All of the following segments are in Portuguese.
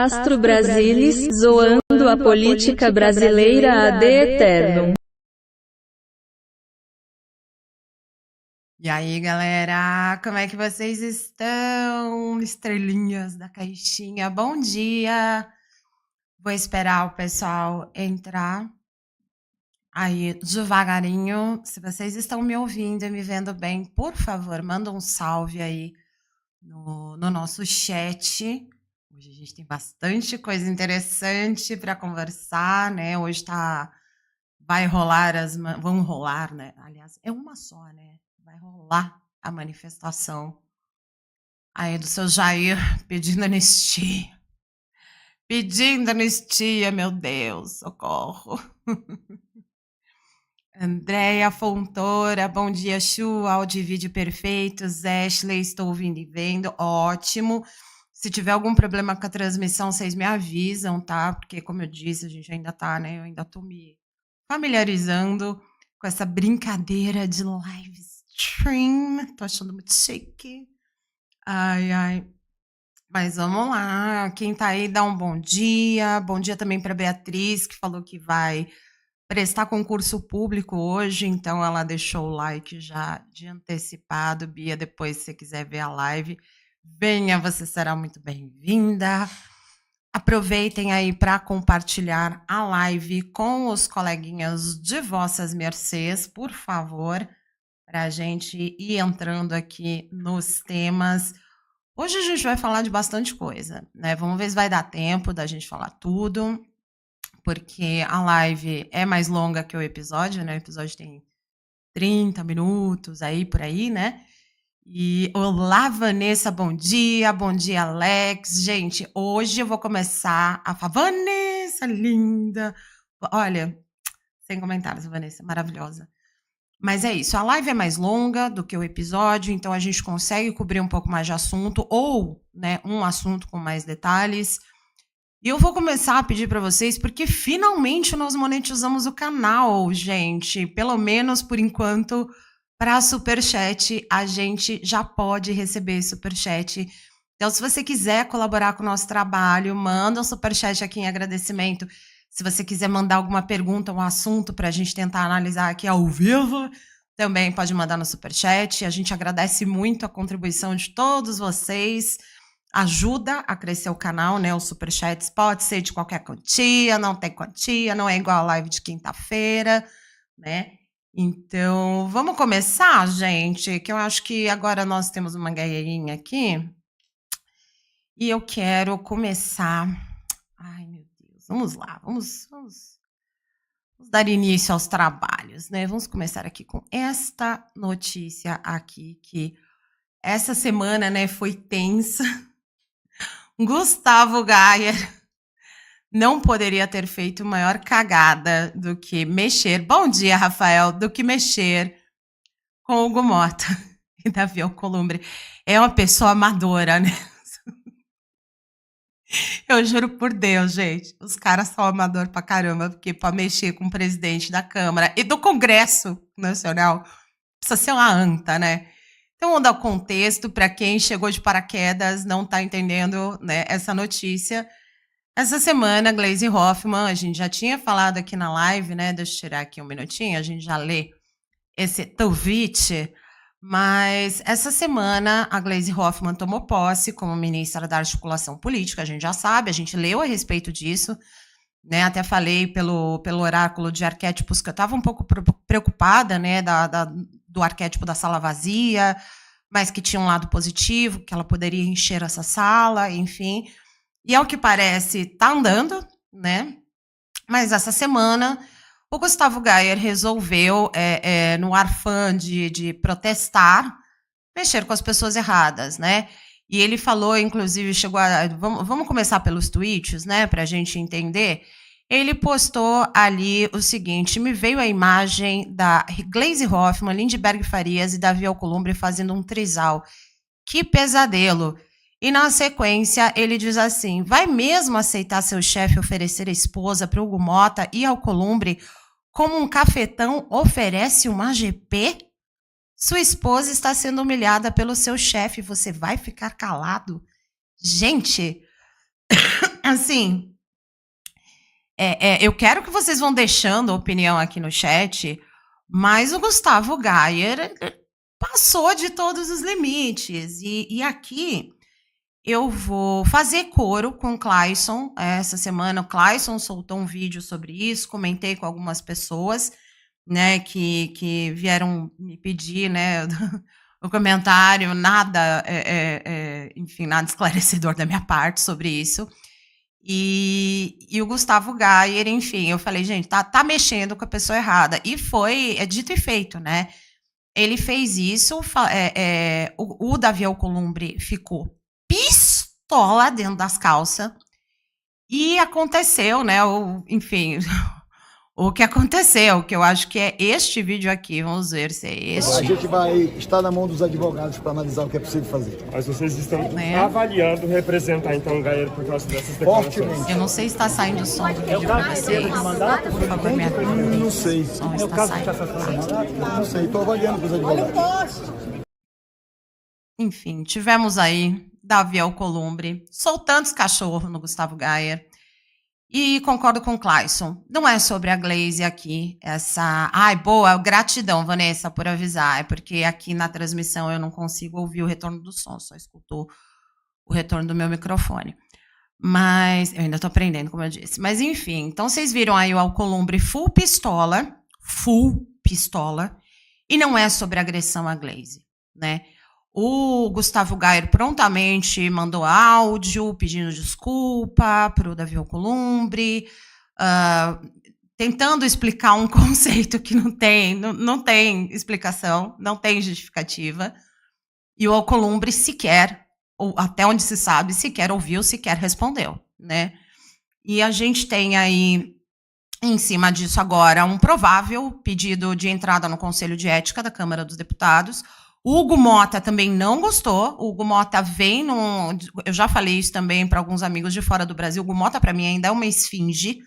Astro Brasilis, zoando a política brasileira ad eternum. E aí, galera, como é que vocês estão? Estrelinhas da caixinha, bom dia! Vou esperar o pessoal entrar aí devagarinho. Se vocês estão me ouvindo e me vendo bem, por favor, manda um salve aí no nosso chat. Hoje a gente tem bastante coisa interessante para conversar, né? Hoje vai rolar vão rolar, né? Aliás, é uma só, né? Vai rolar a manifestação aí do seu Jair pedindo anistia. Pedindo anistia, meu Deus, socorro. Andréia Fontoura, bom dia, Chu, áudio e vídeo perfeitos. Ashley, estou ouvindo e vendo, ótimo. Se tiver algum problema com a transmissão, vocês me avisam, tá? Porque, como eu disse, a gente ainda tá, né? Eu ainda tô me familiarizando com essa brincadeira de live stream. Tô achando muito chique. Ai, ai. Mas vamos lá. Quem tá aí, dá um bom dia. Bom dia também para Beatriz, que falou que vai prestar concurso público hoje, então ela deixou o like já de antecipado. Bia, depois, se você quiser ver a live, venha, você será muito bem-vinda. Aproveitem aí para compartilhar a live com os coleguinhas de vossas mercês, por favor, para a gente ir entrando aqui nos temas. Hoje a gente vai falar de bastante coisa, né? Vamos ver se vai dar tempo da gente falar tudo, porque a live é mais longa que o episódio, né? O episódio tem 30 minutos aí, por aí, né? E olá, Vanessa, bom dia, Alex. Gente, hoje eu vou começar a falar. Vanessa, linda! Olha, sem comentários, Vanessa, maravilhosa. Mas é isso, a live é mais longa do que o episódio, então a gente consegue cobrir um pouco mais de assunto, ou, né, um assunto com mais detalhes. E eu vou começar a pedir para vocês, porque finalmente nós monetizamos o canal, gente. Pelo menos por enquanto, para Superchat, a gente já pode receber Superchat. Então, se você quiser colaborar com o nosso trabalho, manda um Superchat aqui em agradecimento. Se você quiser mandar alguma pergunta, um assunto para a gente tentar analisar aqui ao vivo, também pode mandar no Superchat. A gente agradece muito a contribuição de todos vocês. Ajuda a crescer o canal, né? Os superchats pode ser de qualquer quantia, não tem quantia, não é igual a live de quinta-feira, né? Então, vamos começar, gente, que eu acho que agora nós temos uma galerinha aqui e eu quero começar. Ai, meu Deus, vamos lá, vamos dar início aos trabalhos, né? Vamos começar aqui com esta notícia aqui, que essa semana, né, foi tensa. Gustavo Gayer não poderia ter feito maior cagada do que mexer. Bom dia, Rafael. Do que mexer com o Hugo Mota e Davi Alcolumbre. É uma pessoa amadora, né? Eu juro por Deus, gente. Os caras são amador pra caramba, porque pra mexer com o presidente da Câmara e do Congresso Nacional precisa ser uma anta, né? Então, vamos dar o contexto para quem chegou de paraquedas, não está entendendo, né, essa notícia. Essa semana, Gleisi Hoffmann, a gente já tinha falado aqui na live, né? Deixa eu tirar aqui um minutinho, a gente já lê esse tweet. Mas essa semana, a Gleisi Hoffmann tomou posse como ministra da Articulação Política, a gente já sabe, a gente leu a respeito disso, né? Até falei pelo oráculo de arquétipos que eu estava um pouco preocupada, né, do arquétipo da sala vazia, mas que tinha um lado positivo, que ela poderia encher essa sala, enfim. E ao que parece, está andando, né? Mas essa semana, o Gustavo Gayer resolveu, no arfã de protestar, mexer com as pessoas erradas, né? E ele falou, inclusive, chegou a... Vamos começar pelos tweets, né? Para a gente entender. Ele postou ali o seguinte: me veio a imagem da Gleisi Hoffmann, Lindbergh Farias e Davi Alcolumbre fazendo um trisal. Que pesadelo. E na sequência ele diz assim: vai mesmo aceitar seu chefe oferecer a esposa para o Hugo Mota e Alcolumbre como um cafetão oferece uma AGP? Sua esposa está sendo humilhada pelo seu chefe, você vai ficar calado? Gente, assim, eu quero que vocês vão deixando a opinião aqui no chat, mas o Gustavo Gayer passou de todos os limites. E aqui eu vou fazer coro com o Clayson. Essa semana o Clayson soltou um vídeo sobre isso, comentei com algumas pessoas, né, que vieram me pedir, né, o comentário, nada, enfim, nada esclarecedor da minha parte sobre isso. E o Gustavo Gayer, enfim, eu falei, gente, tá mexendo com a pessoa errada. E foi, dito e feito, né? Ele fez isso, o Davi Alcolumbre ficou pistola dentro das calças. E aconteceu, né? Enfim, o que aconteceu, que eu acho que é este vídeo aqui. Vamos ver se é este. A gente vai estar na mão dos advogados para analisar o que é possível fazer. Mas vocês estão avaliando representar, então, o Gayer por causa dessas declarações? Eu não sei se está saindo o som do vídeo para vocês. Por favor, me ajude. Não sei. O som está saindo. Não sei, estou avaliando com os advogados. Enfim, tivemos aí Davi Alcolumbre soltando os cachorros no Gustavo Gayer. E concordo com o Clayson. Não é sobre a Glaze aqui, essa... Ai, boa, gratidão, Vanessa, por avisar. É porque aqui na transmissão eu não consigo ouvir o retorno do som, só escuto o retorno do meu microfone. Mas eu ainda estou aprendendo, como eu disse. Mas enfim, então vocês viram aí o Alcolumbre full pistola, e não é sobre agressão à Glaze, né? O Gustavo Gayer prontamente mandou áudio pedindo desculpa para o Davi Alcolumbre, tentando explicar um conceito que não tem explicação, não tem justificativa. E o Alcolumbre sequer, ou até onde se sabe, sequer ouviu, sequer respondeu, né? E a gente tem aí, em cima disso agora, um provável pedido de entrada no Conselho de Ética da Câmara dos Deputados. O Hugo Mota também não gostou. O Hugo Mota vem num... Eu já falei isso também para alguns amigos de fora do Brasil. O Hugo Mota, para mim, ainda é uma esfinge,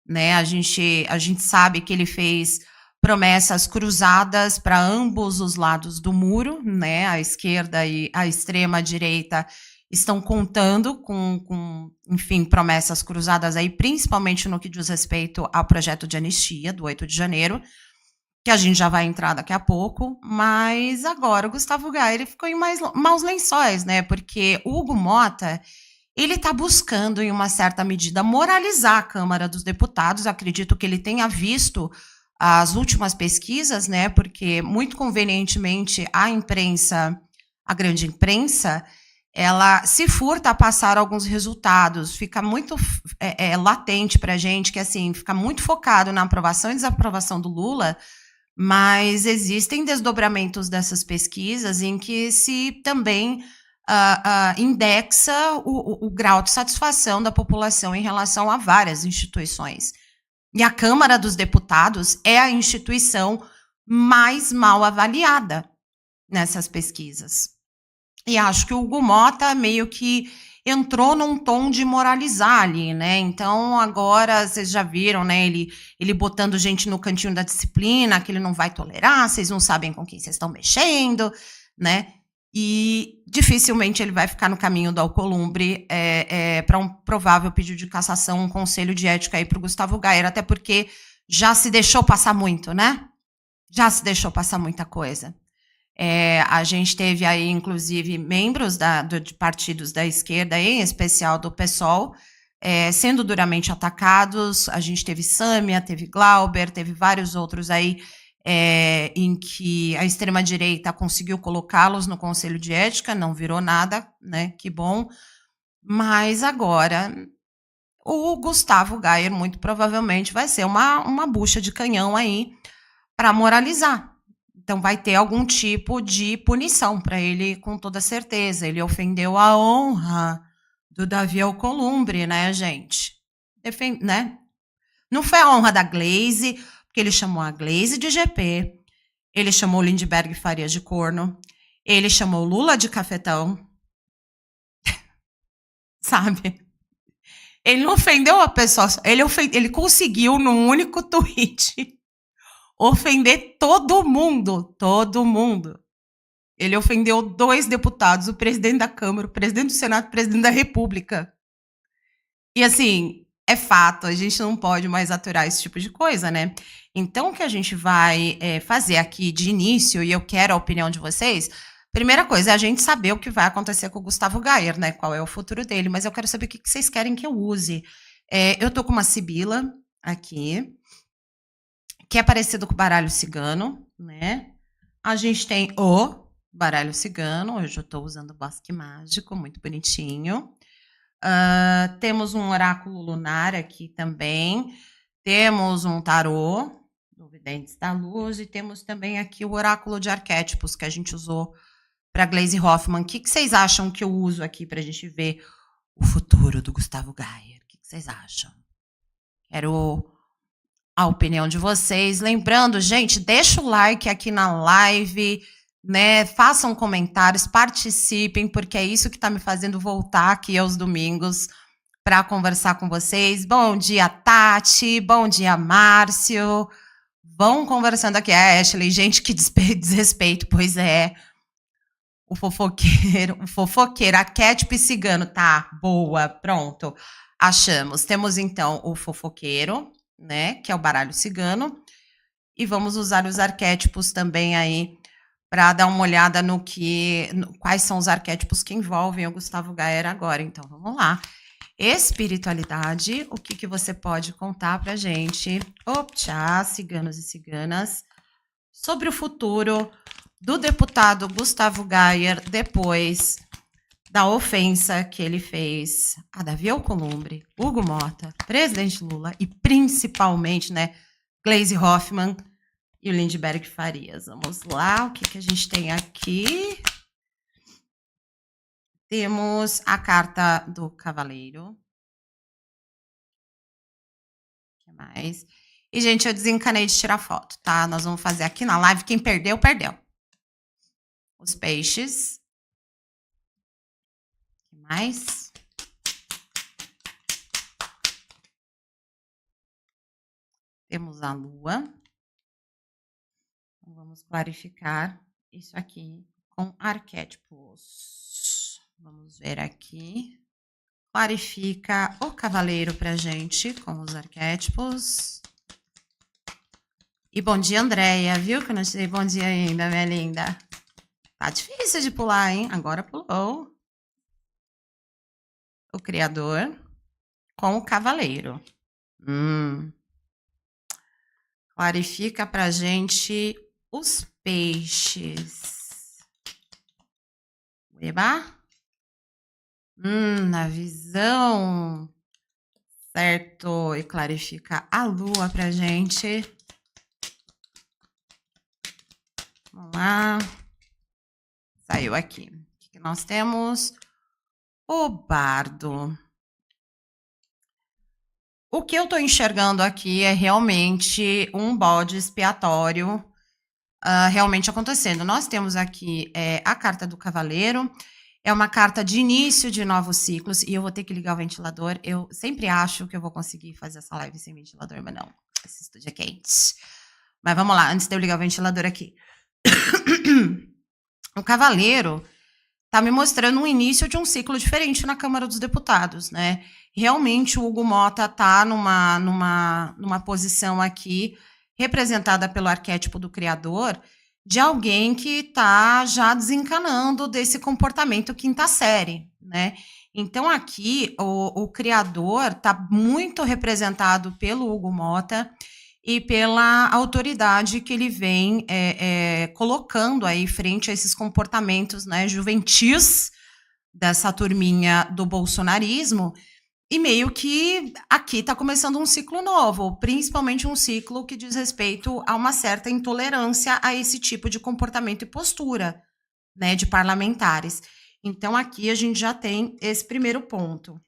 né? A gente sabe que ele fez promessas cruzadas para ambos os lados do muro, né? A esquerda e a extrema-direita estão contando com, enfim, promessas cruzadas aí, principalmente no que diz respeito ao projeto de anistia do 8 de janeiro, que a gente já vai entrar daqui a pouco, mas agora o Gustavo Gayer ficou em maus lençóis, né? Porque o Hugo Mota, ele está buscando, em uma certa medida, moralizar a Câmara dos Deputados. Acredito que ele tenha visto as últimas pesquisas, né? Porque, muito convenientemente, a imprensa, a grande imprensa, ela se furta a passar alguns resultados. Fica muito latente para a gente que, assim, fica muito focado na aprovação e desaprovação do Lula, mas existem desdobramentos dessas pesquisas em que se também indexa o grau de satisfação da população em relação a várias instituições. E a Câmara dos Deputados é a instituição mais mal avaliada nessas pesquisas. E acho que o Hugo Mota meio que entrou num tom de moralizar ali, né? Então, agora, vocês já viram, né? Ele botando gente no cantinho da disciplina, que ele não vai tolerar, vocês não sabem com quem vocês estão mexendo, né? E dificilmente ele vai ficar no caminho do Alcolumbre para um provável pedido de cassação, um conselho de ética aí para o Gustavo Gayer, até porque já se deixou passar muito, né? Já se deixou passar muita coisa. A gente teve aí, inclusive, membros de partidos da esquerda, em especial do PSOL, sendo duramente atacados. A gente teve Sâmia, teve Glauber, teve vários outros aí em que a extrema-direita conseguiu colocá-los no Conselho de Ética, não virou nada, né? Que bom. Mas agora o Gustavo Gayer, muito provavelmente, vai ser uma bucha de canhão aí para moralizar. Então, vai ter algum tipo de punição para ele, com toda certeza. Ele ofendeu a honra do Davi Alcolumbre, né, gente? Né? Não foi a honra da Glaze, porque ele chamou a Glaze de GP, ele chamou Lindbergh Farias de corno, ele chamou Lula de cafetão, sabe? Ele não ofendeu a pessoa, ele conseguiu, num único tweet, ofender todo mundo. Ele ofendeu 2 deputados, o presidente da Câmara, o presidente do Senado, o presidente da República. E assim, é fato, a gente não pode mais aturar esse tipo de coisa, né? Então, o que a gente vai fazer aqui de início, e eu quero a opinião de vocês, primeira coisa é a gente saber o que vai acontecer com o Gustavo Gayer, né? Qual é o futuro dele, mas eu quero saber o que vocês querem que eu use. Eu tô com uma sibila aqui, que é parecido com o baralho cigano, né? A gente tem o baralho cigano, hoje eu estou usando o bosque mágico, muito bonitinho. Temos um oráculo lunar aqui também. Temos um tarô, do Videntes da Luz, e temos também aqui o oráculo de arquétipos que a gente usou para Glaze Hoffman. O que vocês acham que eu uso aqui para a gente ver o futuro do Gustavo Gayer? O que vocês acham? Quero a opinião de vocês. Lembrando, gente, deixa o like aqui na live, né? Façam comentários, participem, porque é isso que está me fazendo voltar aqui aos domingos para conversar com vocês. Bom dia, Tati. Bom dia, Márcio. Vão conversando aqui. Ashley, gente, que desrespeito. Pois é. O fofoqueiro, arquétipo e cigano. Tá, boa, pronto. Achamos. Temos, então, o fofoqueiro, né, que é o baralho cigano. E vamos usar os arquétipos também aí para dar uma olhada quais são os arquétipos que envolvem o Gustavo Gayer agora. Então, vamos lá. Espiritualidade, o que você pode contar pra gente? Optcha, ciganos e ciganas, sobre o futuro do deputado Gustavo Gayer depois da ofensa que ele fez a Davi Alcolumbre, Hugo Mota, presidente Lula e principalmente, né, Glaze Hoffman e o Lindbergh Farias. Vamos lá, o que a gente tem aqui? Temos a carta do Cavaleiro. O que mais? E, gente, eu desencanei de tirar foto, tá? Nós vamos fazer aqui na live. Quem perdeu, perdeu. Os peixes. O que mais? Temos a lua. Vamos clarificar isso aqui com arquétipos. Vamos ver aqui. Clarifica o cavaleiro pra gente com os arquétipos. E bom dia, Andréia. Viu que eu não te dei bom dia ainda, minha linda? Tá difícil de pular, hein? Agora pulou. O criador com o cavaleiro. Clarifica pra gente os peixes. Eba. Na visão. Certo. E clarifica a lua pra gente. Vamos lá. Saiu aqui. O que nós temos? O bardo. O que eu tô enxergando aqui é realmente um bode expiatório realmente acontecendo. Nós temos aqui a carta do cavaleiro. É uma carta de início de novos ciclos. E eu vou ter que ligar o ventilador. Eu sempre acho que eu vou conseguir fazer essa live sem ventilador, mas não. Esse estúdio é quente. Mas vamos lá, antes de eu ligar o ventilador aqui. O cavaleiro tá me mostrando um início de um ciclo diferente na Câmara dos Deputados, né? Realmente o Hugo Mota tá numa posição aqui, representada pelo arquétipo do criador, de alguém que tá já desencanando desse comportamento quinta série, né? Então aqui o criador tá muito representado pelo Hugo Mota e pela autoridade que ele vem colocando aí frente a esses comportamentos, né, juventis dessa turminha do bolsonarismo, e meio que aqui está começando um ciclo novo, principalmente um ciclo que diz respeito a uma certa intolerância a esse tipo de comportamento e postura, né, de parlamentares. Então aqui a gente já tem esse primeiro ponto.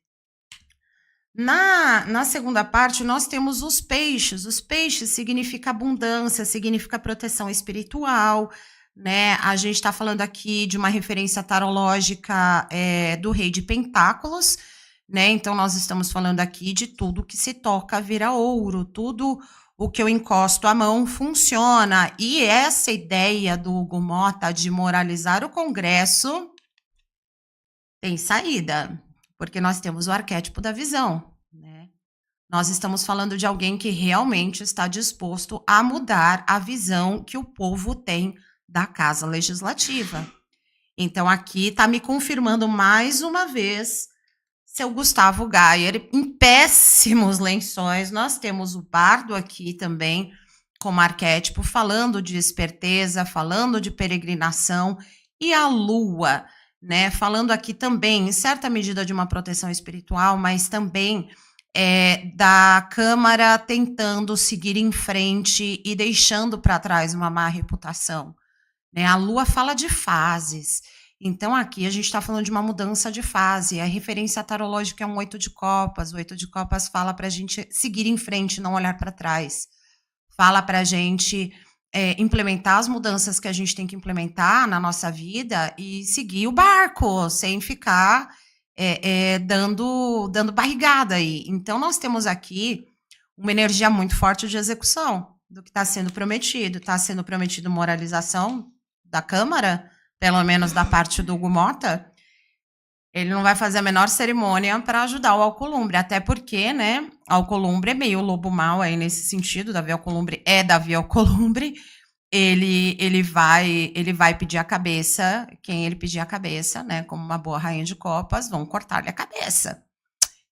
Na segunda parte, nós temos os peixes. Os peixes significa abundância, significa proteção espiritual, né? A gente está falando aqui de uma referência tarológica do Rei de Pentáculos, né? Então, nós estamos falando aqui de tudo que se toca vira ouro, tudo o que eu encosto a mão funciona. E essa ideia do Hugo Mota de moralizar o Congresso tem saída, porque nós temos o arquétipo da visão, Nós estamos falando de alguém que realmente está disposto a mudar a visão que o povo tem da Casa Legislativa. Então, aqui está me confirmando mais uma vez seu Gustavo Gayer em péssimos lençóis. Nós temos o Bardo aqui também como arquétipo, falando de esperteza, falando de peregrinação, e a Lua, né, falando aqui também, em certa medida, de uma proteção espiritual, mas também da Câmara tentando seguir em frente e deixando para trás uma má reputação. Né? A Lua fala de fases. Então, aqui a gente está falando de uma mudança de fase. A referência tarológica é um 8 de copas. O 8 de copas fala para a gente seguir em frente, não olhar para trás. Fala para a gente implementar as mudanças que a gente tem que implementar na nossa vida e seguir o barco, sem ficar dando barrigada aí. Então, nós temos aqui uma energia muito forte de execução do que está sendo prometido. Está sendo prometido moralização da Câmara, pelo menos da parte do Hugo Mota. Ele não vai fazer a menor cerimônia para ajudar o Alcolumbre, até porque, né, Alcolumbre é meio lobo mau aí nesse sentido, Davi Alcolumbre é Davi Alcolumbre, ele vai pedir a cabeça, quem ele pedir a cabeça, né, como uma boa rainha de copas, vão cortar-lhe a cabeça.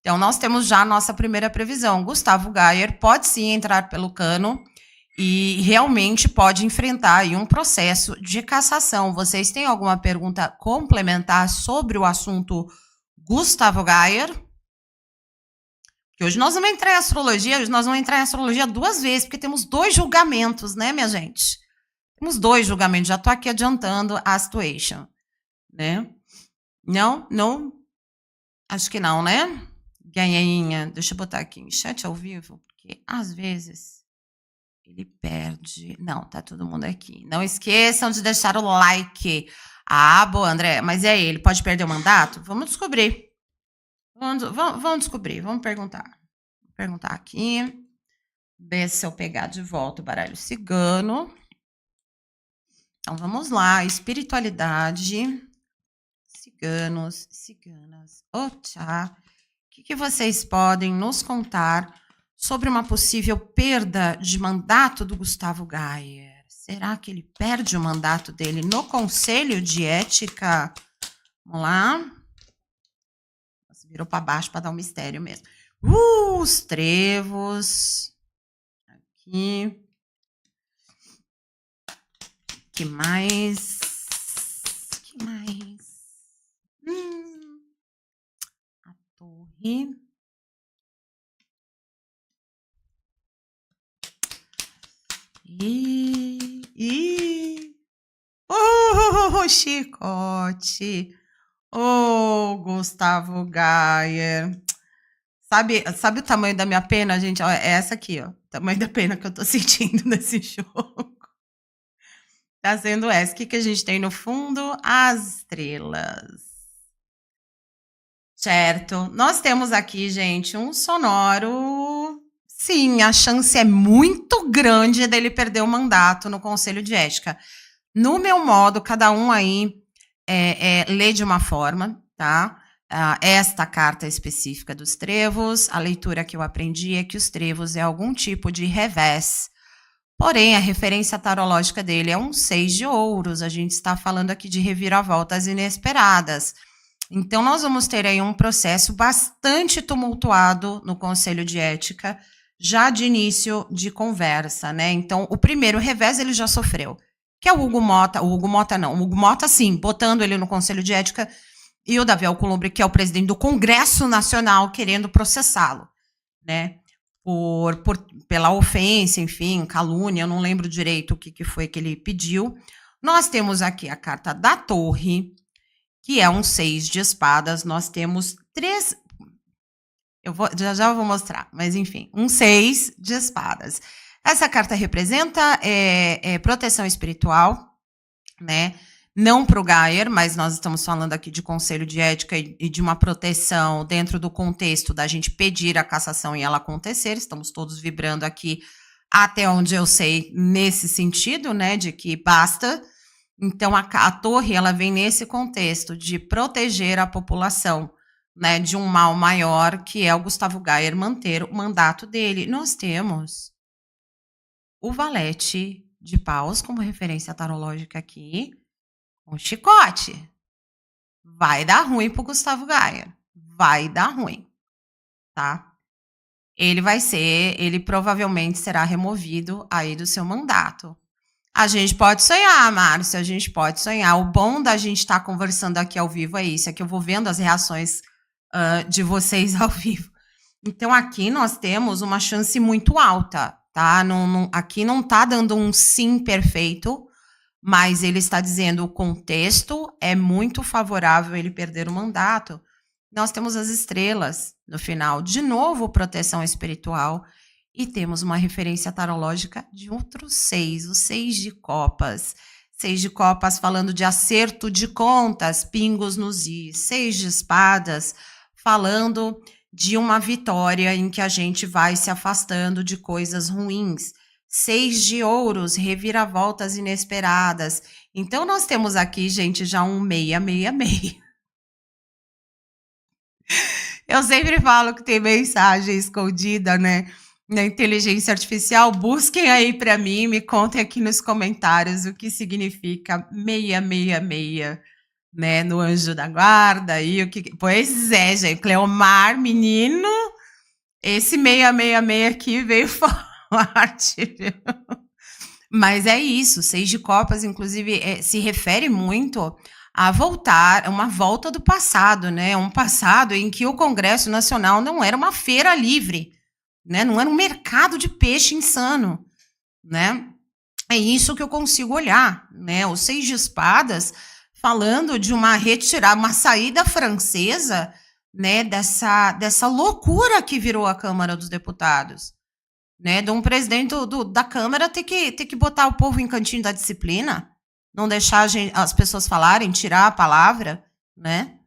Então, nós temos já a nossa primeira previsão. Gustavo Gayer pode sim entrar pelo cano e realmente pode enfrentar aí um processo de cassação. Vocês têm alguma pergunta complementar sobre o assunto Gustavo Gayer? Porque hoje nós vamos entrar em astrologia, hoje nós vamos entrar em astrologia 2 vezes, porque temos 2 julgamentos, né, minha gente? Temos 2 julgamentos, já estou aqui adiantando a situation, né? Não, acho que não, né? Ganhainha, deixa eu botar aqui em chat ao vivo, porque às vezes ele perde. Não, tá todo mundo aqui. Não esqueçam de deixar o like. Ah, boa, André, mas e aí, ele pode perder o mandato? Vamos descobrir. Vamos descobrir, vamos perguntar. Vou perguntar aqui. Ver se eu pegar de volta o baralho cigano. Então, vamos lá. Espiritualidade. Ciganos, ciganas. Otá. O que vocês podem nos contar sobre uma possível perda de mandato do Gustavo Gayer? Será que ele perde o mandato dele no Conselho de Ética? Vamos lá. Nossa, virou para baixo para dar um mistério mesmo. Os trevos. Aqui. Que mais? Que mais? A torre. Chicote. Gustavo Gayer. Sabe o tamanho da minha pena, gente? Ó, é essa aqui, ó. O tamanho da pena que eu tô sentindo nesse jogo. Tá sendo essa. O que a gente tem no fundo? As estrelas. Certo. Nós temos aqui, gente, um sonoro. Sim, a chance é muito grande dele perder o mandato no Conselho de Ética. No meu modo, cada um aí lê de uma forma, tá? Esta carta específica dos trevos, a leitura que eu aprendi é que os trevos é algum tipo de revés. Porém, a referência tarológica dele é um 6 de ouros. A gente está falando aqui de reviravoltas inesperadas. Então, nós vamos ter aí um processo bastante tumultuado no Conselho de Ética, já de início de conversa, né? Então, o primeiro revés ele já sofreu, que é o Hugo Mota, sim, botando ele no Conselho de Ética, e o Davi Alcolumbre, que é o presidente do Congresso Nacional, querendo processá-lo, né? Pela ofensa, enfim, calúnia, eu não lembro direito o que foi que ele pediu. Nós temos aqui a carta da Torre, que é um 6 de espadas. Nós temos 3... já vou mostrar, mas enfim, um 6 de espadas. Essa carta representa proteção espiritual, né? Não para o Gayer, mas nós estamos falando aqui de Conselho de Ética e de uma proteção dentro do contexto da gente pedir a cassação e ela acontecer. Estamos todos vibrando aqui, até onde eu sei, nesse sentido, né? De que basta. Então, a torre ela vem nesse contexto de proteger a população, né, de um mal maior, que é o Gustavo Gayer manter o mandato dele. Nós temos o valete de paus como referência tarológica aqui, com chicote. Vai dar ruim pro Gustavo Gayer. Vai dar ruim, tá? Ele provavelmente será removido aí do seu mandato. A gente pode sonhar, Márcio, a gente pode sonhar. O bom da gente estar conversando aqui ao vivo é isso, é que eu vou vendo as reações de vocês ao vivo. Então, aqui nós temos uma chance muito alta, tá? Aqui não tá dando um sim perfeito, mas ele está dizendo o contexto é muito favorável a ele perder o mandato. Nós temos as estrelas no final. De novo, proteção espiritual. E temos uma referência tarológica de outro 6, o 6 de copas. 6 de copas falando de acerto de contas, pingos nos is. 6 de espadas falando de uma vitória em que a gente vai se afastando de coisas ruins. 6 de ouros, reviravoltas inesperadas. Então, nós temos aqui, gente, já um 666. Eu sempre falo que tem mensagem escondida, né? Na inteligência artificial. Busquem aí para mim, me contem aqui nos comentários o que significa 666, né? No anjo da guarda. E o que... Pois é, gente. Cleomar, menino, esse 666 aqui veio forte, viu? Mas é isso. 6 de copas, inclusive, se refere muito a voltar, uma volta do passado, né? Um passado em que o Congresso Nacional não era uma feira livre, né? Não era um mercado de peixe insano, né? É isso que eu consigo olhar, né? O 6 de espadas falando de uma retirada, uma saída francesa, né? Dessa loucura que virou a Câmara dos Deputados, né? De um presidente da Câmara ter que botar o povo em cantinho da disciplina, não deixar as pessoas falarem, tirar a palavra, né?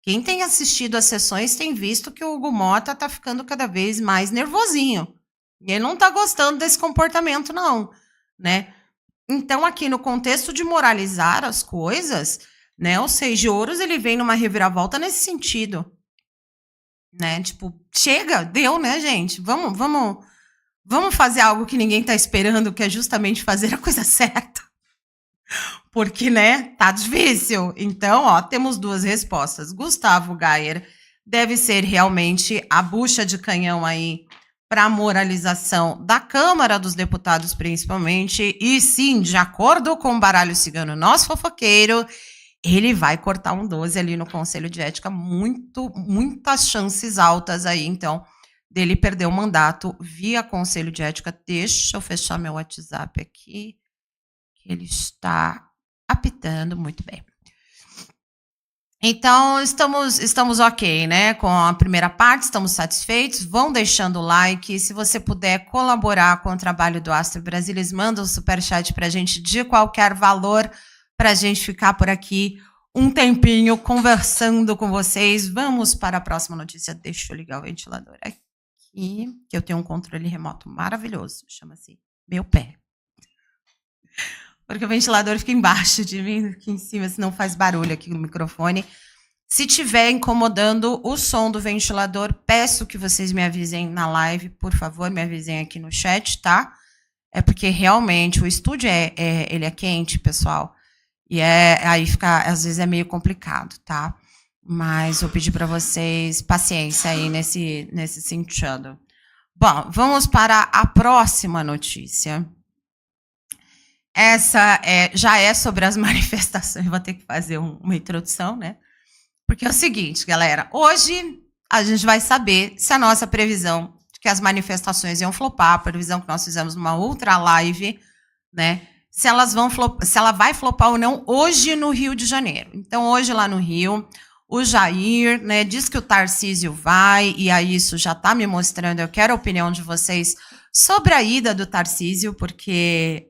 Quem tem assistido às sessões tem visto que o Hugo Mota tá ficando cada vez mais nervosinho. E ele não tá gostando desse comportamento, não, né? Então, aqui no contexto de moralizar as coisas, né? O 6 de ouros, ele vem numa reviravolta nesse sentido, né? Tipo, chega, deu, né, gente? Vamos fazer algo que ninguém tá esperando, que é justamente fazer a coisa certa. Porque, né, tá difícil. Então, ó, temos duas respostas. Gustavo Gayer deve ser realmente a bucha de canhão aí para a moralização da Câmara dos Deputados, principalmente. E sim, de acordo com o baralho cigano, nosso fofoqueiro, ele vai cortar um 12 ali no Conselho de Ética. Muitas chances altas aí, então, dele perder o mandato via Conselho de Ética. Deixa eu fechar meu WhatsApp aqui. Ele está apitando muito bem. Então, estamos ok, né? Com a primeira parte, estamos satisfeitos. Vão deixando o like. Se você puder colaborar com o trabalho do Astro Brasilis, manda um superchat pra gente de qualquer valor, pra gente ficar por aqui um tempinho conversando com vocês. Vamos para a próxima notícia. Deixa eu ligar o ventilador aqui, que eu tenho um controle remoto maravilhoso. Chama-se Meu Pé. Porque o ventilador fica embaixo de mim, aqui em cima, senão faz barulho aqui no microfone. Se estiver incomodando o som do ventilador, peço que vocês me avisem na live, por favor, me avisem aqui no chat, tá? É porque realmente o estúdio ele é quente, pessoal. E aí fica, às vezes é meio complicado, tá? Mas vou pedir para vocês paciência aí nesse sentido. Bom, vamos para a próxima notícia. Essa já é sobre as manifestações. Vou ter que fazer uma introdução, né? Porque é o seguinte, galera. Hoje a gente vai saber se a nossa previsão de que as manifestações iam flopar, a previsão que nós fizemos numa outra live, né? Se ela vai flopar ou não hoje no Rio de Janeiro. Então, hoje lá no Rio, o Jair, né, diz que o Tarcísio vai, e aí isso já está me mostrando. Eu quero a opinião de vocês sobre a ida do Tarcísio, porque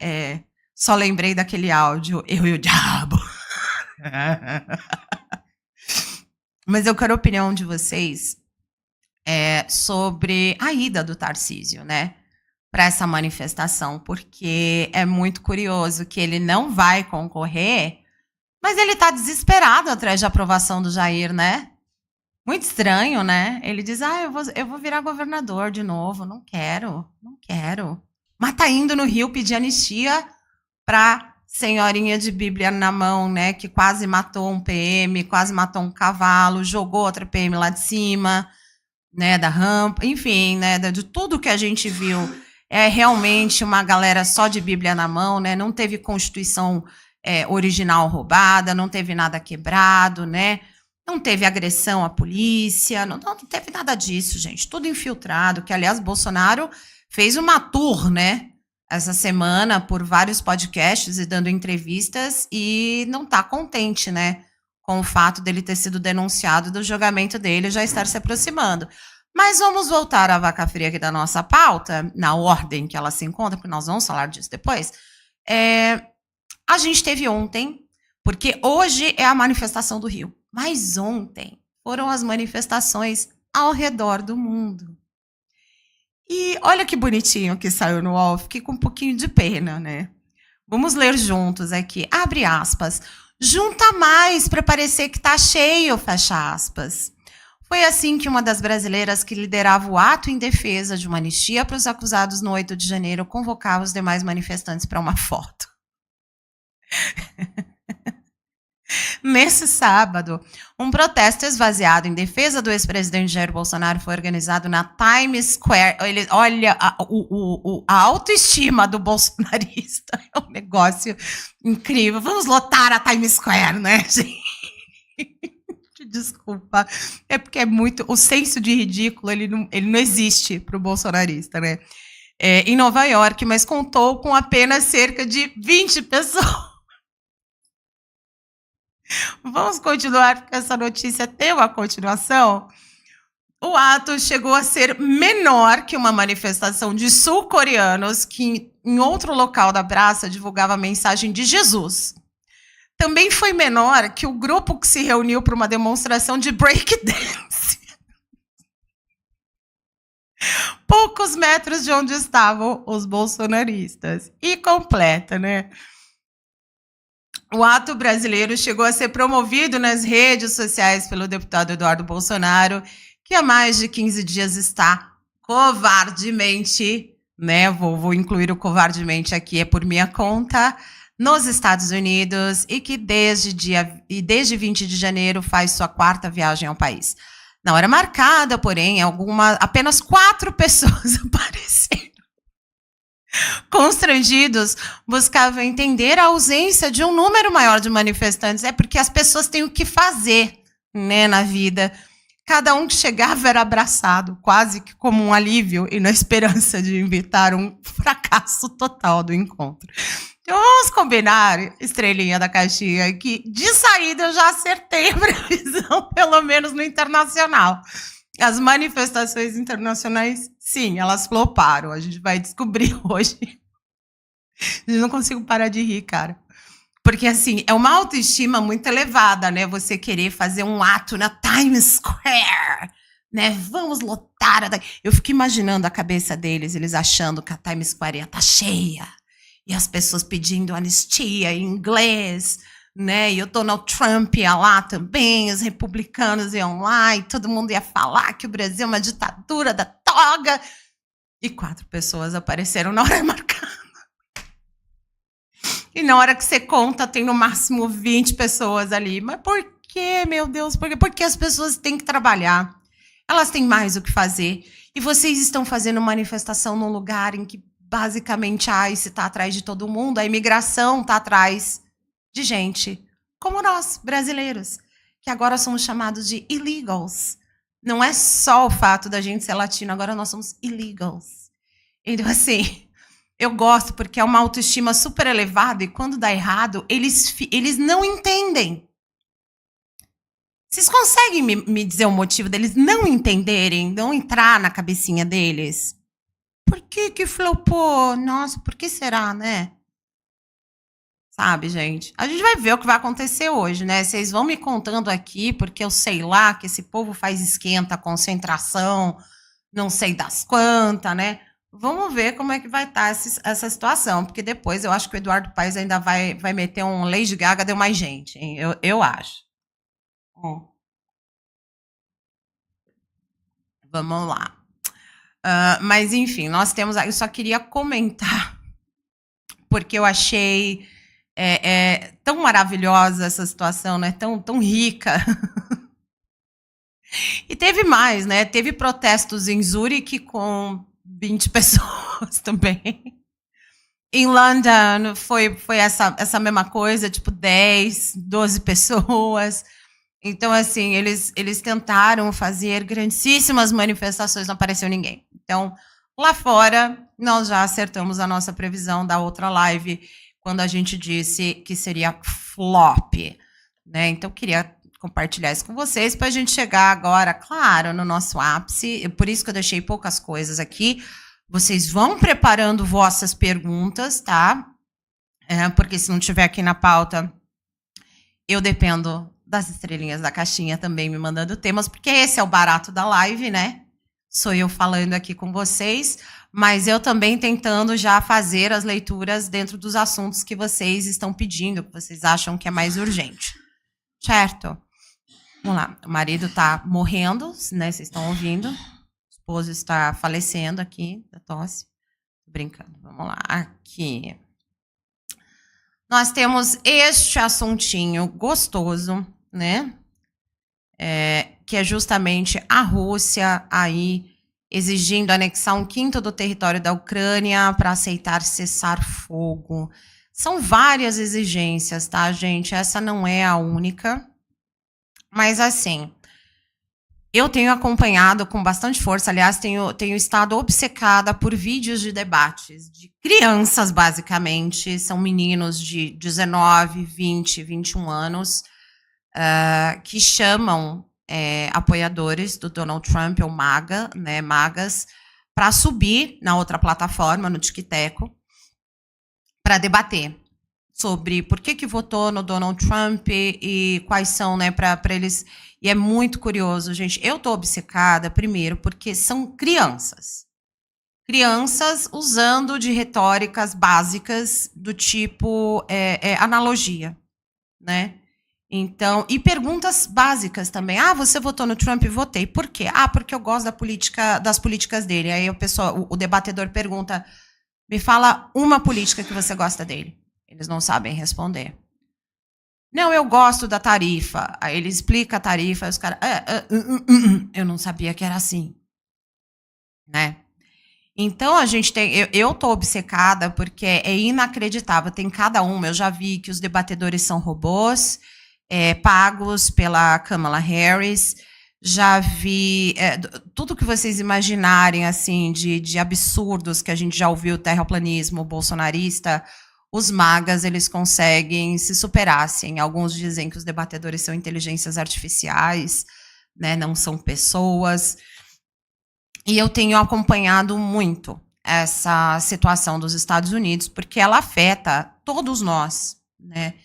só lembrei daquele áudio, eu e o diabo. Mas eu quero a opinião de vocês sobre a ida do Tarcísio, né? Para essa manifestação, porque é muito curioso que ele não vai concorrer, mas ele está desesperado atrás de aprovação do Jair, né? Muito estranho, né? Ele diz, eu vou virar governador de novo. Não quero. Mas tá indo no Rio pedir anistia pra senhorinha de Bíblia na mão, né? Que quase matou um PM, quase matou um cavalo, jogou outra PM lá de cima, né? Da rampa, enfim, né? De tudo que a gente viu. É realmente uma galera só de Bíblia na mão, né? Não teve Constituição original roubada, não teve nada quebrado, né? Não teve agressão à polícia, não teve nada disso, gente. Tudo infiltrado, que, aliás, Bolsonaro fez uma tour, né? Essa semana, por vários podcasts e dando entrevistas, e não está contente, né? Com o fato dele ter sido denunciado, do julgamento dele já estar se aproximando. Mas vamos voltar à vaca fria aqui da nossa pauta, na ordem que ela se encontra, porque nós vamos falar disso depois. A gente teve ontem, porque hoje é a manifestação do Rio, mas ontem foram as manifestações ao redor do mundo. E olha que bonitinho que saiu no UOL, fiquei com um pouquinho de pena, né? Vamos ler juntos aqui, abre aspas. Junta mais para parecer que tá cheio, fecha aspas. Foi assim que uma das brasileiras que liderava o ato em defesa de uma anistia para os acusados no 8 de janeiro convocava os demais manifestantes para uma foto. Nesse sábado, um protesto esvaziado em defesa do ex-presidente Jair Bolsonaro foi organizado na Times Square. Olha, a autoestima do bolsonarista é um negócio incrível. Vamos lotar a Times Square, né, gente? Desculpa. É porque é muito... O senso de ridículo, ele não existe para o bolsonarista, né? Em Nova York, mas contou com apenas cerca de 20 pessoas. Vamos continuar, porque essa notícia tem uma continuação. O ato chegou a ser menor que uma manifestação de sul-coreanos que, em outro local da praça, divulgava a mensagem de Jesus. Também foi menor que o grupo que se reuniu para uma demonstração de breakdance. Poucos metros de onde estavam os bolsonaristas. E completa, né? O ato brasileiro chegou a ser promovido nas redes sociais pelo deputado Eduardo Bolsonaro, que há mais de 15 dias está covardemente, né? Vou incluir o covardemente aqui, é por minha conta, nos Estados Unidos, e que desde 20 de janeiro faz sua 4ª viagem ao país. Na hora marcada, porém, apenas 4 pessoas apareceram. Constrangidos, buscavam entender a ausência de um número maior de manifestantes. É porque as pessoas têm o que fazer, né, na vida. Cada um que chegava era abraçado, quase que como um alívio, e na esperança de evitar um fracasso total do encontro. Então, vamos combinar, estrelinha da caixinha, que de saída eu já acertei a previsão, pelo menos no internacional. As manifestações internacionais, sim, elas floparam. A gente vai descobrir hoje. Eu não consigo parar de rir, cara. Porque, assim, é uma autoestima muito elevada, né? Você querer fazer um ato na Times Square, né? Vamos lotar. Eu fico imaginando a cabeça deles, eles achando que a Times Square ia estar cheia. E as pessoas pedindo anistia em inglês, né? E o Donald Trump ia lá também, os republicanos iam lá, e todo mundo ia falar que o Brasil é uma ditadura da toga. E 4 pessoas apareceram na hora marcada. E na hora que você conta, tem no máximo 20 pessoas ali. Mas por quê, meu Deus? Por quê? Porque as pessoas têm que trabalhar. Elas têm mais o que fazer. E vocês estão fazendo manifestação num lugar em que, basicamente, a ICE está atrás de todo mundo, a imigração está atrás de gente como nós, brasileiros, que agora somos chamados de illegals. Não é só o fato da gente ser latino, agora nós somos illegals. Então, assim, eu gosto porque é uma autoestima super elevada e quando dá errado, eles não entendem. Vocês conseguem me dizer o motivo deles não entenderem, não entrar na cabecinha deles? Por que flopou? Nossa, por que será, né? Sabe, gente? A gente vai ver o que vai acontecer hoje, né? Vocês vão me contando aqui, porque eu sei lá que esse povo faz esquenta, concentração, não sei das quantas, né? Vamos ver como é que vai estar essa situação, porque depois eu acho que o Eduardo Paes ainda vai meter um Lady Gaga, deu mais gente, hein? Eu acho. Vamos lá. Mas, enfim, nós temos... Eu só queria comentar, porque eu achei tão maravilhosa essa situação, né? Tão rica. E teve mais, né? Teve protestos em Zurique com 20 pessoas também. Em London foi essa mesma coisa, tipo 10, 12 pessoas. Então, assim, eles tentaram fazer grandíssimas manifestações, não apareceu ninguém. Então, lá fora, nós já acertamos a nossa previsão da outra live, quando a gente disse que seria flop, né? Então, queria compartilhar isso com vocês, para a gente chegar agora, claro, no nosso ápice. Por isso que eu deixei poucas coisas aqui. Vocês vão preparando vossas perguntas, tá? Porque se não tiver aqui na pauta, eu dependo das estrelinhas da caixinha também me mandando temas, porque esse é o barato da live, né? Sou eu falando aqui com vocês, mas eu também tentando já fazer as leituras dentro dos assuntos que vocês estão pedindo, que vocês acham que é mais urgente. Certo? Vamos lá. O marido está morrendo, né? Vocês estão ouvindo. O esposo está falecendo aqui, da tosse. Tô brincando. Vamos lá. Aqui. Nós temos este assuntinho gostoso, né? Que é justamente a Rússia aí exigindo anexar 1/5 do território da Ucrânia para aceitar cessar fogo. São várias exigências, tá, gente? Essa não é a única. Mas, assim, eu tenho acompanhado com bastante força, aliás, tenho estado obcecada por vídeos de debates de crianças, basicamente. São meninos de 19, 20, 21 anos, que chamam apoiadores do Donald Trump, ou MAGA, né, MAGAs, para subir na outra plataforma, no TikTok, para debater sobre por que votou no Donald Trump e quais são, né, para eles. E é muito curioso, gente. Eu estou obcecada, primeiro, porque são crianças. Crianças usando de retóricas básicas do tipo analogia, né? Então, e perguntas básicas também. Ah, você votou no Trump? Votei. Por quê? Ah, porque eu gosto das políticas dele. Aí o debatedor pergunta, me fala uma política que você gosta dele. Eles não sabem responder. Não, eu gosto da tarifa. Aí ele explica a tarifa, aí os caras... eu não sabia que era assim. Né? Então, a gente tem... Eu tô obcecada porque é inacreditável. Tem cada uma. Eu já vi que os debatedores são robôs, pagos pela Kamala Harris. Já vi tudo que vocês imaginarem, assim, de absurdos que a gente já ouviu, terraplanismo bolsonarista. Os MAGAs, eles conseguem se superar, assim. Alguns dizem que os debatedores são inteligências artificiais, né, não são pessoas. E eu tenho acompanhado muito essa situação dos Estados Unidos, porque ela afeta todos nós, né?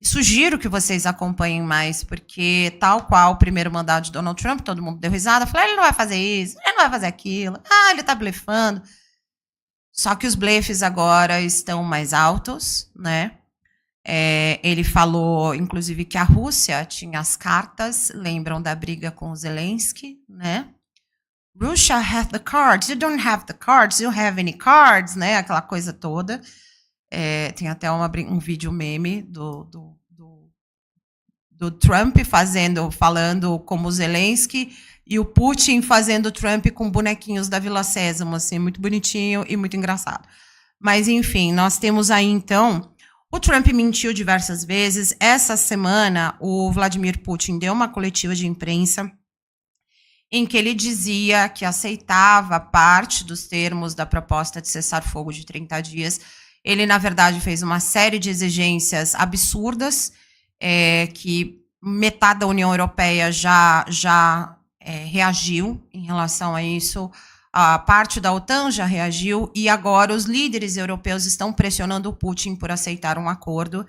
E sugiro que vocês acompanhem mais, porque tal qual o primeiro mandato de Donald Trump, todo mundo deu risada, falou, ele não vai fazer isso, ele não vai fazer aquilo, ele tá blefando. Só que os blefes agora estão mais altos, né? Ele falou, inclusive, que a Rússia tinha as cartas, lembram da briga com o Zelensky, né? Russia has the cards, you don't have the cards, you have any cards, né? Aquela coisa toda. Tem até um vídeo meme do Trump falando como o Zelensky, e o Putin fazendo Trump com bonequinhos da Vila Sésamo, assim, muito bonitinho e muito engraçado. Mas, enfim, nós temos aí, então, o Trump mentiu diversas vezes. Essa semana, o Vladimir Putin deu uma coletiva de imprensa em que ele dizia que aceitava parte dos termos da proposta de cessar-fogo de 30 dias. Ele, na verdade, fez uma série de exigências absurdas, que metade da União Europeia já reagiu em relação a isso, a parte da OTAN já reagiu, e agora os líderes europeus estão pressionando o Putin por aceitar um acordo,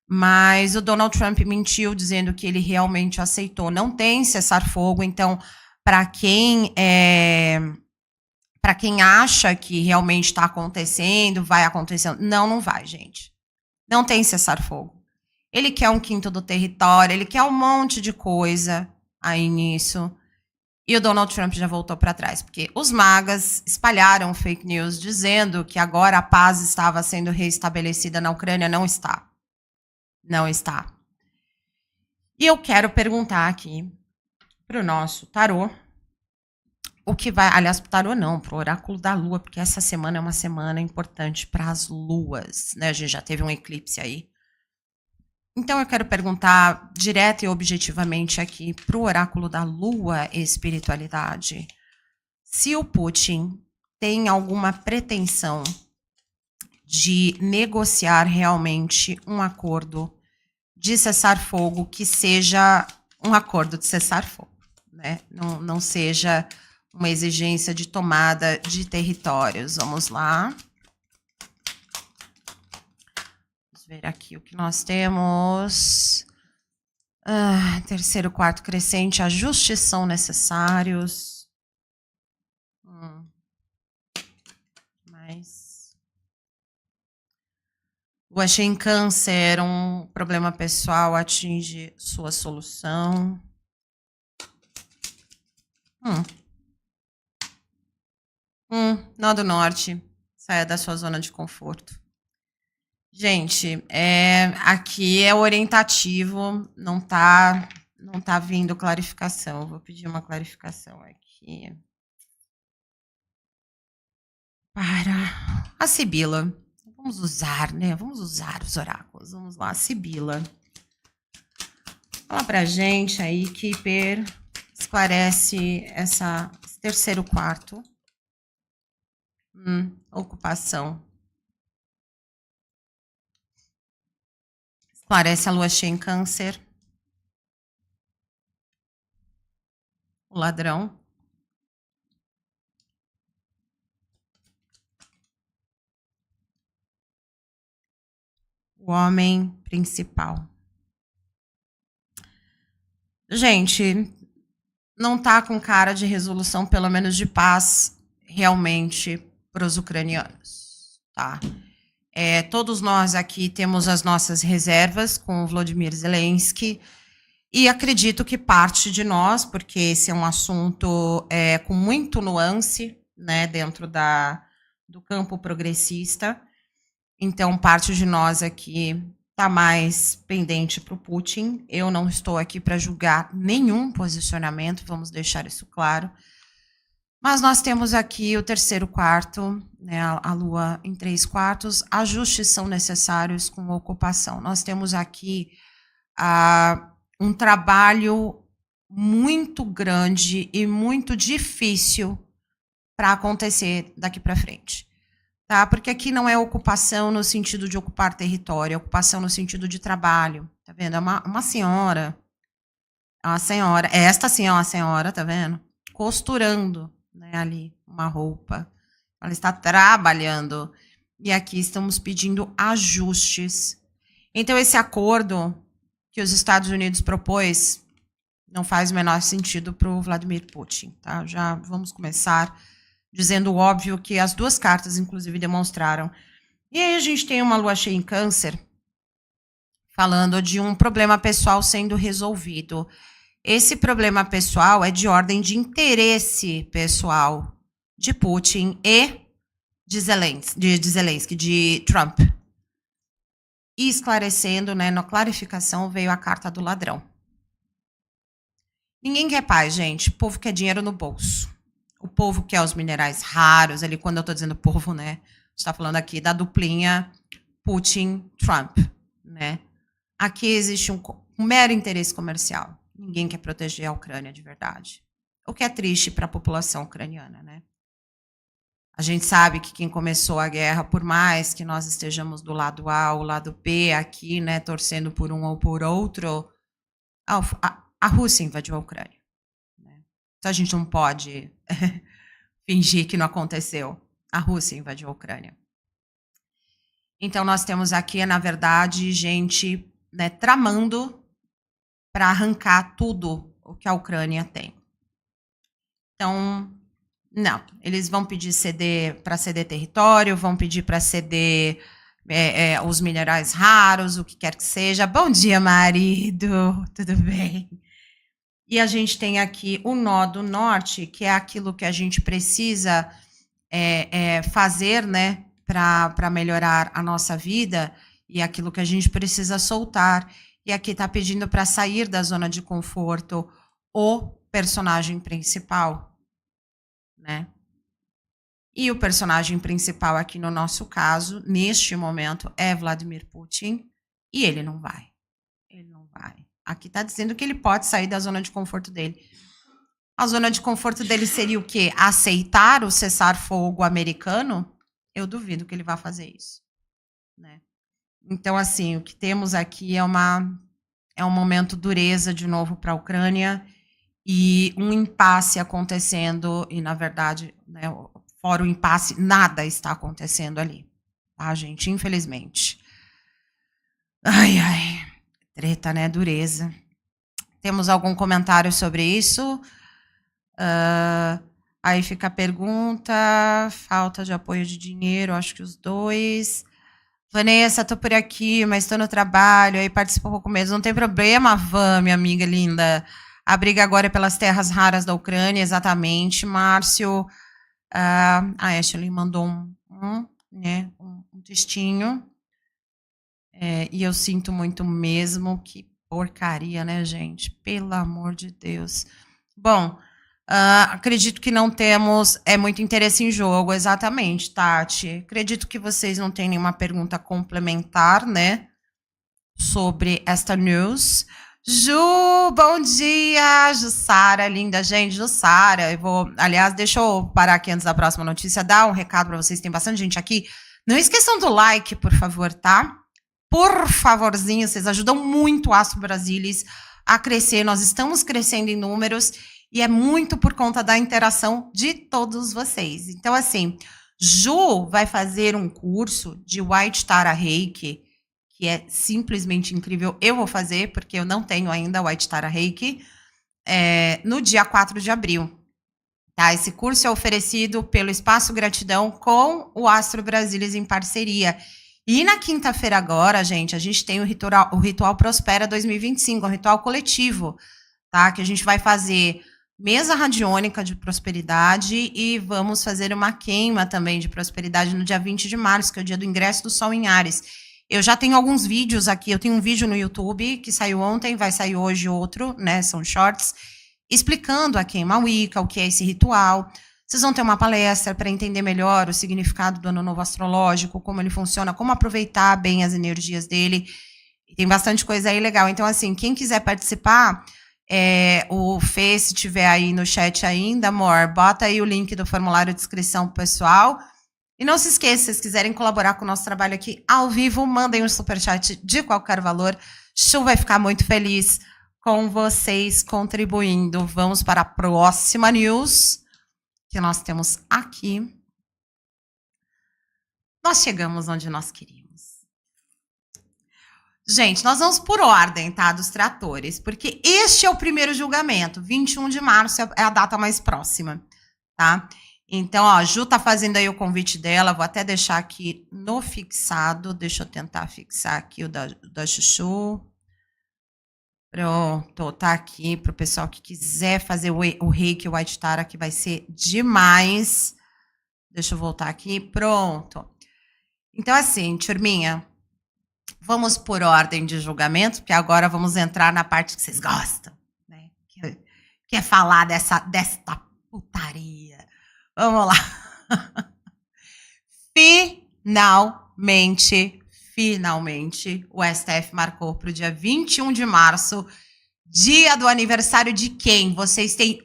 mas o Donald Trump mentiu, dizendo que ele realmente aceitou. Não tem cessar-fogo, então, para quem acha que realmente está acontecendo, vai acontecendo, não vai, gente. Não tem cessar-fogo. Ele quer 1/5 do território, ele quer um monte de coisa aí nisso. E o Donald Trump já voltou para trás, porque os magas espalharam fake news dizendo que agora a paz estava sendo reestabelecida na Ucrânia. Não está. Não está. E eu quero perguntar aqui para o nosso tarô, o que vai... Aliás, para o tarô não, para o oráculo da lua, porque essa semana é uma semana importante para as luas, né? A gente já teve um eclipse aí. Então eu quero perguntar direto e objetivamente aqui para o oráculo da lua e espiritualidade, se o Putin tem alguma pretensão de negociar realmente um acordo de cessar-fogo que seja um acordo de cessar-fogo, né? Não seja uma exigência de tomada de territórios. Vamos lá. Vamos ver aqui o que nós temos. Terceiro, quarto crescente, ajustes são necessários. Mas... Lua cheia em Câncer, um problema pessoal atinge sua solução. Nó do Norte, saia da sua zona de conforto. Gente, aqui é orientativo, não tá vindo clarificação. Vou pedir uma clarificação aqui. Para a Sibila. Vamos usar, né? Vamos usar os oráculos. Vamos lá, Sibila. Fala pra gente aí que esclarece esse terceiro quarto. Ocupação. Esclarece a lua cheia em Câncer. O ladrão. O homem principal. Gente, não tá com cara de resolução, pelo menos de paz, realmente, para os ucranianos, tá? Todos nós aqui temos as nossas reservas com o Volodymyr Zelensky e acredito que parte de nós, porque esse é um assunto com muito nuance, né, dentro do campo progressista. Então, parte de nós aqui está mais pendente para o Putin. Eu não estou aqui para julgar nenhum posicionamento, vamos deixar isso claro. Mas nós temos aqui o terceiro quarto, né, a lua em 3 quartos. Ajustes são necessários com ocupação. Nós temos aqui um trabalho muito grande e muito difícil para acontecer daqui para frente. Tá? Porque aqui não é ocupação no sentido de ocupar território, é ocupação no sentido de trabalho. Tá vendo? É uma senhora. É uma senhora. Esta sim é uma senhora, tá vendo? Costurando, né, ali uma roupa. Ela está trabalhando. E aqui estamos pedindo ajustes. Então, esse acordo que os Estados Unidos propôs não faz o menor sentido para o Vladimir Putin. Tá? Já vamos começar dizendo o óbvio que as duas cartas, inclusive, demonstraram. E aí a gente tem uma lua cheia em Câncer, falando de um problema pessoal sendo resolvido. Esse problema pessoal é de ordem de interesse pessoal de Putin e de Zelensky, de Trump. E esclarecendo, né, na clarificação veio a carta do ladrão. Ninguém quer paz, gente. O povo quer dinheiro no bolso. O povo quer os minerais raros, ali quando eu estou dizendo povo, né? A gente está falando aqui da duplinha Putin-Trump, né? Aqui existe um mero interesse comercial. Ninguém quer proteger a Ucrânia de verdade. O que é triste para a população ucraniana, né? A gente sabe que quem começou a guerra, por mais que nós estejamos do lado A ou lado B aqui, né, torcendo por um ou por outro, a Rússia invadiu a Ucrânia. Então a gente não pode fingir que não aconteceu. A Rússia invadiu a Ucrânia. Então nós temos aqui, na verdade, gente, né, tramando para arrancar tudo o que a Ucrânia tem. Então, não, eles vão pedir para ceder território, vão pedir para ceder os minerais raros, o que quer que seja. Bom dia, marido, tudo bem? E a gente tem aqui o nó do norte, que é aquilo que a gente precisa fazer, né, para melhorar a nossa vida, e aquilo que a gente precisa soltar. E aqui está pedindo para sair da zona de conforto o personagem principal, né? E o personagem principal aqui no nosso caso, neste momento, é Vladimir Putin, e ele não vai. Ele não vai. Aqui está dizendo que ele pode sair da zona de conforto dele. A zona de conforto dele seria o quê? Aceitar o cessar-fogo americano? Eu duvido que ele vá fazer isso, né? Então, assim, o que temos aqui é um momento dureza de novo para a Ucrânia e um impasse acontecendo, e, na verdade, né, fora o impasse, nada está acontecendo ali, tá, gente? Infelizmente. Ai, ai. Treta, né? Dureza. Temos algum comentário sobre isso? Aí fica a pergunta, falta de apoio de dinheiro, acho que os dois. Vanessa, tô por aqui, mas estou no trabalho, aí participo um pouco mesmo. Não tem problema, Van, minha amiga linda. A briga agora é pelas terras raras da Ucrânia, exatamente. Márcio, a Ashley mandou um textinho. E eu sinto muito mesmo, que porcaria, né, gente? Pelo amor de Deus. Bom, acredito que não temos muito interesse em jogo, exatamente, Tati. Acredito que vocês não têm nenhuma pergunta complementar, né, sobre esta news. Ju, bom dia, Jussara, linda, gente, Jussara. Aliás, deixa eu parar aqui antes da próxima notícia, dar um recado para vocês, tem bastante gente aqui. Não esqueçam do like, por favor, tá? Por favorzinho, vocês ajudam muito o Astro Brasilis a crescer. Nós estamos crescendo em números e é muito por conta da interação de todos vocês. Então, assim, Ju vai fazer um curso de White Tara Reiki, que é simplesmente incrível. Eu vou fazer, porque eu não tenho ainda White Tara Reiki, no dia 4 de abril. Tá? Esse curso é oferecido pelo Espaço Gratidão com o Astro Brasilis em parceria. E na quinta-feira agora, gente, a gente tem o Ritual Prospera 2025, um ritual coletivo, tá? Que a gente vai fazer mesa radiônica de prosperidade e vamos fazer uma queima também de prosperidade no dia 20 de março, que é o dia do ingresso do Sol em Áries. Eu já tenho alguns vídeos aqui, eu tenho um vídeo no YouTube que saiu ontem, vai sair hoje outro, né? São shorts, explicando a queima Wicca, o que é esse ritual. Vocês vão ter uma palestra para entender melhor o significado do Ano Novo Astrológico, como ele funciona, como aproveitar bem as energias dele. Tem bastante coisa aí legal. Então, assim, quem quiser participar, o Fê, se tiver aí no chat ainda, amor, bota aí o link do formulário de inscrição pro pessoal. E não se esqueça, se vocês quiserem colaborar com o nosso trabalho aqui ao vivo, mandem um superchat de qualquer valor. Chu vai ficar muito feliz com vocês contribuindo. Vamos para a próxima news que nós temos aqui. Nós chegamos onde nós queríamos. Gente, nós vamos por ordem, tá, dos tratores, porque este é o primeiro julgamento, 21 de março é a data mais próxima, tá? Então, ó, a Ju tá fazendo aí o convite dela, vou até deixar aqui no fixado, deixa eu tentar fixar aqui o da Chuchu. Pronto, tá aqui pro pessoal que quiser fazer o Reiki White Tara, que vai ser demais. Deixa eu voltar aqui, pronto. Então, assim, turminha, vamos por ordem de julgamento, porque agora vamos entrar na parte que vocês gostam, né? Que é falar desta putaria. Vamos lá. Finalmente, o STF marcou para o dia 21 de março, dia do aniversário de quem? Vocês têm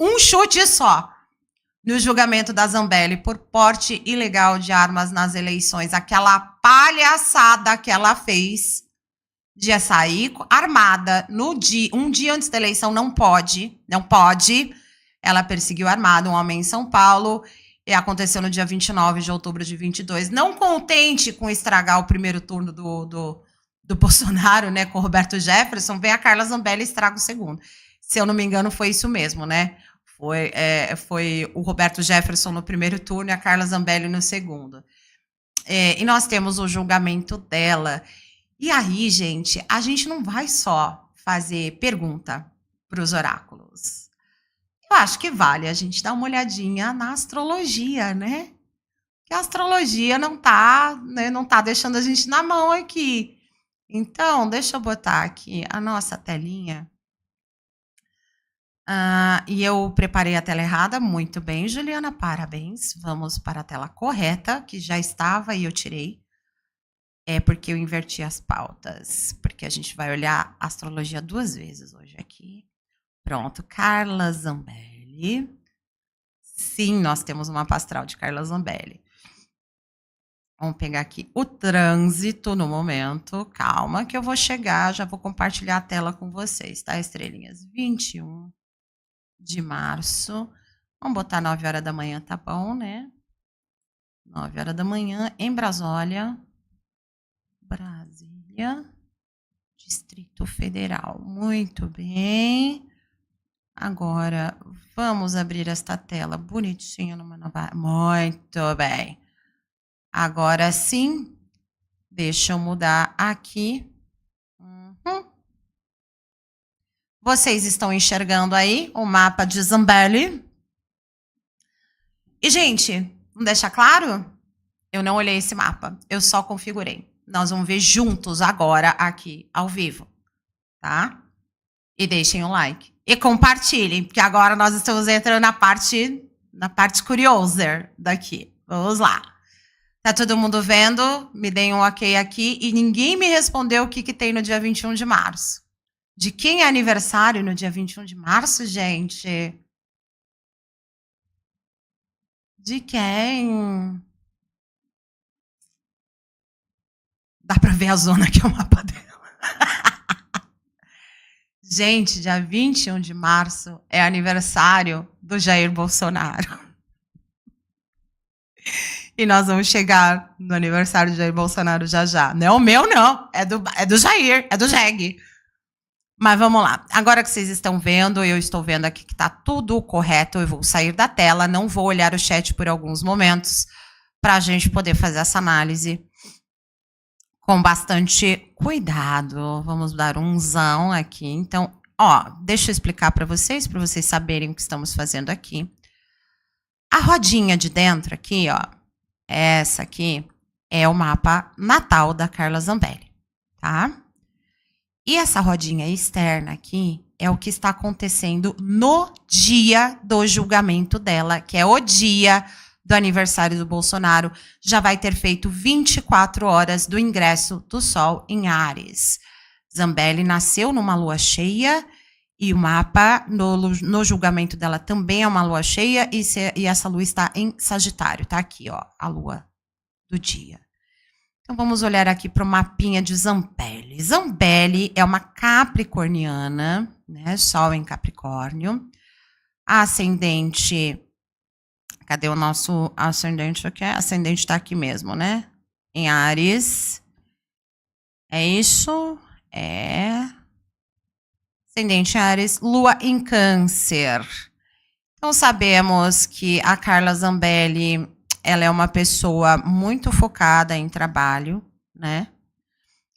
um chute só no julgamento da Zambelli por porte ilegal de armas nas eleições. Aquela palhaçada que ela fez de sair armada um dia antes da eleição, não pode. Ela perseguiu armada um homem em São Paulo. E aconteceu no dia 29 de outubro de 22. Não contente com estragar o primeiro turno do Bolsonaro, né, com o Roberto Jefferson, vem a Carla Zambelli e estraga o segundo. Se eu não me engano, foi isso mesmo, né? Foi o Roberto Jefferson no primeiro turno e a Carla Zambelli no segundo. E nós temos o julgamento dela. E aí, gente, a gente não vai só fazer pergunta para os oráculos? Eu acho que vale a gente dar uma olhadinha na astrologia, né? Que a astrologia não tá, né, não tá deixando a gente na mão aqui. Então, deixa eu botar aqui a nossa telinha. E eu preparei a tela errada, muito bem, Juliana, parabéns. Vamos para a tela correta, que já estava e eu tirei. É porque eu inverti as pautas, porque a gente vai olhar a astrologia 2 vezes hoje aqui. Pronto, Carla Zambelli. Sim, nós temos uma mapa astral de Carla Zambelli. Vamos pegar aqui o trânsito no momento. Calma que eu vou chegar, já vou compartilhar a tela com vocês, tá, estrelinhas? 21 de março. Vamos botar 9 horas da manhã, tá bom, né? 9 horas da manhã, em Brasília, Distrito Federal. Muito bem. Agora, vamos abrir esta tela bonitinha numa nova... Muito bem. Agora sim, deixa eu mudar aqui. Vocês estão enxergando aí o mapa de Zambelli? E, gente, vamos deixar claro? Eu não olhei esse mapa, eu só configurei. Nós vamos ver juntos agora aqui, ao vivo, tá? E deixem um like. E compartilhem, porque agora nós estamos entrando na parte curiosa daqui. Vamos lá. Tá todo mundo vendo? Me deem um ok aqui. E ninguém me respondeu o que tem no dia 21 de março. De quem é aniversário no dia 21 de março, gente? De quem? Dá pra ver a zona que é o mapa dela. Gente, dia 21 de março é aniversário do Jair Bolsonaro. E nós vamos chegar no aniversário do Jair Bolsonaro já já. Não é o meu, não. É do Jair, é do Jeg. Mas vamos lá. Agora que vocês estão vendo, eu estou vendo aqui que está tudo correto. Eu vou sair da tela, não vou olhar o chat por alguns momentos, para a gente poder fazer essa análise com bastante cuidado. Vamos dar um zão aqui. Então, ó, deixa eu explicar para vocês saberem o que estamos fazendo aqui. A rodinha de dentro aqui, ó, essa aqui é o mapa natal da Carla Zambelli, tá? E essa rodinha externa aqui é o que está acontecendo no dia do julgamento dela, que é o dia do aniversário do Bolsonaro. Já vai ter feito 24 horas do ingresso do Sol em Áries. Zambelli nasceu numa lua cheia e o mapa no julgamento dela também é uma lua cheia e essa lua está em Sagitário. Tá aqui, ó, a lua do dia. Então, vamos olhar aqui para o mapinha de Zambelli. Zambelli é uma capricorniana, né? Sol em Capricórnio. Ascendente... Cadê o nosso ascendente aqui? Ascendente está aqui mesmo, né? Em Áries. É isso? É. Ascendente em Áries. Lua em Câncer. Então, sabemos que a Carla Zambelli... ela é uma pessoa muito focada em trabalho, né?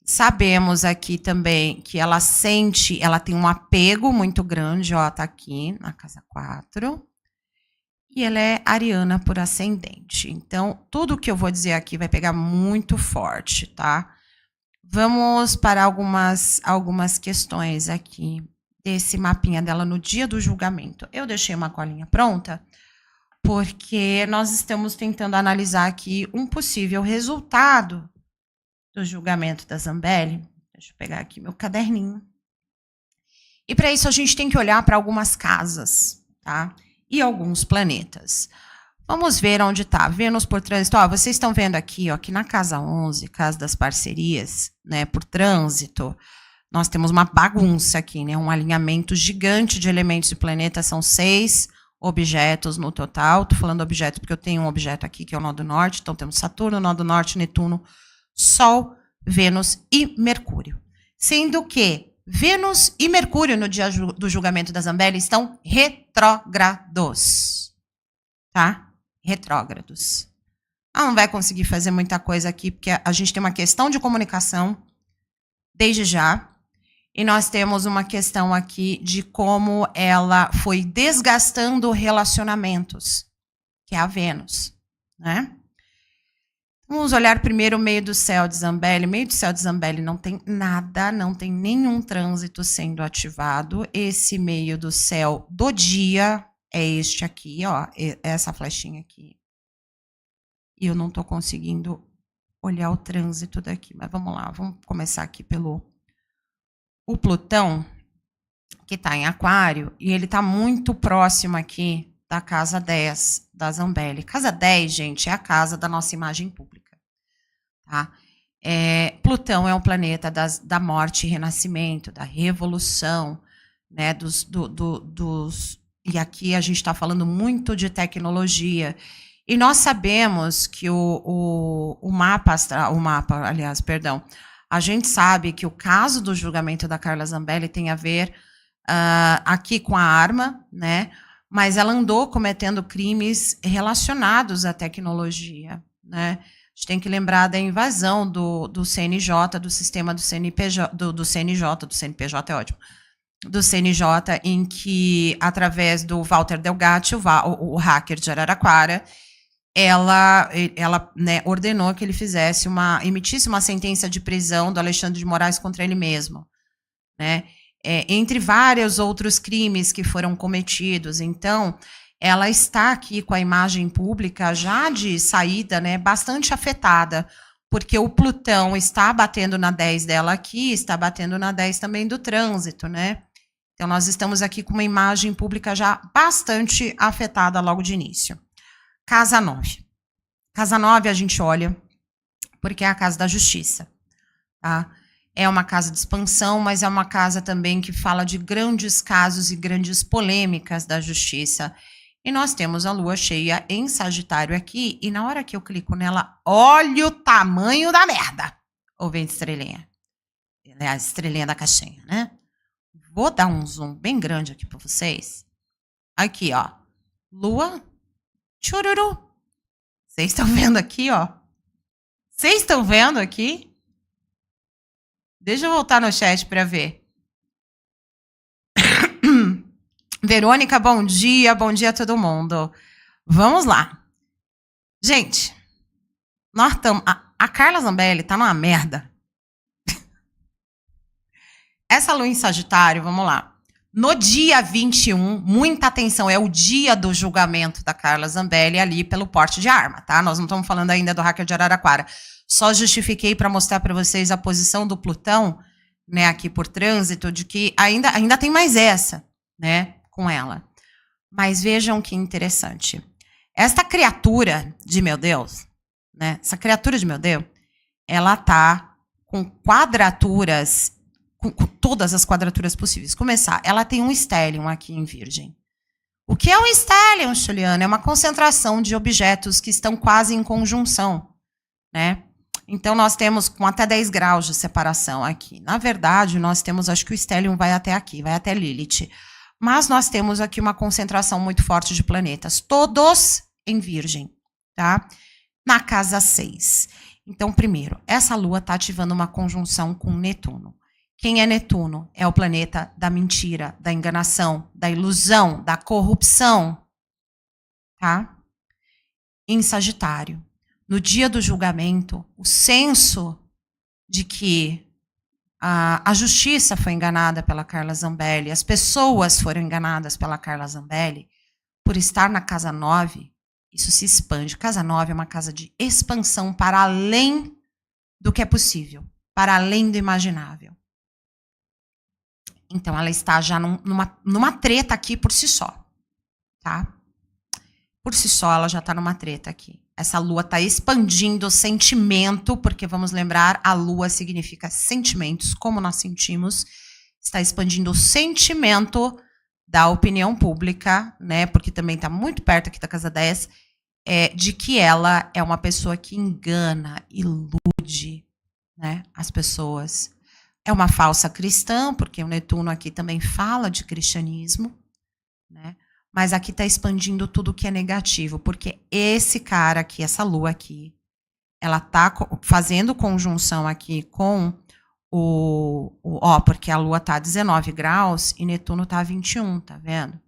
Sabemos aqui também que ela tem um apego muito grande, ó, tá aqui na casa 4. E ela é ariana por ascendente. Então, tudo que eu vou dizer aqui vai pegar muito forte, tá? Vamos para algumas questões aqui desse mapinha dela no dia do julgamento. Eu deixei uma colinha pronta, porque nós estamos tentando analisar aqui um possível resultado do julgamento da Zambelli. Deixa eu pegar aqui meu caderninho. E para isso a gente tem que olhar para algumas casas, tá? E alguns planetas. Vamos ver onde está. Vênus por trânsito. Ó, vocês estão vendo aqui, ó, aqui na casa 11, casa das parcerias, né, por trânsito, nós temos uma bagunça aqui, né, um alinhamento gigante de elementos e planetas. São 6 objetos no total. Estou falando objeto porque eu tenho um objeto aqui que é o nó do norte. Então temos Saturno, nó do norte, Netuno, Sol, Vênus e Mercúrio. Sendo que Vênus e Mercúrio no dia do julgamento da Zambelli estão retrógrados. Tá? Retrógrados. Ela não vai conseguir fazer muita coisa aqui porque a gente tem uma questão de comunicação desde já. E nós temos uma questão aqui de como ela foi desgastando relacionamentos, que é a Vênus, né? Vamos olhar primeiro o meio do céu de Zambelli. O meio do céu de Zambelli não tem nada, não tem nenhum trânsito sendo ativado. Esse meio do céu do dia é este aqui, ó, essa flechinha aqui. E eu não estou conseguindo olhar o trânsito daqui, mas vamos lá, vamos começar aqui pelo o Plutão, que está em Aquário, e ele está muito próximo aqui da casa 10 da Zambelli. Casa 10, gente, é a casa da nossa imagem pública. Tá? Plutão é um planeta da morte e renascimento, da revolução, né, e aqui a gente está falando muito de tecnologia. E nós sabemos que a gente sabe que o caso do julgamento da Carla Zambelli tem a ver aqui com a arma, né? Mas ela andou cometendo crimes relacionados à tecnologia, né? A gente tem que lembrar da invasão do CNJ, do sistema do CNPJ, do CNPJ é ótimo, do CNJ, em que, através do Walter Delgatti, o hacker de Araraquara, ela né, ordenou que ele emitisse uma sentença de prisão do Alexandre de Moraes contra ele mesmo, né? Entre vários outros crimes que foram cometidos. Então, ela está aqui com a imagem pública já de saída, né, bastante afetada, porque o Plutão está batendo na 10 dela aqui, está batendo na 10 também do trânsito, né? Então, nós estamos aqui com uma imagem pública já bastante afetada logo de início. Casa 9. Casa 9 a gente olha porque é a casa da justiça, tá? É uma casa de expansão, mas é uma casa também que fala de grandes casos e grandes polêmicas da justiça. E nós temos a lua cheia em Sagitário aqui, e na hora que eu clico nela, olha o tamanho da merda. Ou vem de estrelinha. É a estrelinha da caixinha, né? Vou dar um zoom bem grande aqui para vocês. Aqui, ó. Lua, chururu. Vocês estão vendo aqui, ó? Vocês estão vendo aqui? Deixa eu voltar no chat para ver. Verônica, bom dia a todo mundo. Vamos lá. Gente, nós estamos... A Carla Zambelli tá numa merda. Essa lua em Sagitário, vamos lá. No dia 21, muita atenção, é o dia do julgamento da Carla Zambelli ali pelo porte de arma, tá? Nós não estamos falando ainda do hacker de Araraquara. Só justifiquei para mostrar para vocês a posição do Plutão, né, aqui por trânsito, de que ainda tem mais essa, né, com ela. Mas vejam que interessante. Esta criatura de meu Deus, né, essa criatura de meu Deus, ela tá com quadraturas, com todas as quadraturas possíveis. Começar, ela tem um stellium aqui em Virgem. O que é um stellium, Juliana? É uma concentração de objetos que estão quase em conjunção, né? Então, nós temos com até 10 graus de separação aqui. Na verdade, nós temos, acho que o stellium vai até aqui, vai até Lilith. Mas nós temos aqui uma concentração muito forte de planetas, todos em Virgem, tá? Na casa 6. Então, primeiro, essa lua está ativando uma conjunção com Netuno. Quem é Netuno? É o planeta da mentira, da enganação, da ilusão, da corrupção, tá? Em Sagitário. No dia do julgamento, o senso de que a justiça foi enganada pela Carla Zambelli, as pessoas foram enganadas pela Carla Zambelli, por estar na casa 9, isso se expande. Casa 9 é uma casa de expansão para além do que é possível, para além do imaginável. Então, ela está já numa treta aqui por si só, tá? Por si só, ela já está numa treta aqui. Essa lua está expandindo o sentimento, porque vamos lembrar, a lua significa sentimentos, como nós sentimos. Está expandindo o sentimento da opinião pública, né? Porque também está muito perto aqui da casa 10, de que ela é uma pessoa que engana, ilude, né, as pessoas. É uma falsa cristã, porque o Netuno aqui também fala de cristianismo, né? Mas aqui está expandindo tudo que é negativo, porque esse cara aqui, essa lua aqui, ela está fazendo conjunção aqui com Porque a Lua está a 19 graus e Netuno está a 21, tá vendo?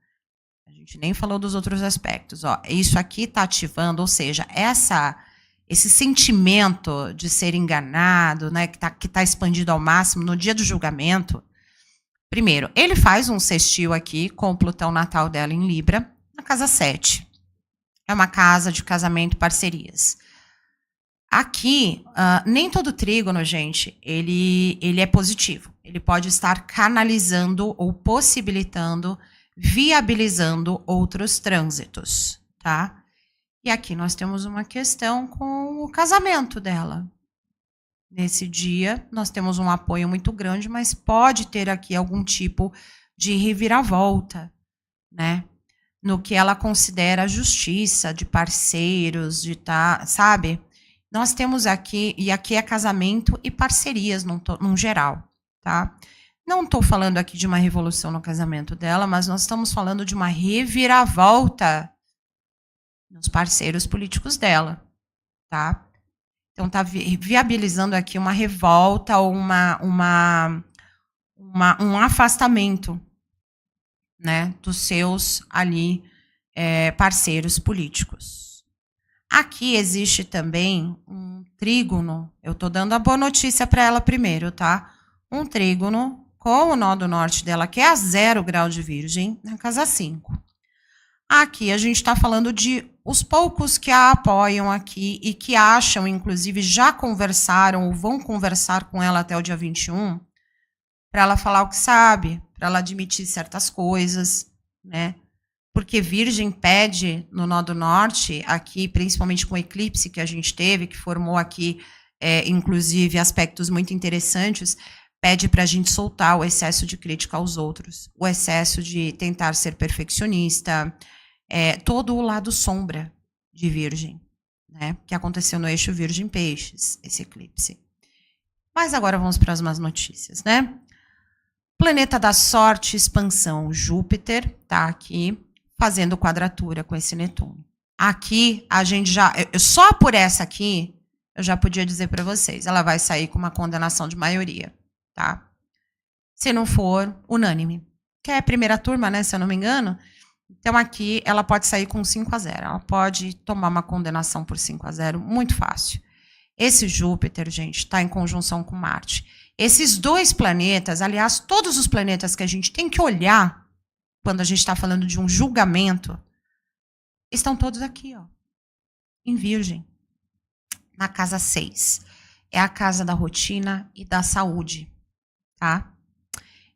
A gente nem falou dos outros aspectos. Ó, isso aqui está ativando, ou seja, esse sentimento de ser enganado, né, que tá expandido ao máximo no dia do julgamento. Primeiro, ele faz um sextil aqui com o Plutão natal dela em Libra, na casa 7. É uma casa de casamento e parcerias. Aqui, nem todo trígono, gente, ele é positivo. Ele pode estar canalizando ou possibilitando, viabilizando outros trânsitos, tá? E aqui nós temos uma questão com o casamento dela. Nesse dia, nós temos um apoio muito grande, mas pode ter aqui algum tipo de reviravolta, né? No que ela considera justiça de parceiros, sabe? Nós temos aqui, e aqui é casamento e parcerias num geral, tá? Não estou falando aqui de uma revolução no casamento dela, mas nós estamos falando de uma reviravolta nos parceiros políticos dela, tá? Então está viabilizando aqui uma revolta ou um afastamento, né, dos seus ali parceiros políticos. Aqui existe também um trígono, eu estou dando a boa notícia para ela primeiro, tá? Um trígono com o nó do norte dela, que é a 0 grau de Virgem, na casa 5. Aqui a gente está falando de os poucos que a apoiam aqui e que acham, inclusive, já conversaram ou vão conversar com ela até o dia 21, para ela falar o que sabe, para ela admitir certas coisas, né? Porque Virgem pede no nó do norte, aqui, principalmente com o eclipse que a gente teve, que formou aqui, inclusive, aspectos muito interessantes, pede para a gente soltar o excesso de crítica aos outros, o excesso de tentar ser perfeccionista, todo o lado sombra de Virgem, né? Que aconteceu no eixo Virgem-Peixes, esse eclipse. Mas agora vamos para as más notícias, né? Planeta da sorte, expansão, Júpiter, tá aqui, fazendo quadratura com esse Netuno. Aqui, a gente já... Só por essa aqui, eu já podia dizer para vocês, ela vai sair com uma condenação de maioria, tá? Se não for unânime. Que é a primeira turma, né, se eu não me engano. Então, aqui, ela pode sair com 5-0. Ela pode tomar uma condenação por 5-0, muito fácil. Esse Júpiter, gente, está em conjunção com Marte. Esses dois planetas, aliás, todos os planetas que a gente tem que olhar quando a gente está falando de um julgamento, estão todos aqui, ó, em Virgem, na casa 6. É a casa da rotina e da saúde, tá?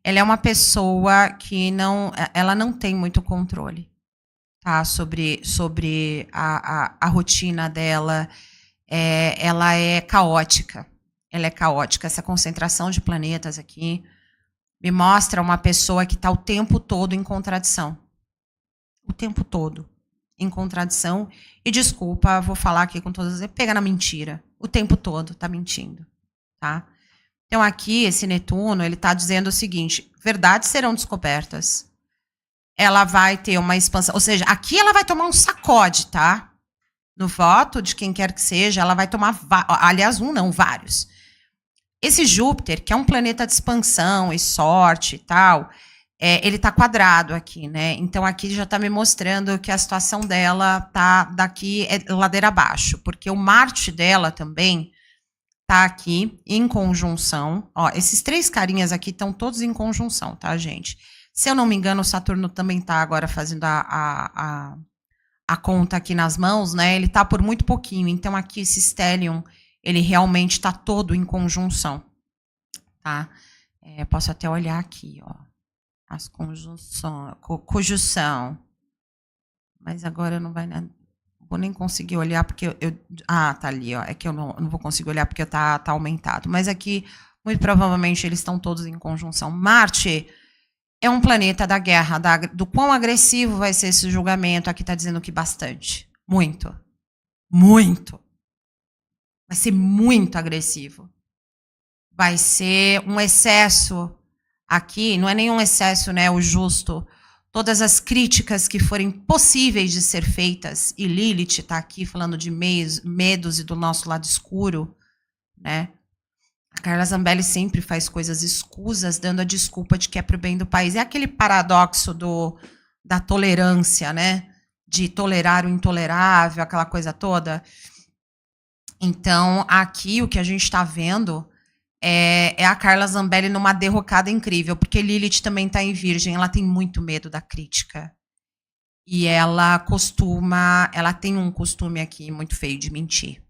Ela é uma pessoa que ela não tem muito controle, tá? Sobre a rotina dela. Ela é caótica. Ela é caótica. Essa concentração de planetas aqui me mostra uma pessoa que está o tempo todo em contradição. O tempo todo em contradição. E desculpa, vou falar aqui com todas as... Pega na mentira. O tempo todo está mentindo, tá? Então, aqui, esse Netuno, ele está dizendo o seguinte, verdades serão descobertas. Ela vai ter uma expansão, ou seja, aqui ela vai tomar um sacode, tá? No voto de quem quer que seja, ela vai tomar, aliás, vários. Esse Júpiter, que é um planeta de expansão e sorte e tal, ele está quadrado aqui, né? Então, aqui já está me mostrando que a situação dela tá daqui ladeira abaixo, porque o Marte dela também tá aqui em conjunção. Ó, esses 3 carinhas aqui estão todos em conjunção, tá, gente? Se eu não me engano, o Saturno também tá agora fazendo a conta aqui nas mãos, né? Ele tá por muito pouquinho. Então, aqui esse stellium, ele realmente está todo em conjunção, tá? Posso até olhar aqui, ó, as conjunção. Mas agora não vai... Vou nem conseguir olhar porque tá ali, ó. É que eu não vou conseguir olhar porque tá aumentado. Mas aqui, muito provavelmente, eles estão todos em conjunção. Marte é um planeta da guerra, do quão agressivo vai ser esse julgamento. Aqui está dizendo que bastante. Muito. Muito. Vai ser muito agressivo. Vai ser um excesso aqui, não é nenhum excesso, né? O justo. Todas as críticas que forem possíveis de ser feitas, e Lilith está aqui falando de medos e do nosso lado escuro, né? A Carla Zambelli sempre faz coisas escusas, dando a desculpa de que é pro bem do país. É aquele paradoxo da tolerância, né? De tolerar o intolerável, aquela coisa toda. Então, aqui o que a gente está vendo é a Carla Zambelli numa derrocada incrível, porque Lilith também está em Virgem, ela tem muito medo da crítica. E ela tem um costume aqui muito feio de mentir,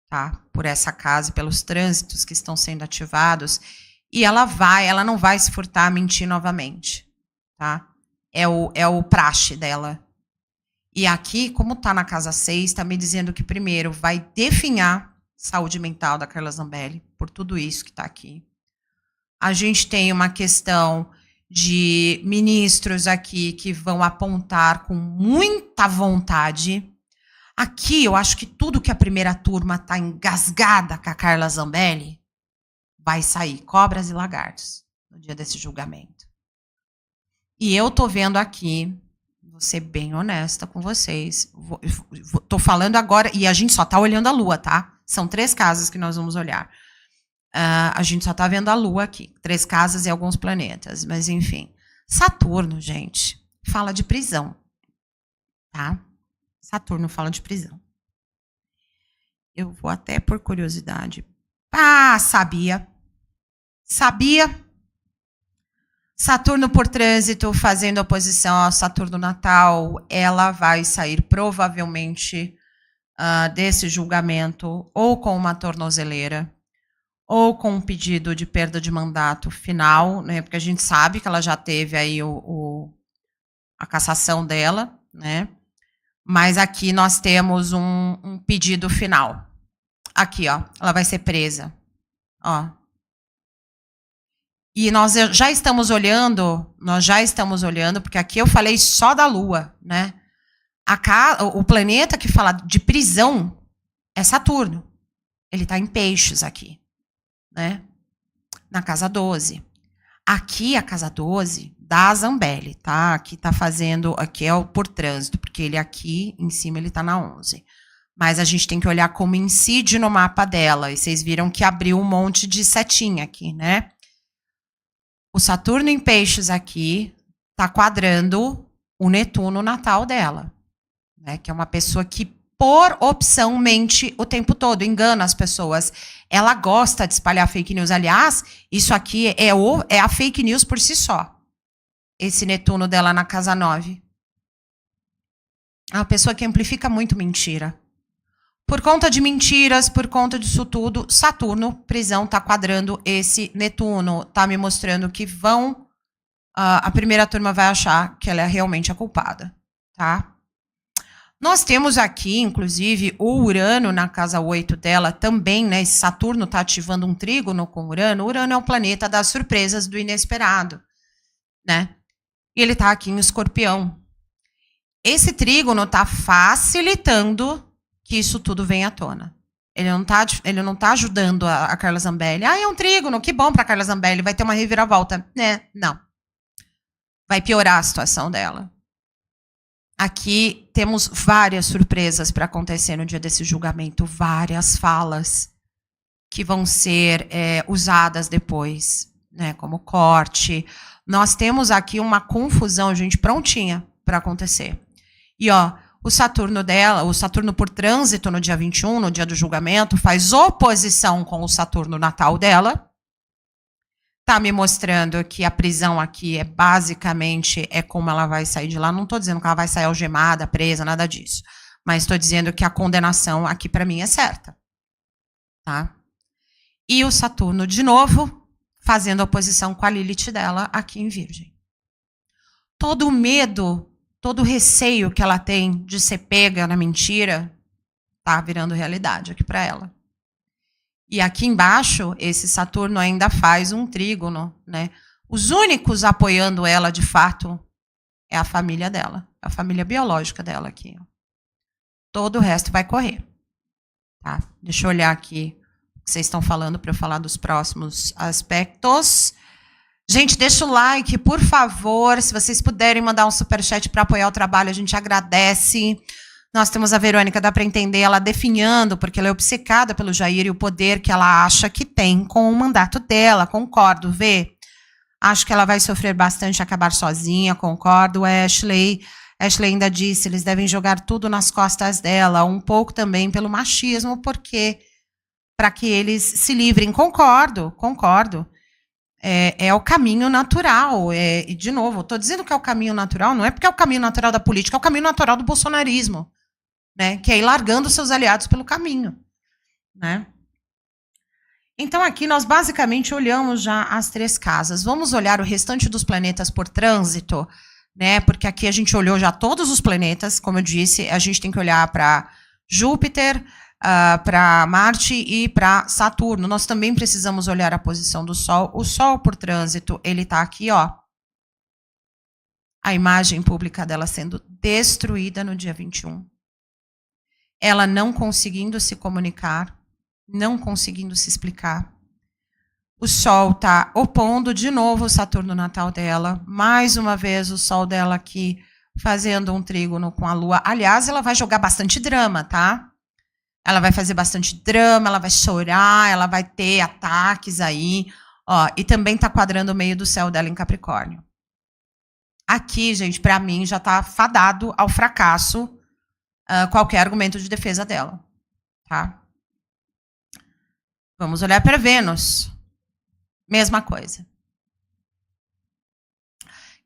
tá? Por essa casa, pelos trânsitos que estão sendo ativados. E ela não vai se furtar a mentir novamente, tá? É o praxe dela. E aqui, como está na casa 6, está me dizendo que primeiro vai definhar a saúde mental da Carla Zambelli, por tudo isso que está aqui. A gente tem uma questão de ministros aqui que vão apontar com muita vontade. Aqui, eu acho que tudo que a primeira turma está engasgada com a Carla Zambelli vai sair, cobras e lagartos, no dia desse julgamento. E eu tô vendo aqui, vou ser bem honesta com vocês, tô falando agora, e a gente só tá olhando a Lua, tá? São 3 casas que nós vamos olhar. A gente só tá vendo a Lua aqui, 3 casas e alguns planetas, mas enfim. Saturno, gente, fala de prisão, tá? Saturno fala de prisão. Eu vou até por curiosidade. Sabia. Saturno por trânsito, fazendo oposição ao Saturno natal, ela vai sair provavelmente desse julgamento ou com uma tornozeleira ou com um pedido de perda de mandato final, né? Porque a gente sabe que ela já teve aí a cassação dela, né? Mas aqui nós temos um pedido final. Aqui, ó, ela vai ser presa, ó. E nós já estamos olhando, porque aqui eu falei só da Lua, né? O planeta que fala de prisão é Saturno. Ele está em Peixes aqui, né? Na casa 12. Aqui, a casa 12 da Zambelli, tá? Aqui tá fazendo, aqui é o por trânsito, porque ele aqui, em cima, ele tá na 11. Mas a gente tem que olhar como incide no mapa dela. E vocês viram que abriu um monte de setinha aqui, né? O Saturno em Peixes aqui tá quadrando o Netuno natal dela, né? Que é uma pessoa que, por opção, mente o tempo todo, engana as pessoas. Ela gosta de espalhar fake news. Aliás, isso aqui é a fake news por si só. Esse Netuno dela na casa 9. É uma pessoa que amplifica muito mentira. Por conta de mentiras, por conta disso tudo, Saturno, prisão, tá quadrando esse Netuno. Tá me mostrando que a primeira turma vai achar que ela é realmente a culpada, tá? Nós temos aqui, inclusive, o Urano na casa 8 dela também, né? Esse Saturno tá ativando um trígono com Urano. Urano é o planeta das surpresas, do inesperado, né? E ele tá aqui em Escorpião. Esse trígono tá facilitando que isso tudo venha à tona. Ele não tá ajudando a Carla Zambelli. É um trígono, que bom para Carla Zambelli, vai ter uma reviravolta. Né? Não. Vai piorar a situação dela. Aqui temos várias surpresas para acontecer no dia desse julgamento, várias falas que vão ser usadas depois, né, como corte. Nós temos aqui uma confusão, gente, prontinha para acontecer. E, ó, o Saturno dela, o Saturno por trânsito no dia 21, no dia do julgamento, faz oposição com o Saturno natal dela. Tá me mostrando que a prisão aqui basicamente como ela vai sair de lá. Não estou dizendo que ela vai sair algemada, presa, nada disso. Mas estou dizendo que a condenação aqui para mim é certa. Tá? E o Saturno, de novo, fazendo oposição com a Lilith dela aqui em Virgem. Todo o medo, todo o receio que ela tem de ser pega na mentira, tá virando realidade aqui para ela. E aqui embaixo, esse Saturno ainda faz um trígono, né? Os únicos apoiando ela, de fato, é a família dela, a família biológica dela aqui. Todo o resto vai correr. Tá? Deixa eu olhar aqui o que vocês estão falando para eu falar dos próximos aspectos. Gente, deixa o like, por favor. Se vocês puderem mandar um superchat para apoiar o trabalho, a gente agradece. Nós temos a Verônica, dá para entender ela definhando, porque ela é obcecada pelo Jair e o poder que ela acha que tem com o mandato dela. Concordo, Vê? Acho que ela vai sofrer bastante, acabar sozinha, concordo. Ashley ainda disse, eles devem jogar tudo nas costas dela, um pouco também pelo machismo, porque para que eles se livrem. Concordo. É o caminho natural. E, de novo, estou dizendo que é o caminho natural, não é porque é o caminho natural da política, é o caminho natural do bolsonarismo. Né, que é ir largando seus aliados pelo caminho. Né? Então, aqui nós basicamente olhamos já as 3 casas. Vamos olhar o restante dos planetas por trânsito, né? Porque aqui a gente olhou já todos os planetas, como eu disse, a gente tem que olhar para Júpiter, para Marte e para Saturno. Nós também precisamos olhar a posição do Sol. O Sol por trânsito, ele está aqui, ó. A imagem pública dela sendo destruída no dia 21. Ela não conseguindo se comunicar, não conseguindo se explicar. O Sol está opondo de novo o Saturno natal dela. Mais uma vez o Sol dela aqui fazendo um trígono com a Lua. Aliás, ela vai jogar bastante drama, tá? Ela vai fazer bastante drama, ela vai chorar, ela vai ter ataques aí. Ó, e também está quadrando o meio do céu dela em Capricórnio. Aqui, gente, para mim já está fadado ao fracasso qualquer argumento de defesa dela, tá? Vamos olhar para Vênus. Mesma coisa.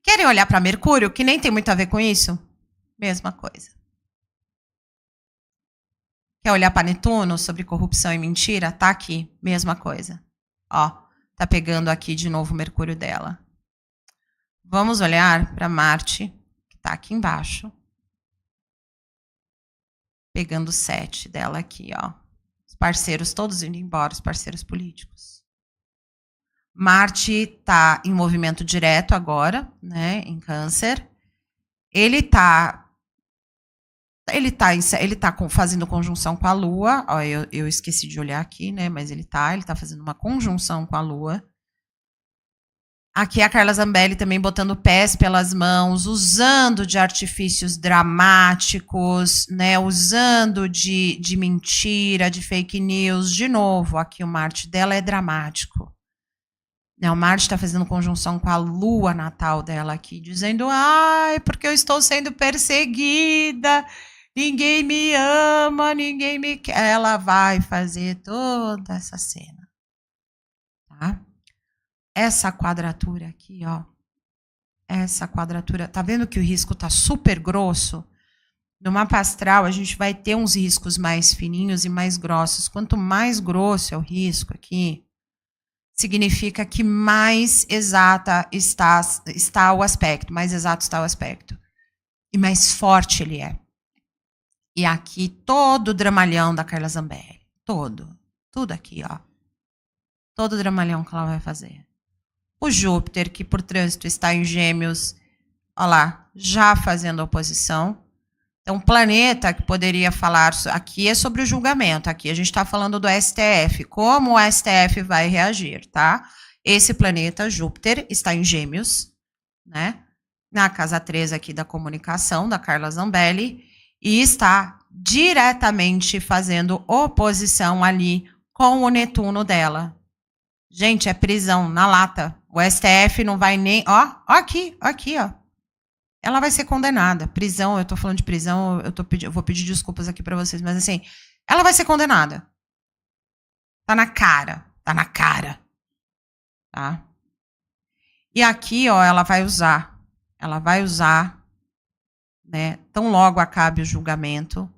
Querem olhar para Mercúrio, que nem tem muito a ver com isso? Mesma coisa. Quer olhar para Netuno, sobre corrupção e mentira? Tá aqui, mesma coisa. Ó, tá pegando aqui de novo o Mercúrio dela. Vamos olhar para Marte, que tá aqui embaixo. Pegando o 7 dela aqui, ó. Os parceiros todos indo embora, os parceiros políticos. Marte está em movimento direto agora, né, em Câncer. Ele tá fazendo conjunção com a Lua. Ó, eu esqueci de olhar aqui, né, mas ele tá fazendo uma conjunção com a Lua. Aqui a Carla Zambelli também botando pés pelas mãos, usando de artifícios dramáticos, né, usando de mentira, de fake news. De novo, aqui o Marte dela é dramático. Né, o Marte está fazendo conjunção com a Lua natal dela aqui, dizendo, ai, porque eu estou sendo perseguida, ninguém me ama, ninguém me quer. Ela vai fazer toda essa cena. Tá? Essa quadratura aqui, ó. Essa quadratura. Tá vendo que o risco tá super grosso? No mapa astral, a gente vai ter uns riscos mais fininhos e mais grossos. Quanto mais grosso é o risco aqui, significa que mais exata está o aspecto. Mais exato está o aspecto. E mais forte ele é. E aqui todo o dramalhão da Carla Zambelli. Todo. Tudo aqui, ó. Todo o dramalhão que ela vai fazer. O Júpiter, que por trânsito está em Gêmeos, olha lá, já fazendo oposição. Então, planeta que poderia falar, aqui é sobre o julgamento, aqui a gente está falando do STF, como o STF vai reagir, tá? Esse planeta, Júpiter, está em Gêmeos, né? Na casa 3 aqui da comunicação, da Carla Zambelli, e está diretamente fazendo oposição ali com o Netuno dela. Gente, é prisão na lata. O STF não vai nem... Ó, aqui, ó. Ela vai ser condenada. Prisão, eu tô falando de prisão, eu vou pedir desculpas aqui para vocês, mas assim, ela vai ser condenada. Tá na cara. Tá? E aqui, ó, ela vai usar, né, tão logo acabe o julgamento,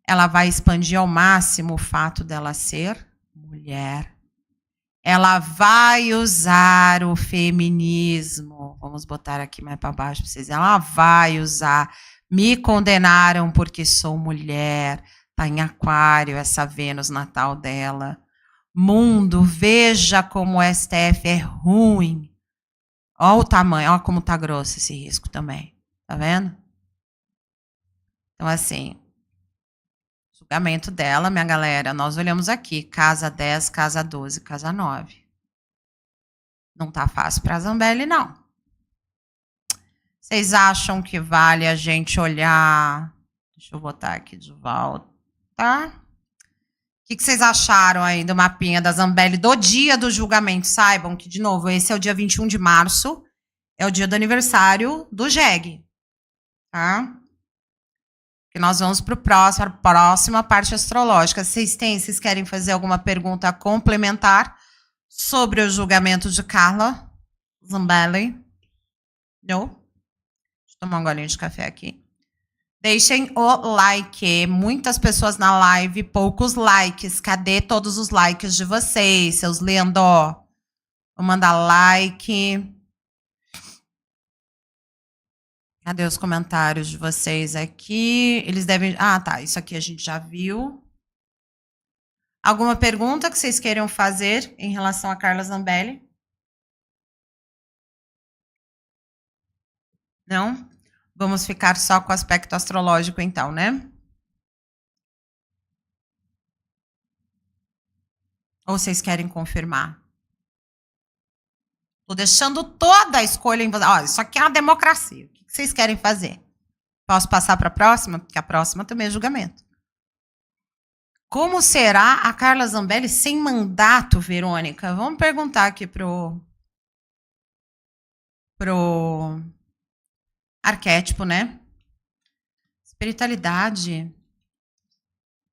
ela vai expandir ao máximo o fato dela ser mulher. Ela vai usar o feminismo. Vamos botar aqui mais para baixo para vocês. Ela vai usar. Me condenaram porque sou mulher. Está em Aquário essa Vênus natal dela. Mundo, veja como o STF é ruim. Olha o tamanho, olha como está grosso esse risco também. Tá vendo? Então, assim... julgamento dela, minha galera, nós olhamos aqui, casa 10, casa 12, casa 9. Não tá fácil para a Zambelli, não. Vocês acham que vale a gente olhar... Deixa eu botar aqui de volta. O que vocês acharam aí do mapinha da Zambelli do dia do julgamento? Saibam que, de novo, esse é o dia 21 de março. É o dia do aniversário do JEG. Tá? Que nós vamos para a próxima parte astrológica. Vocês querem fazer alguma pergunta complementar sobre o julgamento de Carla Zambelli? Não? Deixa eu tomar um golinho de café aqui. Deixem o like. Muitas pessoas na live, poucos likes. Cadê todos os likes de vocês, seus lindos? Vou mandar like. Cadê os comentários de vocês aqui? Eles devem... Ah, tá. Isso aqui a gente já viu. Alguma pergunta que vocês queiram fazer em relação a Carla Zambelli? Não? Vamos ficar só com o aspecto astrológico, então, né? Ou vocês querem confirmar? Tô deixando toda a escolha em você. Olha, isso aqui é uma democracia. O que vocês querem fazer? Posso passar para a próxima? Porque a próxima também é julgamento. Como será a Carla Zambelli sem mandato, Verônica? Vamos perguntar aqui pro arquétipo, né? Espiritualidade.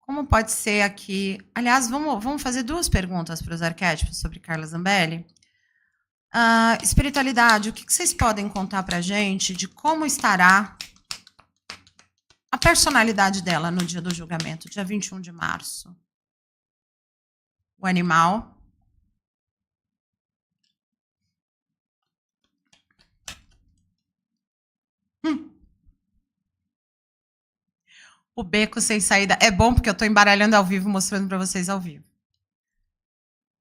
Como pode ser aqui... Aliás, vamos fazer 2 perguntas para os arquétipos sobre Carla Zambelli. Espiritualidade, o que vocês podem contar para a gente de como estará a personalidade dela no dia do julgamento, dia 21 de março? O animal. O beco sem saída. É bom porque eu estou embaralhando ao vivo, mostrando para vocês ao vivo.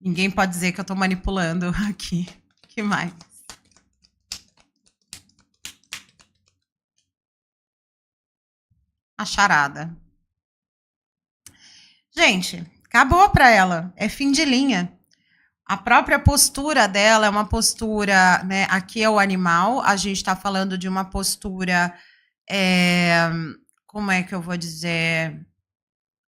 Ninguém pode dizer que eu estou manipulando aqui. O que mais? A charada. Gente, acabou para ela. É fim de linha. A própria postura dela é uma postura, né? Aqui é o animal. A gente está falando de uma postura... como é que eu vou dizer?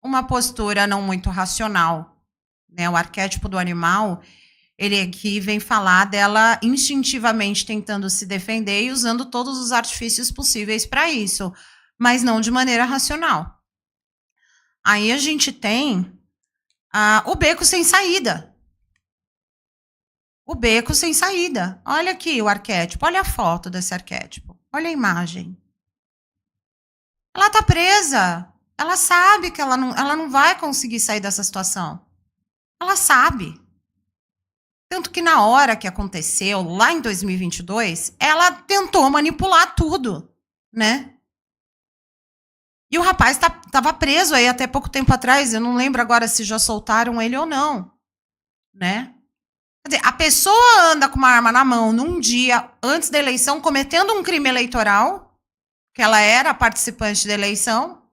Uma postura não muito racional, né? O arquétipo do animal, ele aqui vem falar dela instintivamente tentando se defender e usando todos os artifícios possíveis para isso, mas não de maneira racional. Aí a gente tem o beco sem saída. O beco sem saída. Olha aqui o arquétipo, olha a foto desse arquétipo, olha a imagem. Ela tá presa. Ela sabe que ela não vai conseguir sair dessa situação. Ela sabe. Tanto que na hora que aconteceu, lá em 2022, ela tentou manipular tudo, né? E o rapaz estava preso aí até pouco tempo atrás. Eu não lembro agora se já soltaram ele ou não, né? Quer dizer, a pessoa anda com uma arma na mão num dia antes da eleição, cometendo um crime eleitoral, que ela era participante da eleição,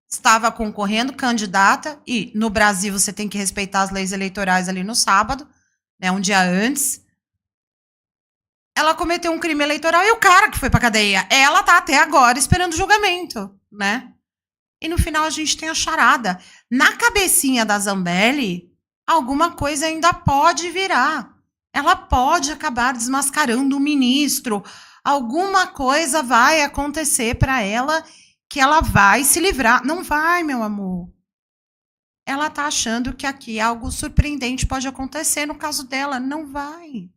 estava concorrendo, candidata, e no Brasil você tem que respeitar as leis eleitorais ali no sábado, né, um dia antes. Ela cometeu um crime eleitoral e o cara que foi pra cadeia, ela tá até agora esperando julgamento, né? E no final a gente tem a charada. Na cabecinha da Zambelli, alguma coisa ainda pode virar. Ela pode acabar desmascarando o ministro. Alguma coisa vai acontecer para ela que ela vai se livrar. Não vai, meu amor. Ela tá achando que aqui algo surpreendente pode acontecer. No caso dela, não vai.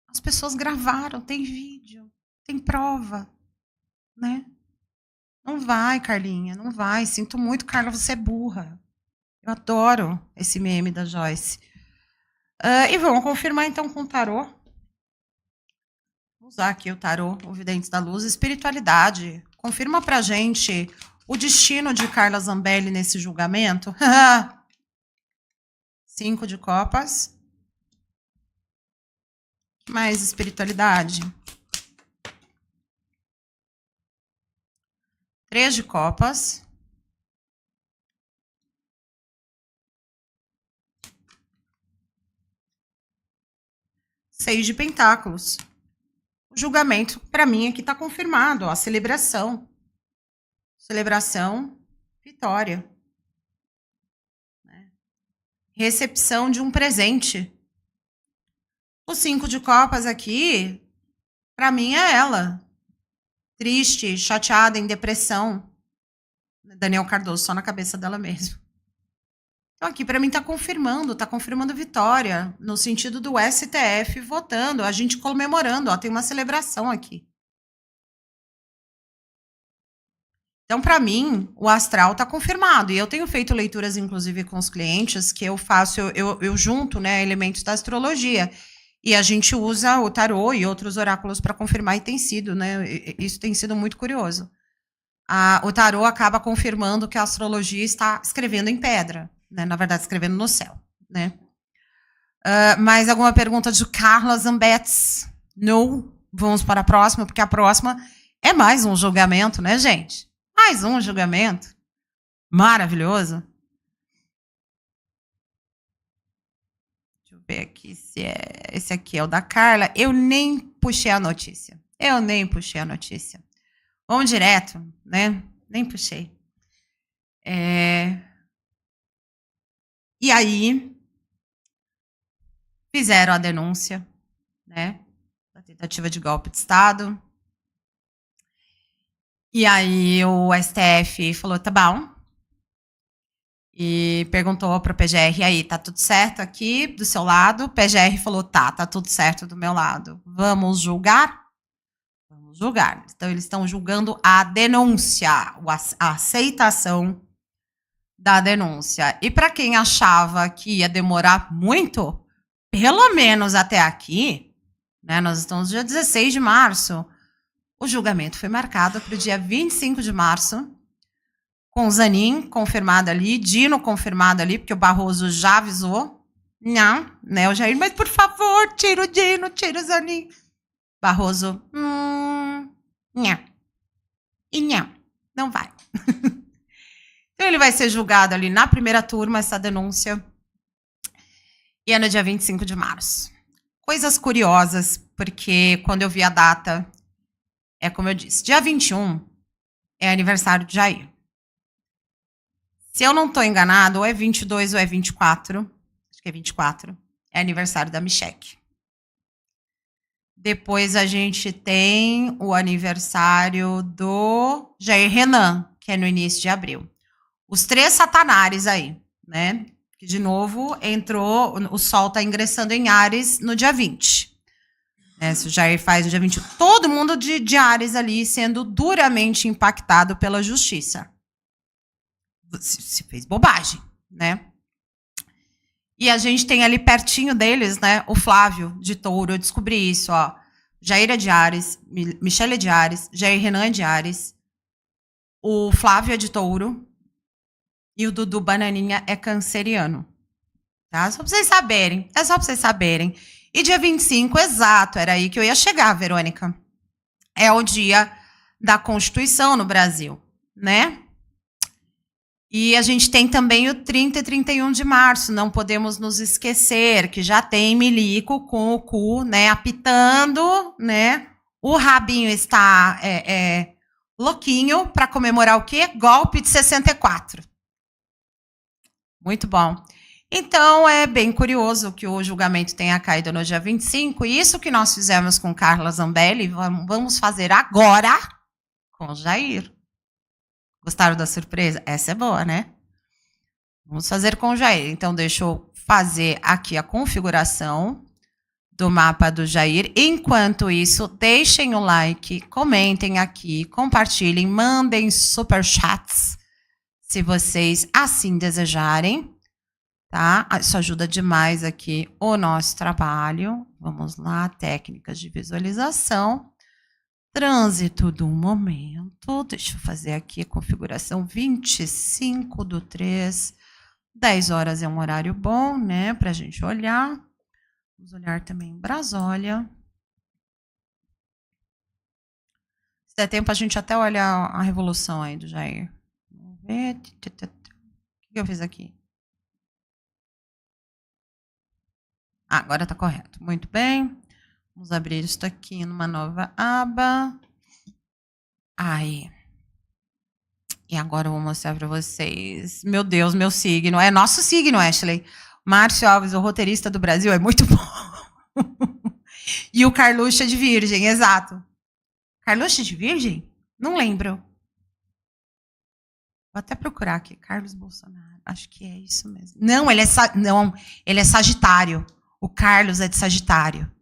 As pessoas gravaram, tem vídeo, tem prova, né? Não vai, Carlinha, não vai. Sinto muito, Carla, você é burra. Eu adoro esse meme da Joyce. E vamos confirmar então com o tarô. Vou usar aqui o tarô, o Videntes da Luz. Espiritualidade. Confirma pra gente o destino de Carla Zambelli nesse julgamento. 5 de copas. Mais espiritualidade. 3 de copas. 6 de pentáculos. O julgamento, para mim, aqui está confirmado, ó, a celebração. Celebração, vitória. Recepção de um presente. O 5 de copas aqui, para mim, é ela. Triste, chateada, em depressão. Daniel Cardoso, só na cabeça dela mesmo. Então aqui, para mim, está confirmando vitória, no sentido do STF votando, a gente comemorando, ó, tem uma celebração aqui. Então, para mim, o astral está confirmado. E eu tenho feito leituras, inclusive, com os clientes, que eu faço, eu junto, né, elementos da astrologia. E a gente usa o tarô e outros oráculos para confirmar, e tem sido, né? Isso tem sido muito curioso. O tarô acaba confirmando que a astrologia está escrevendo em pedra, né? Na verdade, escrevendo no céu, né? Mais alguma pergunta de Carla Zambetz? Não. Vamos para a próxima, porque a próxima é mais um julgamento, né, gente? Mais um julgamento. Maravilhoso. Deixa eu ver aqui se é... Esse aqui é o da Carla. Eu nem puxei a notícia. Vamos direto, né? Nem puxei. E aí, fizeram a denúncia, né? Da tentativa de golpe de Estado. E aí o STF falou, tá bom. E perguntou para o PGR, e aí, tá tudo certo aqui do seu lado? O PGR falou, tá tudo certo do meu lado. Vamos julgar? Vamos julgar. Então, eles estão julgando a denúncia, a aceitação da denúncia. E para quem achava que ia demorar muito, pelo menos até aqui, né, nós estamos no dia 16 de março, o julgamento foi marcado para o dia 25 de março, com o Zanin confirmado ali, Dino confirmado ali, porque o Barroso já avisou. Não, né, o Jair, mas por favor, tira o Dino, tira o Zanin. Barroso, não. E não vai. Então ele vai ser julgado ali na primeira turma, essa denúncia, e é no dia 25 de março. Coisas curiosas, porque quando eu vi a data, é como eu disse, dia 21 é aniversário de Jair. Se eu não estou enganado, ou é 22 ou é 24, acho que é 24, é aniversário da Michelle. Depois a gente tem o aniversário do Jair Renan, que é no início de abril. Os três satanares aí, né? Que, de novo, entrou, o Sol está ingressando em Áries no dia 20. Se o Jair faz no dia 21, todo mundo de Áries ali sendo duramente impactado pela justiça. Se fez bobagem, né? E a gente tem ali pertinho deles, né, o Flávio de Touro. Eu descobri isso, ó. Jair é de Áries, Michelle é de Áries, Jair Renan é de Áries, o Flávio é de Touro e o Dudu Bananinha é canceriano. Tá? Só pra vocês saberem. É só pra vocês saberem. E dia 25, exato, era aí que eu ia chegar, Verônica. É o dia da Constituição no Brasil, né? E a gente tem também o 30 e 31 de março, não podemos nos esquecer que já tem milico com o cu, né, apitando, né? O rabinho está louquinho para comemorar o quê? Golpe de 64. Muito bom. Então, é bem curioso que o julgamento tenha caído no dia 25, e isso que nós fizemos com Carla Zambelli, vamos fazer agora com Jair. Gostaram da surpresa? Essa é boa, né? Vamos fazer com o Jair. Então, deixa eu fazer aqui a configuração do mapa do Jair. Enquanto isso, deixem o like, comentem aqui, compartilhem, mandem superchats, se vocês assim desejarem, tá? Isso ajuda demais aqui o nosso trabalho. Vamos lá, técnicas de visualização. Trânsito do momento, deixa eu fazer aqui a configuração 25/3, 10 horas é um horário bom, né, pra gente olhar. Vamos olhar também em Brasólia. Se der tempo, a gente até olha a revolução aí do Jair. Vamos ver. O que eu fiz aqui? Agora tá correto. Muito bem. Vamos abrir isso aqui numa nova aba. Aí. E agora eu vou mostrar para vocês. Meu Deus, meu signo. É nosso signo, Ashley. Márcio Alves, o roteirista do Brasil, é muito bom. E o Carluxo é de Virgem, exato. Carluxo é de Virgem? Não lembro. Vou até procurar aqui. Carlos Bolsonaro. Acho que é isso mesmo. Não, ele é Sagitário. O Carlos é de Sagitário.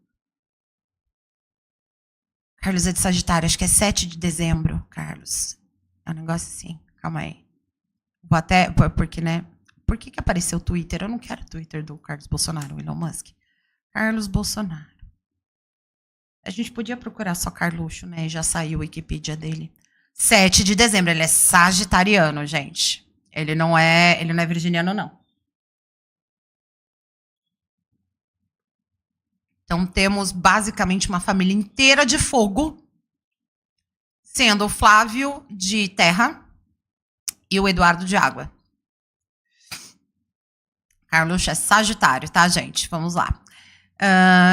Carlos é de Sagitário. Acho que é 7 de dezembro, Carlos. É um negócio assim. Calma aí. Vou até... Porque, né? Por que apareceu o Twitter? Eu não quero o Twitter do Carlos Bolsonaro, o Elon Musk. Carlos Bolsonaro. A gente podia procurar só Carluxo, né? E já saiu a Wikipedia dele. 7 de dezembro. Ele é sagitariano, gente. Ele não é virginiano, não. Então, temos basicamente uma família inteira de fogo, sendo o Flávio de terra e o Eduardo de água. Carluxo é Sagitário, tá, gente? Vamos lá.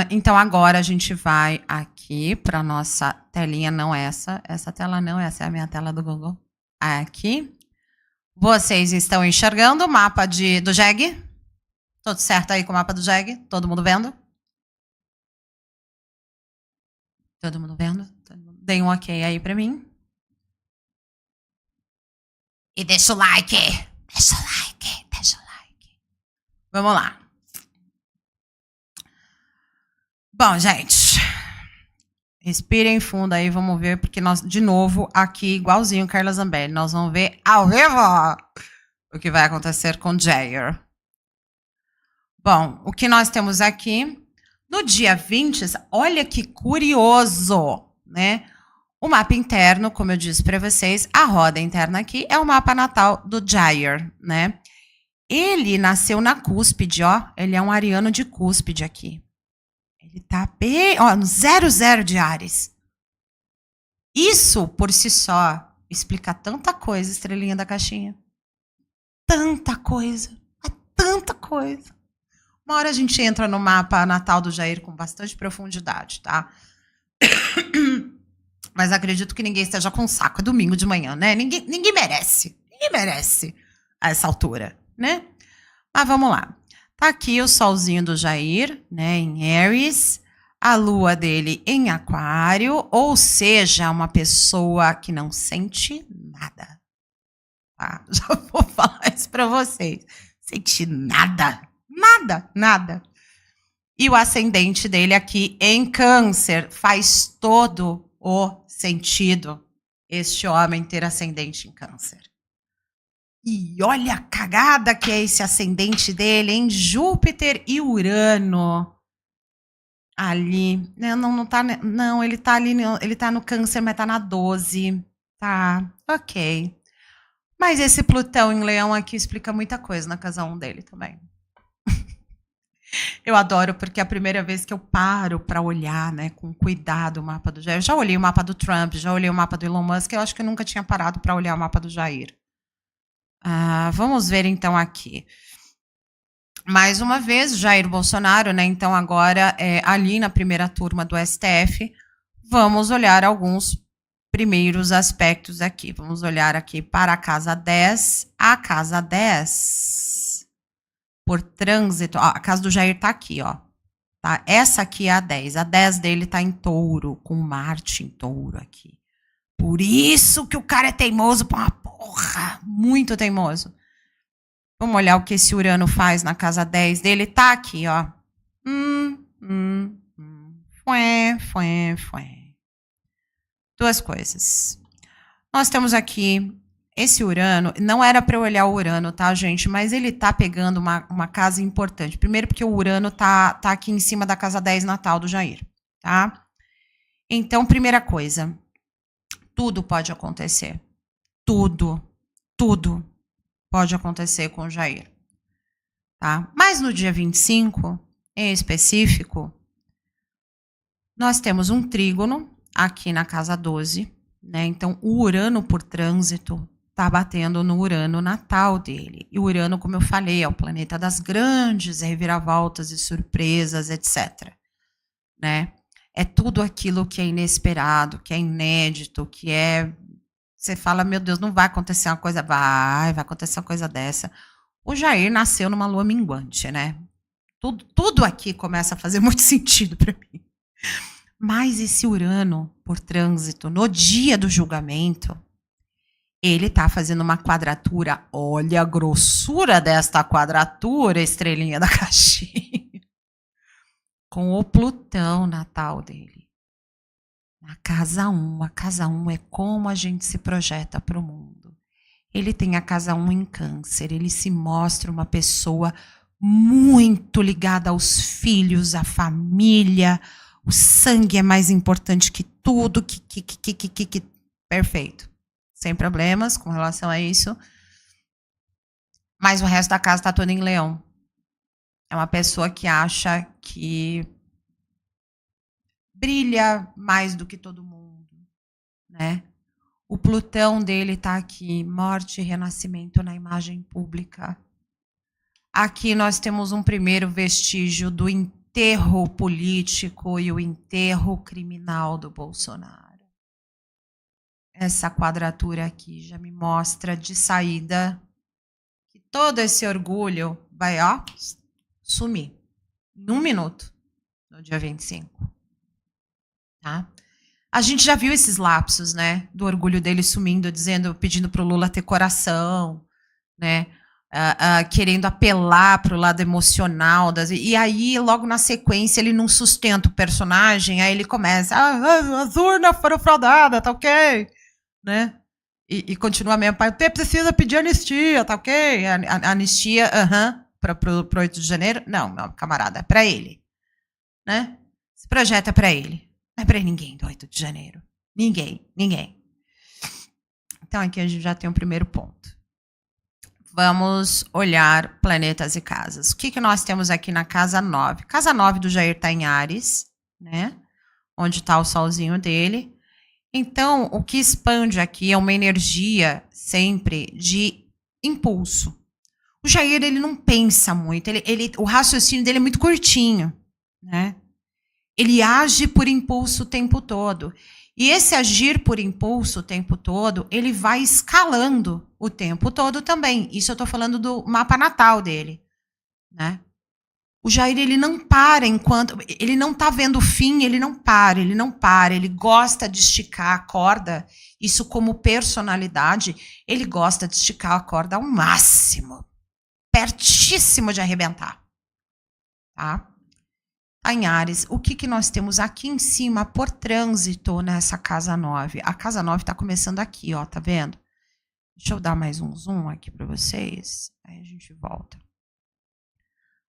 Então, agora a gente vai aqui para nossa telinha, não essa. Essa tela não, essa é a minha tela do Google. Aqui. Vocês estão enxergando o mapa do JEG? Tudo certo aí com o mapa do JEG? Todo mundo vendo? Todo mundo vendo? Deem um ok aí para mim. E deixa o like. Deixa o like. Deixa o like. Vamos lá. Bom, gente, respirem fundo aí, vamos ver, porque nós, de novo, aqui, igualzinho Carla Zambelli, nós vamos ver ao vivo o que vai acontecer com Jair. Bom, o que nós temos aqui, no dia 20, olha que curioso, né? O mapa interno, como eu disse para vocês, a roda interna aqui é o mapa natal do Jair, né? Ele nasceu na cúspide, ó, ele é um ariano de cúspide aqui. Ele tá bem, ó, no 00 de Áries. Isso, por si só, explica tanta coisa, estrelinha da caixinha. Tanta coisa. Tanta coisa. Uma hora a gente entra no mapa natal do Jair com bastante profundidade, tá? Mas acredito que ninguém esteja com saco. É domingo de manhã, né? Ninguém merece. Ninguém merece a essa altura, né? Mas vamos lá. Tá aqui o solzinho do Jair, né, em Aries, a lua dele em Aquário, ou seja, uma pessoa que não sente nada. Tá? Já vou falar isso para vocês. Sente nada, nada, nada. E o ascendente dele aqui em Câncer faz todo o sentido este homem ter ascendente em Câncer. E olha a cagada que é esse ascendente dele, em Júpiter e Urano. Ali. Não tá. Não, ele tá ali. Ele tá no Câncer, mas tá na 12. Tá, ok. Mas esse Plutão em Leão aqui explica muita coisa na casa 1 dele também. Eu adoro, porque é a primeira vez que eu paro para olhar, né, com cuidado o mapa do Jair. Eu já olhei o mapa do Trump, já olhei o mapa do Elon Musk, eu acho que eu nunca tinha parado para olhar o mapa do Jair. Vamos ver então aqui. Mais uma vez, Jair Bolsonaro, né? Então agora ali na primeira turma do STF, vamos olhar alguns primeiros aspectos aqui. Vamos olhar aqui para a casa 10. A casa 10, por trânsito, ó, a casa do Jair tá aqui, ó. Tá? Essa aqui é a 10. A 10 dele tá em Touro, com Marte em Touro aqui. Por isso que o cara é teimoso pra uma porra. Muito teimoso. Vamos olhar o que esse Urano faz na casa 10 dele. Tá aqui, ó. Duas coisas. Nós temos aqui esse Urano. Não era para eu olhar o Urano, tá, gente? Mas ele tá pegando uma casa importante. Primeiro porque o Urano tá aqui em cima da casa 10 natal do Jair, tá? Então, primeira coisa. Tudo pode acontecer. Tudo pode acontecer com o Jair. Tá? Mas no dia 25, em específico, nós temos um trígono aqui na casa 12. Né? Então, o Urano por trânsito está batendo no Urano natal dele. E o Urano, como eu falei, é o planeta das grandes reviravoltas e surpresas, etc. Né? é tudo aquilo que é inesperado, que é inédito, que é... Você fala, meu Deus, não vai acontecer uma coisa... Vai acontecer uma coisa dessa. O Jair nasceu numa lua minguante, né? Tudo aqui começa a fazer muito sentido para mim. Mas esse Urano, por trânsito, no dia do julgamento, ele está fazendo uma quadratura. Olha a grossura desta quadratura, estrelinha da caixinha. Com o Plutão natal dele. Na casa 1. A casa 1 é como a gente se projeta para o mundo. Ele tem a casa 1 em Câncer. Ele se mostra uma pessoa muito ligada aos filhos, à família. O sangue é mais importante que tudo. Perfeito. Sem problemas com relação a isso. Mas o resto da casa está todo em Leão. É uma pessoa que acha que brilha mais do que todo mundo, né? O Plutão dele está aqui, morte e renascimento na imagem pública. Aqui nós temos um primeiro vestígio do enterro político e o enterro criminal do Bolsonaro. Essa quadratura aqui já me mostra de saída que todo esse orgulho vai, ó, sumir em 1 minuto, no dia 25. Tá? A gente já viu esses lapsos, né? Do orgulho dele sumindo, pedindo para o Lula ter coração, né? Querendo apelar para o lado emocional. E aí, logo na sequência, ele não sustenta o personagem, aí ele começa, as urnas foram fraudadas, tá ok? Né? E continua a mesma parte, precisa pedir anistia, tá ok? Anistia, para o 8 de janeiro? Não, meu camarada, é para ele. Né? Esse projeto é para ele. Não é para ninguém do 8 de janeiro. Ninguém. Então, aqui a gente já tem um primeiro ponto. Vamos olhar planetas e casas. O que nós temos aqui na casa 9? Casa 9 do Jair está em Áries, né? Onde está o solzinho dele. Então, o que expande aqui é uma energia sempre de impulso. O Jair, ele não pensa muito. O raciocínio dele é muito curtinho, né? Ele age por impulso o tempo todo. E esse agir por impulso o tempo todo, ele vai escalando o tempo todo também. Isso eu estou falando do mapa natal dele. Né? O Jair, ele não para enquanto... Ele não está vendo o fim, ele não para. Ele gosta de esticar a corda. Isso como personalidade, ele gosta de esticar a corda ao máximo. Pertíssimo de arrebentar. Tá? Em Áries, o que nós temos aqui em cima por trânsito nessa casa 9? A casa 9 está começando aqui, ó, tá vendo? Deixa eu dar mais um zoom aqui para vocês, aí a gente volta.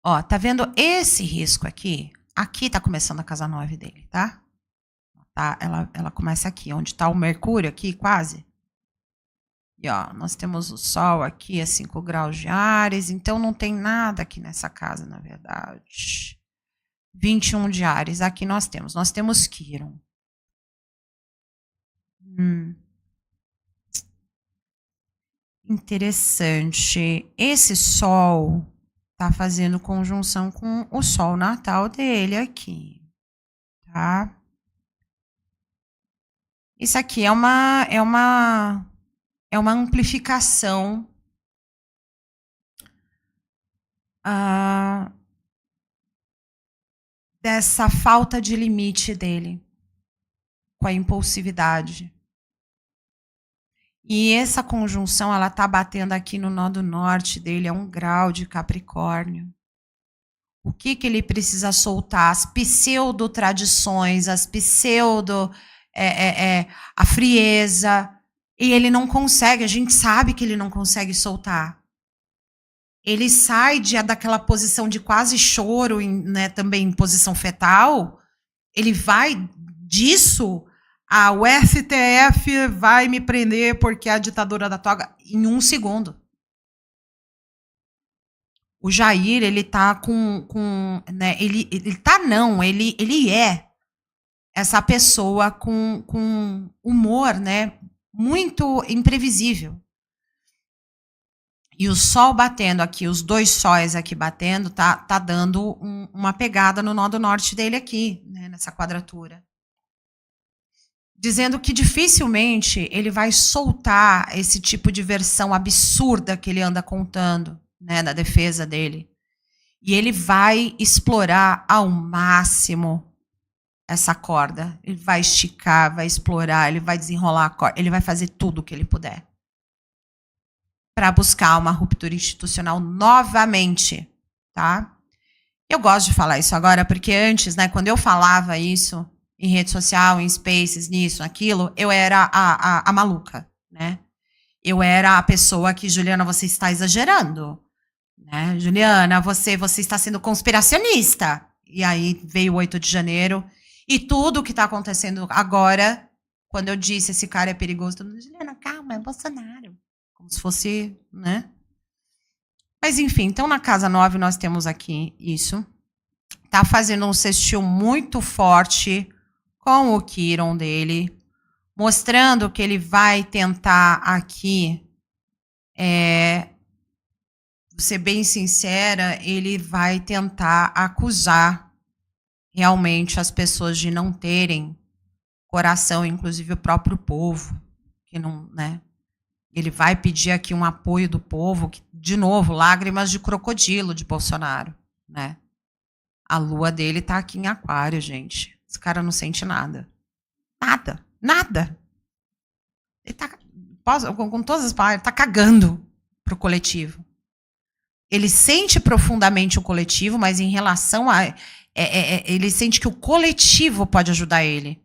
Ó, tá vendo esse risco aqui? Aqui tá começando a casa 9 dele, tá? Ela começa aqui, onde tá o Mercúrio aqui, quase. E ó, nós temos o Sol aqui a 5 graus de Áries, então não tem nada aqui nessa casa, na verdade. 21 de Áries, aqui nós temos Quirón. Interessante. Esse Sol está fazendo conjunção com o Sol natal dele aqui, tá? Isso aqui é uma amplificação dessa falta de limite dele, com a impulsividade. E essa conjunção, ela está batendo aqui no nó do norte dele, é 1 grau de Capricórnio. O que ele precisa soltar? As pseudo-tradições, as pseudo... a frieza. E ele não consegue, a gente sabe que ele não consegue soltar. Ele sai daquela posição de quase choro, né, também em posição fetal. Ele vai disso... o STF vai me prender porque é a ditadura da toga em 1 segundo. O Jair, ele tá né, ele é essa pessoa com humor, né, muito imprevisível. E o Sol batendo aqui, os 2 sóis aqui batendo, tá dando uma pegada no nó do norte dele aqui, né, nessa quadratura. Dizendo que dificilmente ele vai soltar esse tipo de versão absurda que ele anda contando, né, na defesa dele. E ele vai explorar ao máximo essa corda. Ele vai esticar, vai explorar, ele vai desenrolar a corda, ele vai fazer tudo o que ele puder para buscar uma ruptura institucional novamente, tá? Eu gosto de falar isso agora porque antes, né, quando eu falava isso em rede social, em spaces, nisso, naquilo, eu era a maluca, né? Eu era a pessoa que, Juliana, você está exagerando, né? Juliana, você está sendo conspiracionista. E aí veio o 8 de janeiro e tudo o que está acontecendo agora, quando eu disse esse cara é perigoso, todo mundo, Juliana, calma, é Bolsonaro. Como se fosse, né? Mas enfim, então na Casa 9 nós temos aqui isso. Tá fazendo um sextil muito forte com o Quirón dele, mostrando que ele vai tentar aqui, vou ser bem sincera, ele vai tentar acusar realmente as pessoas de não terem coração, inclusive o próprio povo, que não, né? Ele vai pedir aqui um apoio do povo, que, de novo, lágrimas de crocodilo de Bolsonaro, né? A lua dele tá aqui em Aquário, gente. Esse cara não sente nada. Nada. Nada. Ele tá, com todas as palavras, ele tá cagando pro coletivo. Ele sente profundamente o coletivo, mas em relação a... ele sente que o coletivo pode ajudar ele.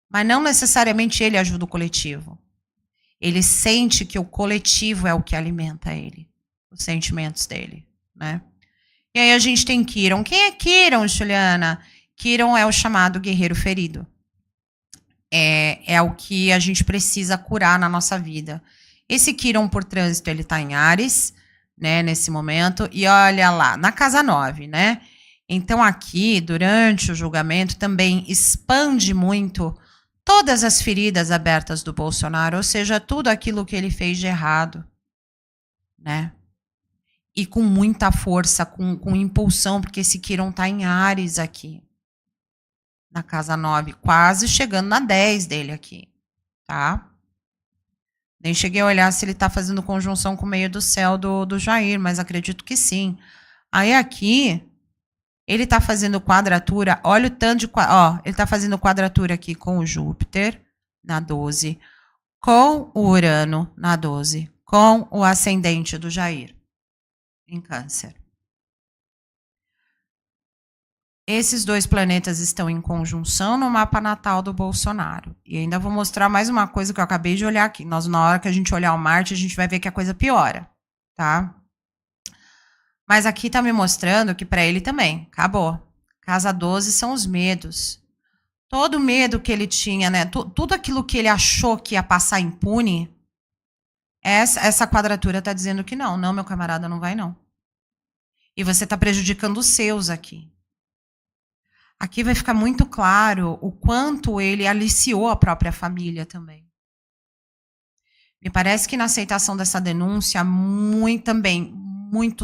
Mas não necessariamente ele ajuda o coletivo. Ele sente que o coletivo é o que alimenta ele. Os sentimentos dele, né? E aí a gente tem Quirón. Quem é Quirón, Juliana? Quirón é o chamado guerreiro ferido. É o que a gente precisa curar na nossa vida. Esse Quirón por trânsito, ele está em Áries, né, nesse momento. E olha lá, na Casa 9, né? Então aqui, durante o julgamento, também expande muito todas as feridas abertas do Bolsonaro, ou seja, tudo aquilo que ele fez de errado, né? E com muita força, com impulsão, porque esse Quirón está em Áries aqui, na Casa 9, quase chegando na 10 dele aqui, tá? Nem cheguei a olhar se ele está fazendo conjunção com o meio do céu do Jair, mas acredito que sim. Aí aqui, ele está fazendo quadratura, olha o tanto de... Ó, ele está fazendo quadratura aqui com o Júpiter, na 12, com o Urano, na 12, com o ascendente do Jair, em Câncer. Esses dois planetas estão em conjunção no mapa natal do Bolsonaro. E ainda vou mostrar mais uma coisa que eu acabei de olhar aqui. Na hora que a gente olhar o Marte, a gente vai ver que a coisa piora, tá? Mas aqui tá me mostrando que para ele também, acabou. Casa 12 são os medos. Todo medo que ele tinha, né? Tudo aquilo que ele achou que ia passar impune, essa quadratura tá dizendo que não. Não, meu camarada, não vai não. E você tá prejudicando os seus aqui. Aqui vai ficar muito claro o quanto ele aliciou a própria família também. Me parece que na aceitação dessa denúncia, muito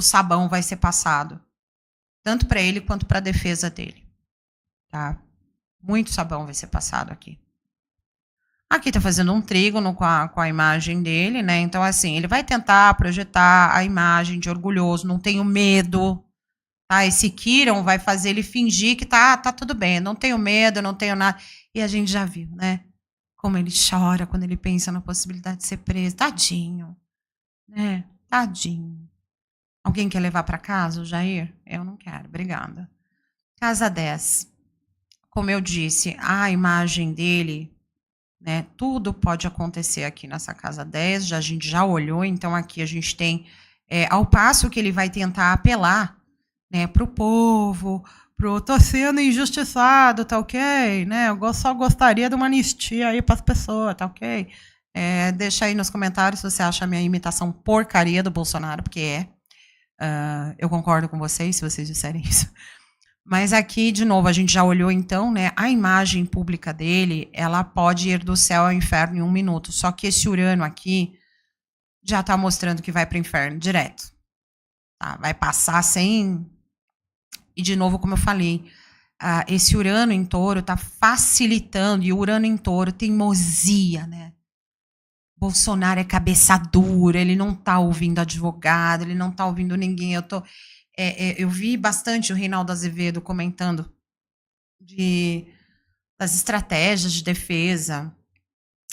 sabão vai ser passado. Tanto para ele quanto para a defesa dele. Tá? Muito sabão vai ser passado aqui. Aqui está fazendo um trígono com a imagem dele, né? Então, assim, ele vai tentar projetar a imagem de orgulhoso, não tenho medo. Tá? Esse Quirón vai fazer ele fingir que tá tudo bem, não tenho medo, não tenho nada. E a gente já viu, né? Como ele chora quando ele pensa na possibilidade de ser preso. Tadinho. Né? Tadinho. Alguém quer levar para casa o Jair? Eu não quero, obrigada. Casa 10. Como eu disse, a imagem dele, né? Tudo pode acontecer aqui nessa Casa 10, a gente já olhou, então aqui a gente tem, ao passo que ele vai tentar apelar, né, para o povo, tô sendo injustiçado, tá ok? Né? Eu só gostaria de uma anistia aí para as pessoas, tá ok? Deixa aí nos comentários se você acha a minha imitação porcaria do Bolsonaro, porque eu concordo com vocês, se vocês disserem isso. Mas aqui, de novo, a gente já olhou então, né? A imagem pública dele, ela pode ir do céu ao inferno em 1 minuto. Só que esse Urano aqui já está mostrando que vai para o inferno direto. Tá? Vai passar sem... E, de novo, como eu falei, esse Urano em Touro está facilitando, e o Urano em Touro, teimosia, né? Bolsonaro é cabeça dura, ele não está ouvindo advogado, ele não está ouvindo ninguém. Eu vi bastante o Reinaldo Azevedo comentando das estratégias de defesa,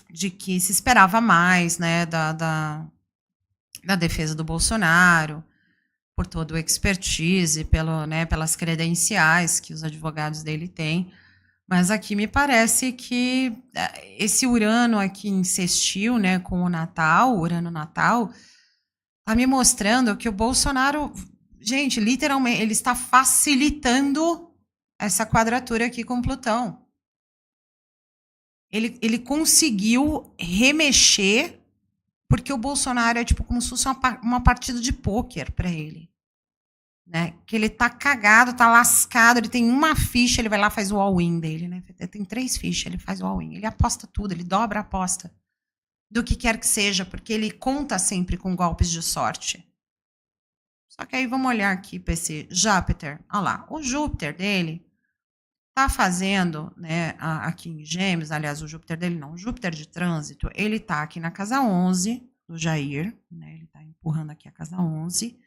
de que se esperava mais, né, da defesa do Bolsonaro, por todo o expertise, pelas credenciais que os advogados dele têm. Mas aqui me parece que esse Urano aqui insistiu, né, com o Natal, Urano Natal, está me mostrando que o Bolsonaro, gente, literalmente, ele está facilitando essa quadratura aqui com Plutão. Ele conseguiu remexer, porque o Bolsonaro é tipo como se fosse uma partida de pôquer para ele. Né? Que ele tá cagado, tá lascado, ele tem uma ficha, ele vai lá e faz o all-in dele, né? Tem 3 fichas, ele faz o all-in. Ele aposta tudo, ele dobra a aposta do que quer que seja, porque ele conta sempre com golpes de sorte. Só que aí vamos olhar aqui para esse Júpiter. Olha lá, o Júpiter dele tá fazendo, né, aqui em Gêmeos, aliás, o Júpiter dele não, o Júpiter de trânsito, ele tá aqui na casa 11 do Jair, né? Ele tá empurrando aqui a casa 11,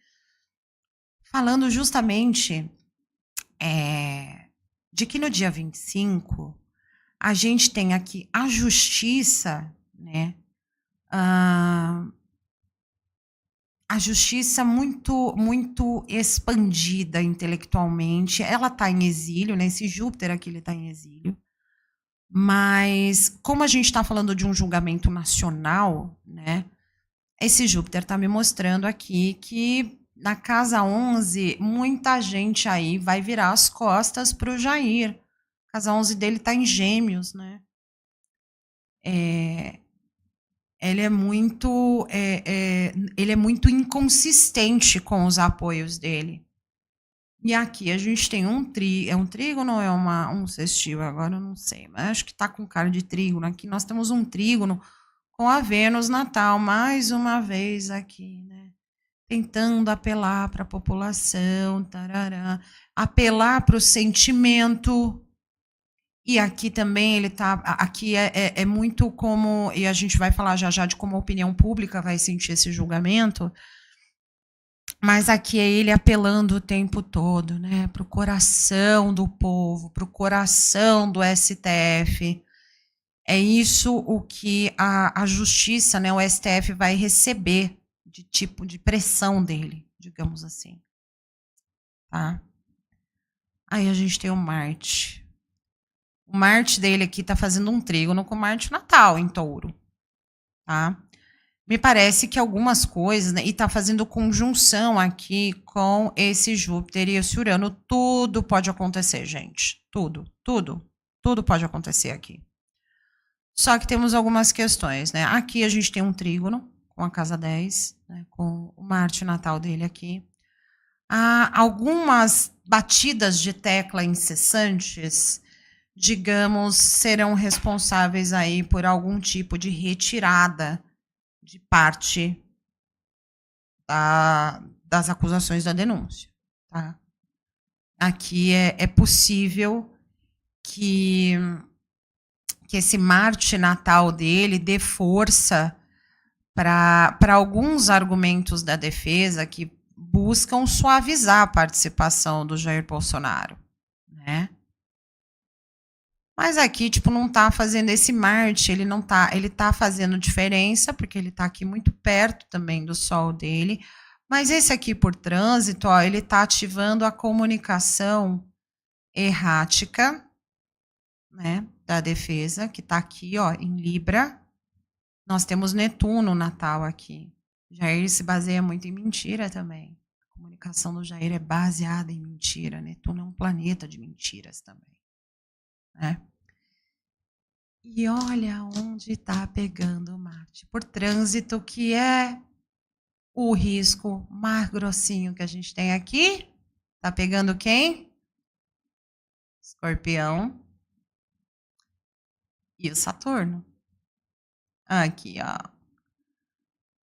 falando justamente de que no dia 25 a gente tem aqui a justiça, né? A justiça muito, muito expandida intelectualmente. Ela está em exílio, né? Esse Júpiter aqui, ele está em exílio. Mas, como a gente está falando de um julgamento nacional, né? Esse Júpiter está me mostrando aqui que na casa 11, muita gente aí vai virar as costas para o Jair. A casa 11 dele está em Gêmeos, né? Ele é muito inconsistente com os apoios dele. E aqui a gente tem um trígono ou é um sextil? Agora eu não sei, mas acho que está com cara de trígono. Aqui nós temos um trígono com a Vênus natal, mais uma vez aqui, né? Tentando apelar para a população, tarará, apelar para o sentimento. E aqui também ele tá. Aqui é muito como. E a gente vai falar já de como a opinião pública vai sentir esse julgamento. Mas aqui é ele apelando o tempo todo, né? Para o coração do povo, para o coração do STF. É isso o que a justiça, né, o STF, vai receber de tipo de pressão dele, digamos assim. Tá? Aí a gente tem o Marte. O Marte dele aqui está fazendo um trígono com o Marte natal em Touro. Tá? Me parece que algumas coisas, né, e está fazendo conjunção aqui com esse Júpiter e esse Urano. Tudo pode acontecer, gente. Tudo pode acontecer aqui. Só que temos algumas questões, né? Aqui a gente tem um trígono com a casa 10, né, com o Marte natal dele aqui. Há algumas batidas de tecla incessantes, digamos, serão responsáveis aí por algum tipo de retirada de parte das acusações da denúncia. Tá? Aqui é possível que esse Marte natal dele dê força para alguns argumentos da defesa que buscam suavizar a participação do Jair Bolsonaro, né? Mas aqui, tipo, não está fazendo esse Marte, ele está fazendo diferença, porque ele está aqui muito perto também do Sol dele, mas esse aqui por trânsito, ó, ele está ativando a comunicação errática, né, da defesa, que está aqui, ó, em Libra. Nós temos Netuno natal aqui. Jair se baseia muito em mentira também. A comunicação do Jair é baseada em mentira. Netuno é um planeta de mentiras também. Né? E olha onde está pegando Marte. Por trânsito, que é o risco mais grossinho que a gente tem aqui. Está pegando quem? Escorpião. E o Saturno. Aqui, ó.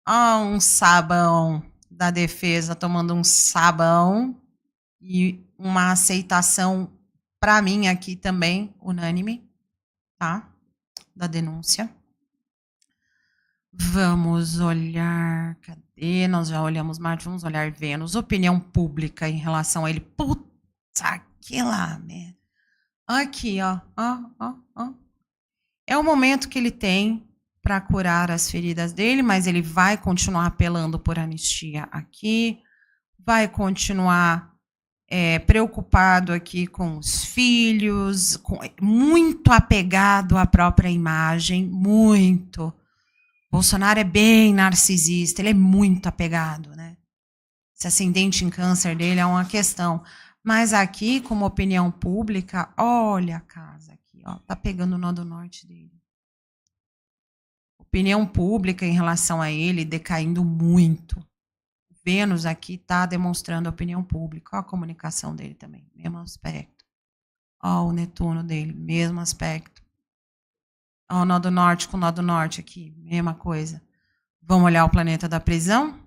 Ó, um sabão da defesa tomando um sabão e uma aceitação para mim aqui também unânime, tá? Da denúncia. Vamos olhar, cadê? Nós já olhamos Marte, vamos olhar Vênus. Opinião pública em relação a ele. Puta que lá, merda. Aqui, ó. É o momento que ele tem para curar as feridas dele, mas ele vai continuar apelando por anistia aqui, vai continuar preocupado aqui com os filhos, muito apegado à própria imagem, muito. Bolsonaro é bem narcisista, ele é muito apegado, né? Esse ascendente em câncer dele é uma questão. Mas aqui, como opinião pública, olha a casa aqui, ó, tá pegando o nó do norte dele. Opinião pública em relação a ele decaindo muito. Vênus aqui tá demonstrando a opinião pública. Ó a comunicação dele também, mesmo aspecto. Ó o Netuno dele, mesmo aspecto. Ó o nó do norte com o nó do norte aqui, mesma coisa. Vamos olhar o planeta da prisão?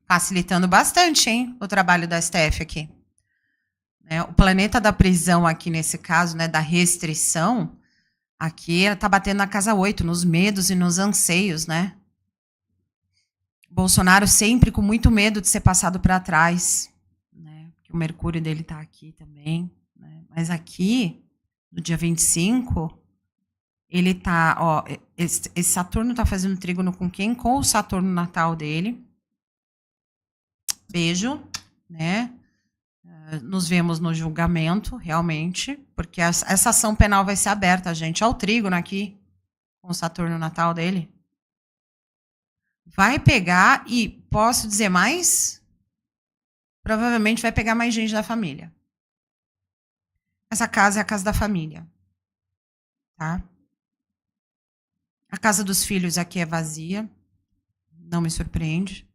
Facilitando bastante, hein, o trabalho da STF aqui. O planeta da prisão aqui, nesse caso, né, da restrição, aqui está batendo na casa 8, nos medos e nos anseios, né? Bolsonaro sempre com muito medo de ser passado para trás, né? Porque o Mercúrio dele está aqui também, né? Mas aqui, no dia 25, ele está, ó, esse Saturno está fazendo trígono com quem? Com o Saturno natal dele. Beijo, né? Nos vemos no julgamento, realmente, porque essa ação penal vai ser aberta, gente. Olha o trígono aqui, com o Saturno natal dele. Vai pegar, e posso dizer mais? Provavelmente vai pegar mais gente da família. Essa casa é a casa da família. Tá? A casa dos filhos aqui é vazia. Não me surpreende.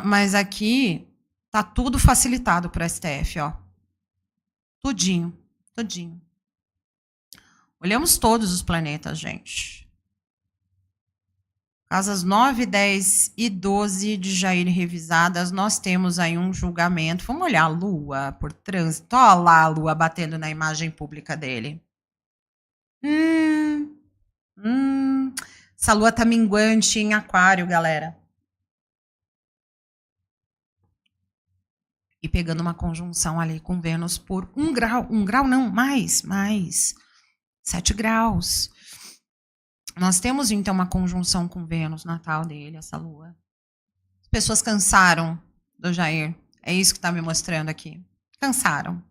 Mas aqui tá tudo facilitado para o STF, ó. Tudinho, tudinho. Olhamos todos os planetas, gente. Casas 9, 10 e 12 de Jair revisadas, nós temos aí um julgamento. Vamos olhar a Lua por trânsito. Olha lá a Lua batendo na imagem pública dele. Essa Lua tá minguante em Aquário, galera. E pegando uma conjunção ali com Vênus por 1 grau. 1 grau não, mais. 7 graus. Nós temos, então, uma conjunção com Vênus natal dele, essa Lua. As pessoas cansaram do Jair. É isso que está me mostrando aqui. Cansaram.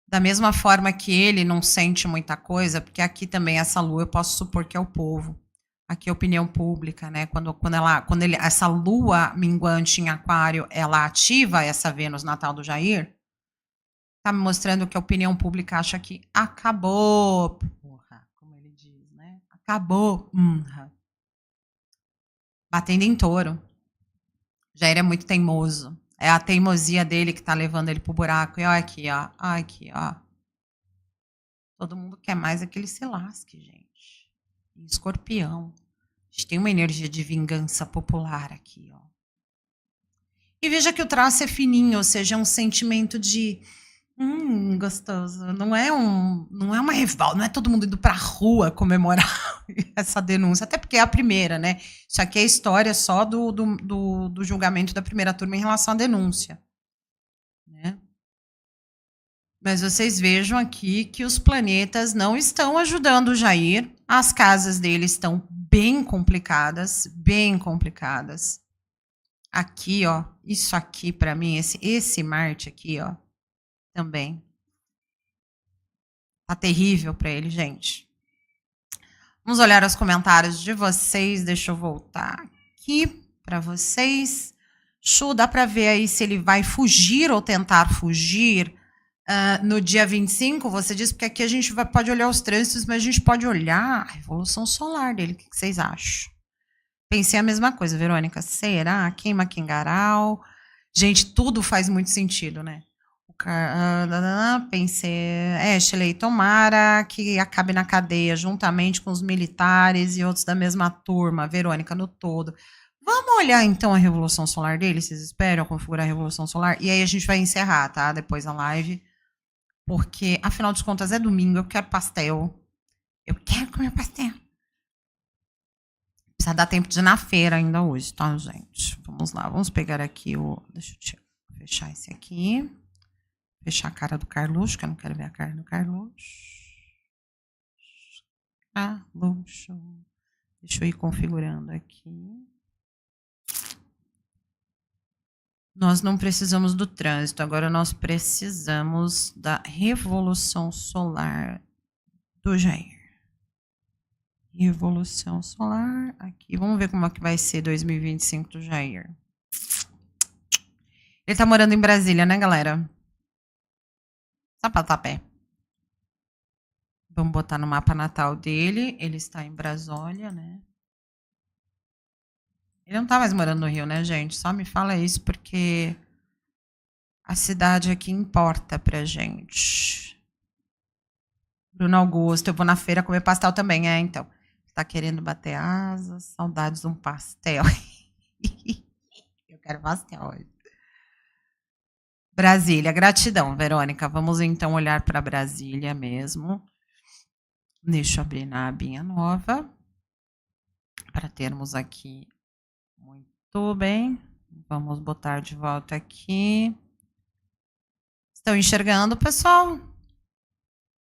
Da mesma forma que ele não sente muita coisa, porque aqui também essa Lua eu posso supor que é o povo. Aqui é opinião pública, né? Quando essa Lua minguante em Aquário, ela ativa essa Vênus natal do Jair, tá me mostrando que a opinião pública acha que acabou, porra, como ele diz, né? Acabou. Batendo em touro. Jair é muito teimoso. É a teimosia dele que tá levando ele pro buraco. E olha aqui, ó. Aqui, ó. Todo mundo quer mais é que ele se lasque, gente. Escorpião. A gente tem uma energia de vingança popular aqui, ó. E veja que o traço é fininho, ou seja, é um sentimento de gostoso. Não é uma revolta, não é todo mundo indo pra rua comemorar essa denúncia, até porque é a primeira, né? Isso aqui é a história só do julgamento da primeira turma em relação à denúncia, né? Mas vocês vejam aqui que os planetas não estão ajudando o Jair. As casas dele estão bem complicadas, bem complicadas. Aqui, ó, isso aqui para mim, esse Marte aqui, ó, também. Tá terrível para ele, gente. Vamos olhar os comentários de vocês. Deixa eu voltar aqui para vocês. Chu, dá para ver aí se ele vai fugir ou tentar fugir no dia 25, você disse, porque aqui a gente pode olhar os trânsitos, mas a gente pode olhar a revolução solar dele. O que vocês acham? Pensei a mesma coisa, Verônica. Será? Queima Quingaral. Gente, tudo faz muito sentido, né? Pensei, Ashley, tomara que acabe na cadeia, juntamente com os militares e outros da mesma turma. Verônica, no todo. Vamos olhar, então, a revolução solar dele? Vocês esperam configurar a revolução solar? E aí a gente vai encerrar, tá? Depois a live. Porque, afinal de contas, é domingo. Eu quero pastel. Eu quero comer pastel. Precisa dar tempo de ir na feira ainda hoje, tá, gente? Vamos lá. Vamos pegar aqui o... Deixa eu fechar esse aqui. Fechar a cara do Carluxo, que eu não quero ver a cara do Carluxo. Carluxo. Deixa eu ir configurando aqui. Nós não precisamos do trânsito, agora nós precisamos da revolução solar do Jair. Revolução solar, aqui. Vamos ver como é que vai ser 2025 do Jair. Ele tá morando em Brasília, né, galera? Só pra tá pé. Vamos botar no mapa natal dele. Ele está em Brasília, né? Ele não tá mais morando no Rio, né, gente? Só me fala isso porque a cidade aqui importa pra gente. Bruno Augusto, eu vou na feira comer pastel também, então. Tá querendo bater asas, saudades de um pastel. Eu quero pastel hoje. Brasília, gratidão, Verônica. Vamos então olhar para Brasília mesmo. Deixa eu abrir na abinha nova. Para termos aqui. Muito bem. Vamos botar de volta aqui. Estão enxergando, pessoal?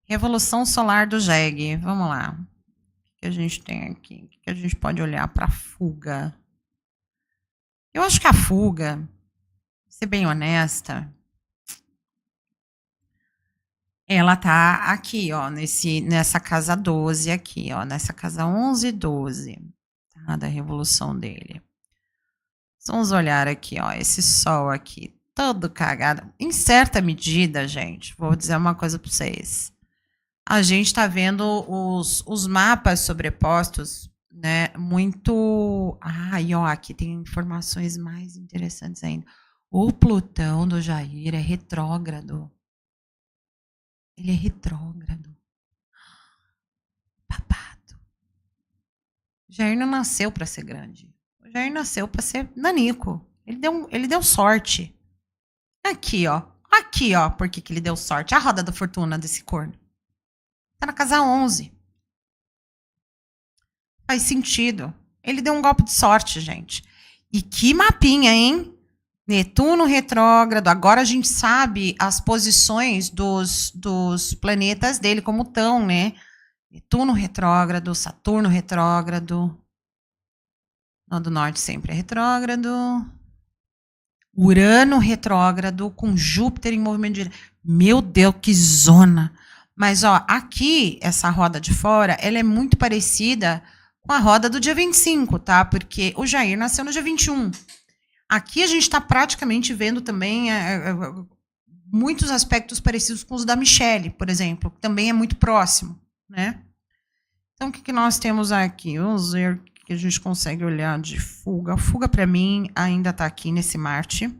Revolução solar do JEG. Vamos lá. O que a gente tem aqui? O que a gente pode olhar para a fuga? Eu acho que a fuga, pra ser bem honesta, ela tá aqui, ó, nessa casa 12 aqui, ó, nessa casa 11 e 12, tá, da revolução dele. Vamos olhar aqui, ó, esse sol aqui, todo cagado. Em certa medida, gente, vou dizer uma coisa para vocês. A gente está vendo os mapas sobrepostos, né, muito... e ó, aqui tem informações mais interessantes ainda. O Plutão do Jair é retrógrado. Ele é retrógrado. Babado. O Jair não nasceu para ser grande. O Jair nasceu para ser nanico. Ele deu sorte. Aqui, ó. Aqui, ó, por que ele deu sorte. A roda da fortuna desse corno. Tá na casa 11. Faz sentido. Ele deu um golpe de sorte, gente. E que mapinha, hein? Netuno retrógrado. Agora a gente sabe as posições dos planetas dele como estão, né? Netuno retrógrado, Saturno retrógrado. Nó do Norte sempre é retrógrado. Urano retrógrado com Júpiter em movimento direto. Meu Deus, que zona! Mas, ó, aqui, essa roda de fora, ela é muito parecida com a roda do dia 25, tá? Porque o Jair nasceu no dia 21. Aqui a gente está praticamente vendo também muitos aspectos parecidos com os da Michelle, por exemplo, que também é muito próximo, né? Então, o que nós temos aqui? Vamos ver o que a gente consegue olhar de fuga. A fuga, para mim, ainda está aqui nesse Marte.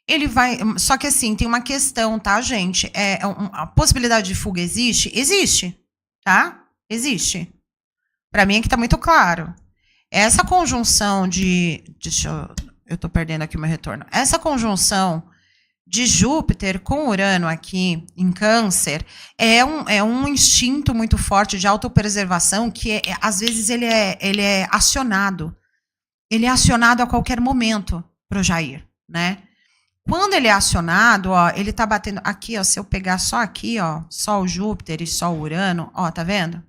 Ele vai... Só que, assim, tem uma questão, tá, gente? A possibilidade de fuga existe? Existe, tá? Existe. Para mim, aqui está muito claro. Essa conjunção de... Eu estou perdendo aqui o meu retorno. Essa conjunção de Júpiter com Urano aqui, em Câncer, é um instinto muito forte de autopreservação que, às vezes, ele é acionado. Ele é acionado a qualquer momento para o Jair, né? Quando ele é acionado, ó, ele está batendo... Aqui, ó, se eu pegar só aqui, ó, só o Júpiter e só o Urano, ó, tá vendo?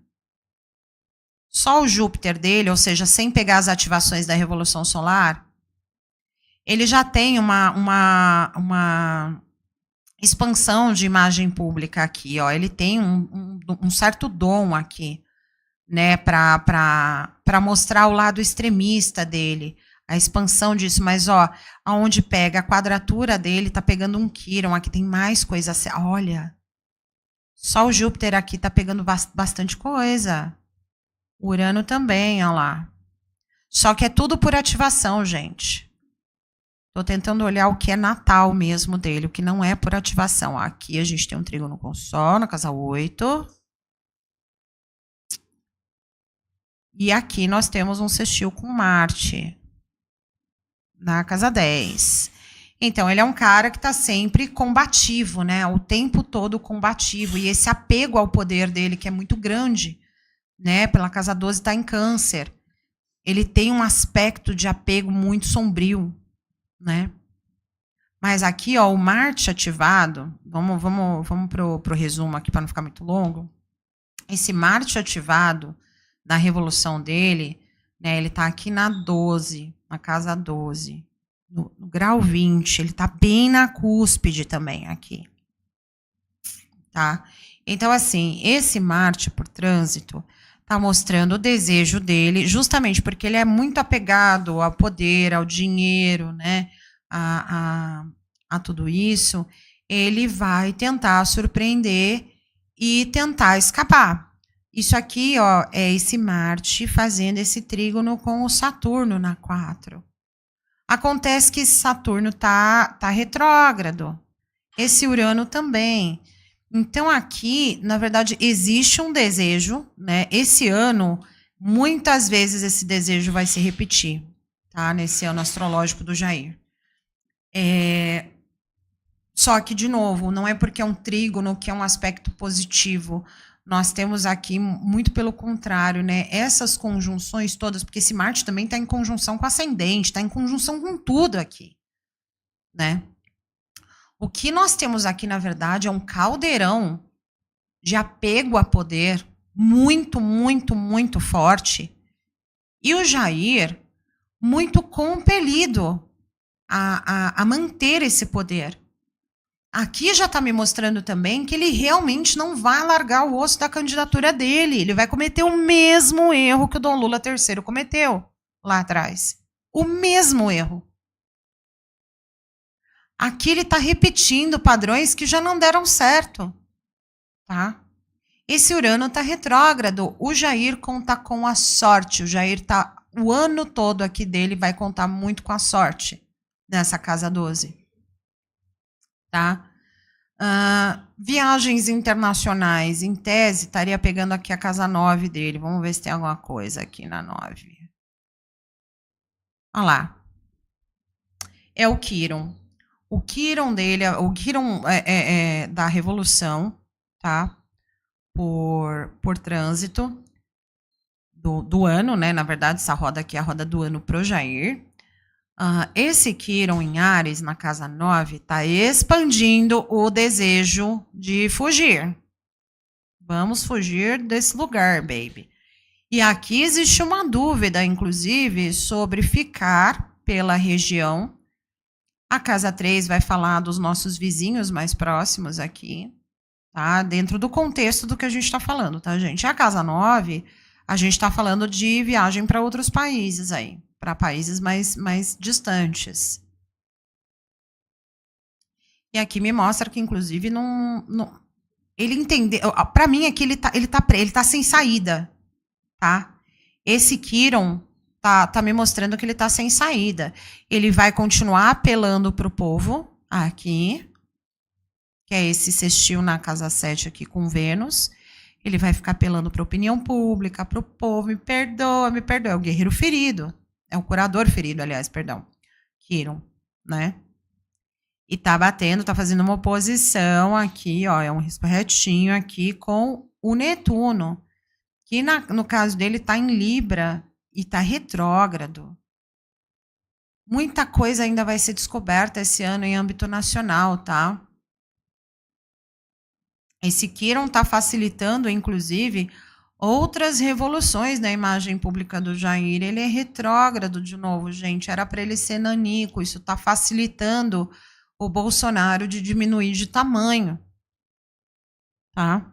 Só o Júpiter dele, ou seja, sem pegar as ativações da Revolução Solar, ele já tem uma expansão de imagem pública aqui, ó. Ele tem um certo dom aqui, né, para mostrar o lado extremista dele, a expansão disso. Mas, ó, aonde pega a quadratura dele, tá pegando um Quirón, aqui tem mais coisa. Olha, só o Júpiter aqui tá pegando bastante coisa. Urano também, olha lá. Só que é tudo por ativação, gente. Estou tentando olhar o que é natal mesmo dele, o que não é por ativação. Aqui a gente tem um trígono com Sol na casa 8. E aqui nós temos um sextil com Marte, na casa 10. Então, ele é um cara que está sempre combativo, né? O tempo todo combativo. E esse apego ao poder dele, que é muito grande, né? Pela casa 12 está em Câncer. Ele tem um aspecto de apego muito sombrio, né? Mas aqui, ó, o Marte ativado, vamos pro resumo aqui para não ficar muito longo. Esse Marte ativado da revolução dele, né, ele está aqui na 12, na casa 12, no grau 20, ele está bem na cúspide também aqui. Tá? Então, assim, esse Marte por trânsito está mostrando o desejo dele, justamente porque ele é muito apegado ao poder, ao dinheiro, né, a tudo isso. Ele vai tentar surpreender e tentar escapar. Isso aqui, ó, é esse Marte fazendo esse trígono com o Saturno na 4. Acontece que esse Saturno tá retrógrado. Esse Urano também. Então, aqui, na verdade, existe um desejo, né? Esse ano, muitas vezes esse desejo vai se repetir, tá? Nesse ano astrológico do Jair. Só que, de novo, não é porque é um trígono que é um aspecto positivo. Nós temos aqui, muito pelo contrário, né? Essas conjunções todas, porque esse Marte também está em conjunção com o ascendente, está em conjunção com tudo aqui, né? O que nós temos aqui, na verdade, é um caldeirão de apego a poder muito, muito, muito forte. E o Jair muito compelido a manter esse poder. Aqui já está me mostrando também que ele realmente não vai largar o osso da candidatura dele. Ele vai cometer o mesmo erro que o Dom Lula III cometeu lá atrás. O mesmo erro. Aqui ele está repetindo padrões que já não deram certo. Tá? Esse Urano está retrógrado. O Jair conta com a sorte. O Jair está o ano todo aqui dele vai contar muito com a sorte nessa casa 12. Tá? Viagens internacionais, em tese, estaria pegando aqui a casa 9 dele. Vamos ver se tem alguma coisa aqui na 9. Olha lá. É o Quiron. O Quiron dele, o Quiron da Revolução, tá? Por trânsito do ano, né? Na verdade, essa roda aqui é a roda do ano pro Jair. Esse Quiron em Áries, na casa 9, está expandindo o desejo de fugir. Vamos fugir desse lugar, baby. E aqui existe uma dúvida, inclusive, sobre ficar pela região. A casa 3 vai falar dos nossos vizinhos mais próximos aqui, tá? Dentro do contexto do que a gente está falando, tá, gente? A casa 9, a gente está falando de viagem para outros países aí. Para países mais distantes. E aqui me mostra que, inclusive, não ele entendeu. Para mim, aqui ele tá sem saída. Tá? Esse Quiron tá me mostrando que ele tá sem saída. Ele vai continuar apelando para o povo, aqui, que é esse sextil na casa 7 aqui com Vênus. Ele vai ficar apelando para a opinião pública, para o povo. Me perdoa, me perdoa. É o guerreiro ferido. É o curador ferido, aliás, perdão. Quiron, né? E tá batendo, tá fazendo uma oposição aqui, ó. É um risco retinho aqui com o Netuno. Que no caso dele tá em Libra e tá retrógrado. Muita coisa ainda vai ser descoberta esse ano em âmbito nacional, tá? Esse Quiron tá facilitando, inclusive, outras revoluções na imagem pública do Jair. Ele é retrógrado de novo, gente. Era para ele ser nanico. Isso está facilitando o Bolsonaro de diminuir de tamanho. Tá?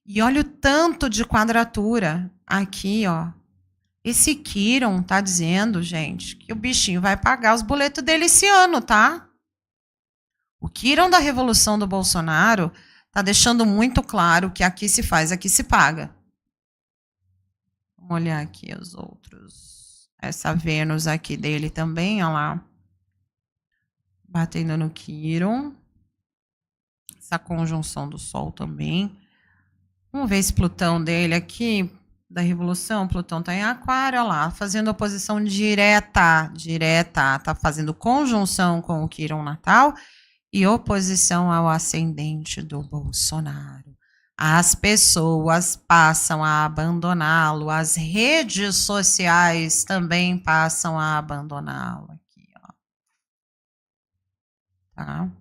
E olha o tanto de quadratura aqui, ó. Esse Quiron tá dizendo, gente, que o bichinho vai pagar os boletos dele esse ano, tá? O Quiron da revolução do Bolsonaro tá deixando muito claro que aqui se faz, aqui se paga. Vamos olhar aqui os outros. Essa Vênus aqui dele também, olha lá. Batendo no Quiron. Essa conjunção do Sol também. Vamos ver esse Plutão dele aqui. da revolução, Plutão está em Aquário, olha lá, fazendo oposição direta, está fazendo conjunção com o Quirón natal e oposição ao ascendente do Bolsonaro. As pessoas passam a abandoná-lo, as redes sociais também passam a abandoná-lo aqui, ó. Tá?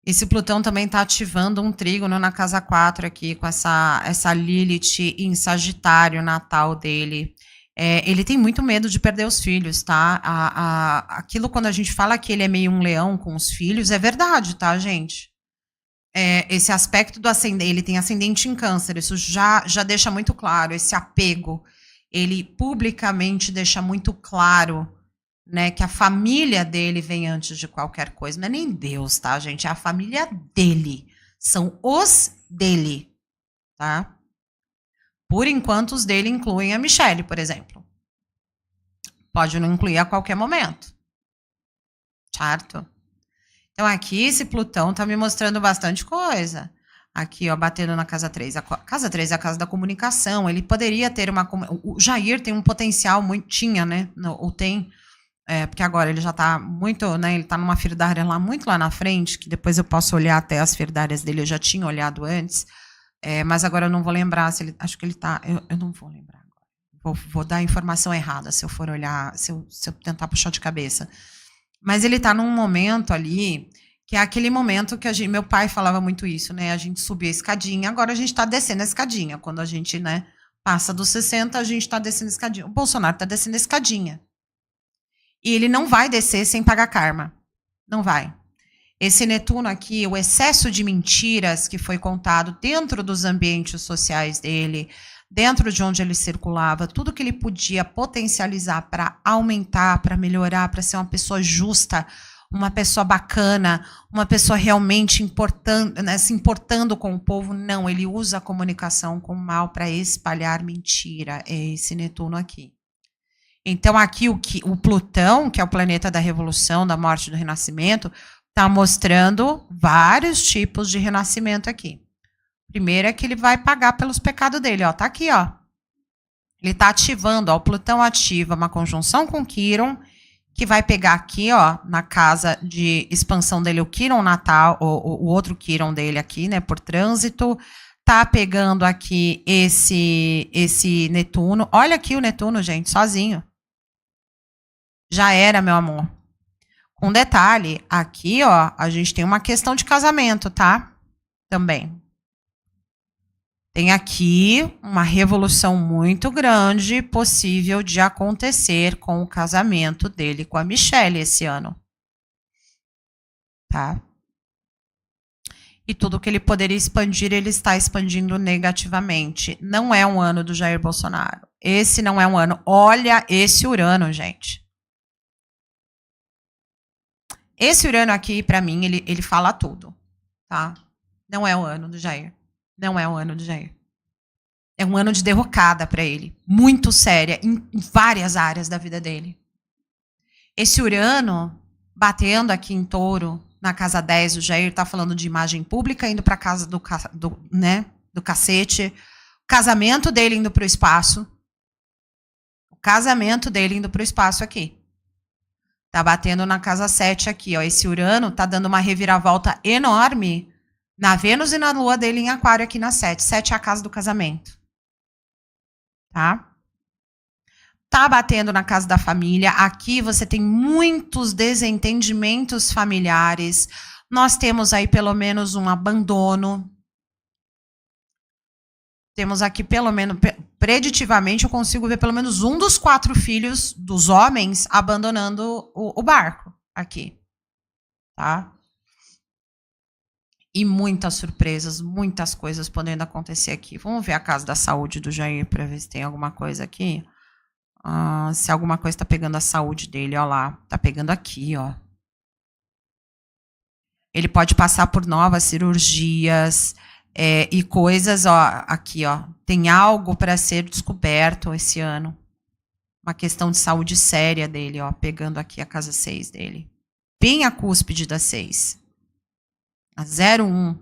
Esse Plutão também está ativando um trígono na casa 4 aqui, com essa Lilith em Sagitário natal dele. Ele tem muito medo de perder os filhos, tá? Aquilo quando a gente fala que ele é meio um leão com os filhos, é verdade, tá, gente? Esse aspecto do ascendente, ele tem ascendente em Câncer, isso já deixa muito claro, esse apego. Ele publicamente deixa muito claro, né, que a família dele vem antes de qualquer coisa. Não é nem Deus, tá, gente? É a família dele. São os dele, tá? Por enquanto, os dele incluem a Michelle, por exemplo. Pode não incluir a qualquer momento. Certo? Então, aqui, esse Plutão tá me mostrando bastante coisa. Aqui, ó, batendo na casa 3. A casa 3 é a casa da comunicação. Ele poderia ter uma... O Jair tem um potencial muito... Tinha, né? Ou tem... porque agora ele já está muito, né? Ele está numa firdária lá, muito lá na frente, que depois eu posso olhar até as firdárias dele, eu já tinha olhado antes, mas agora eu não vou lembrar se ele. Acho que ele está. Eu não vou lembrar agora. Vou dar a informação errada se eu for olhar, se eu tentar puxar de cabeça. Mas ele está num momento ali, que é aquele momento que meu pai falava muito isso, né? A gente subia a escadinha, agora a gente está descendo a escadinha. Quando a gente, né, passa dos 60, a gente está descendo a escadinha. O Bolsonaro está descendo a escadinha. E ele não vai descer sem pagar karma. Não vai. Esse Netuno aqui, o excesso de mentiras que foi contado dentro dos ambientes sociais dele, dentro de onde ele circulava, tudo que ele podia potencializar para aumentar, para melhorar, para ser uma pessoa justa, uma pessoa bacana, uma pessoa realmente né, se importando com o povo, não, ele usa a comunicação com o mal para espalhar mentira. É esse Netuno aqui. Então, aqui o Plutão, que é o planeta da revolução, da morte e do renascimento, está mostrando vários tipos de renascimento aqui. Primeiro é que ele vai pagar pelos pecados dele. Ó, tá aqui, ó. Ele está ativando, ó, o Plutão ativa uma conjunção com Quirón, que vai pegar aqui, ó, na casa de expansão dele, o Quirón natal, o outro Quirón dele aqui, né, por trânsito. Tá pegando aqui esse Netuno. Olha aqui o Netuno, gente, sozinho. Já era, meu amor. Com detalhe, aqui, ó, a gente tem uma questão de casamento, tá? Também. Tem aqui uma revolução muito grande possível de acontecer com o casamento dele com a Michelle esse ano. Tá? E tudo que ele poderia expandir, ele está expandindo negativamente. Não é um ano do Jair Bolsonaro. Esse não é um ano. Olha esse Urano, gente. Esse Urano aqui, para mim, ele fala tudo, tá? Não é o ano do Jair. Não é o ano do Jair. É um ano de derrocada para ele. Muito séria, em várias áreas da vida dele. Esse Urano, batendo aqui em Touro, na casa 10, o Jair está falando de imagem pública, indo para a casa do cacete. O casamento dele indo para o espaço. O casamento dele indo para o espaço aqui. Tá batendo na casa 7 aqui, ó. Esse Urano tá dando uma reviravolta enorme na Vênus e na Lua dele em Aquário aqui na 7. 7 é a casa do casamento. Tá? Tá batendo na casa da família. Aqui você tem muitos desentendimentos familiares. Nós temos aí pelo menos um abandono. Temos aqui pelo menos, preditivamente, eu consigo ver pelo menos um dos 4 filhos dos homens abandonando o barco aqui. Tá? E muitas surpresas, muitas coisas podendo acontecer aqui. Vamos ver a casa da saúde do Jair para ver se tem alguma coisa aqui. Se alguma coisa está pegando a saúde dele, ó lá. Está pegando aqui, ó. Ele pode passar por novas cirurgias e coisas, ó, aqui, ó. Tem algo para ser descoberto esse ano. Uma questão de saúde séria dele, ó. Pegando aqui a casa 6 dele. Bem a cúspide da 6. A 01.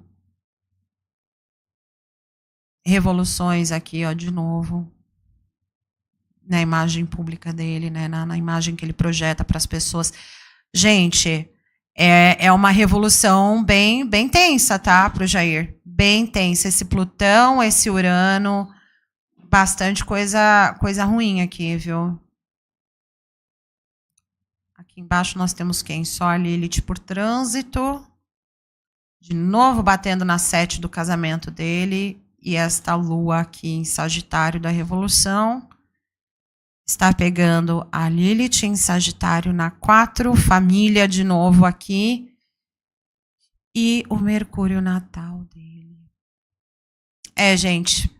revoluções aqui, ó, de novo. Na imagem pública dele, né? Na imagem que ele projeta para as pessoas. Gente, é uma revolução bem tensa, tá? Para o Jair. Bem tensa. Esse Plutão, esse Urano, bastante coisa ruim aqui, viu? Aqui embaixo nós temos quem? Sol, Lilith por trânsito. De novo batendo na 7 do casamento dele. E esta lua aqui em Sagitário da Revolução. Está pegando a Lilith em Sagitário na 4, família de novo aqui. E o Mercúrio natal dele. Gente.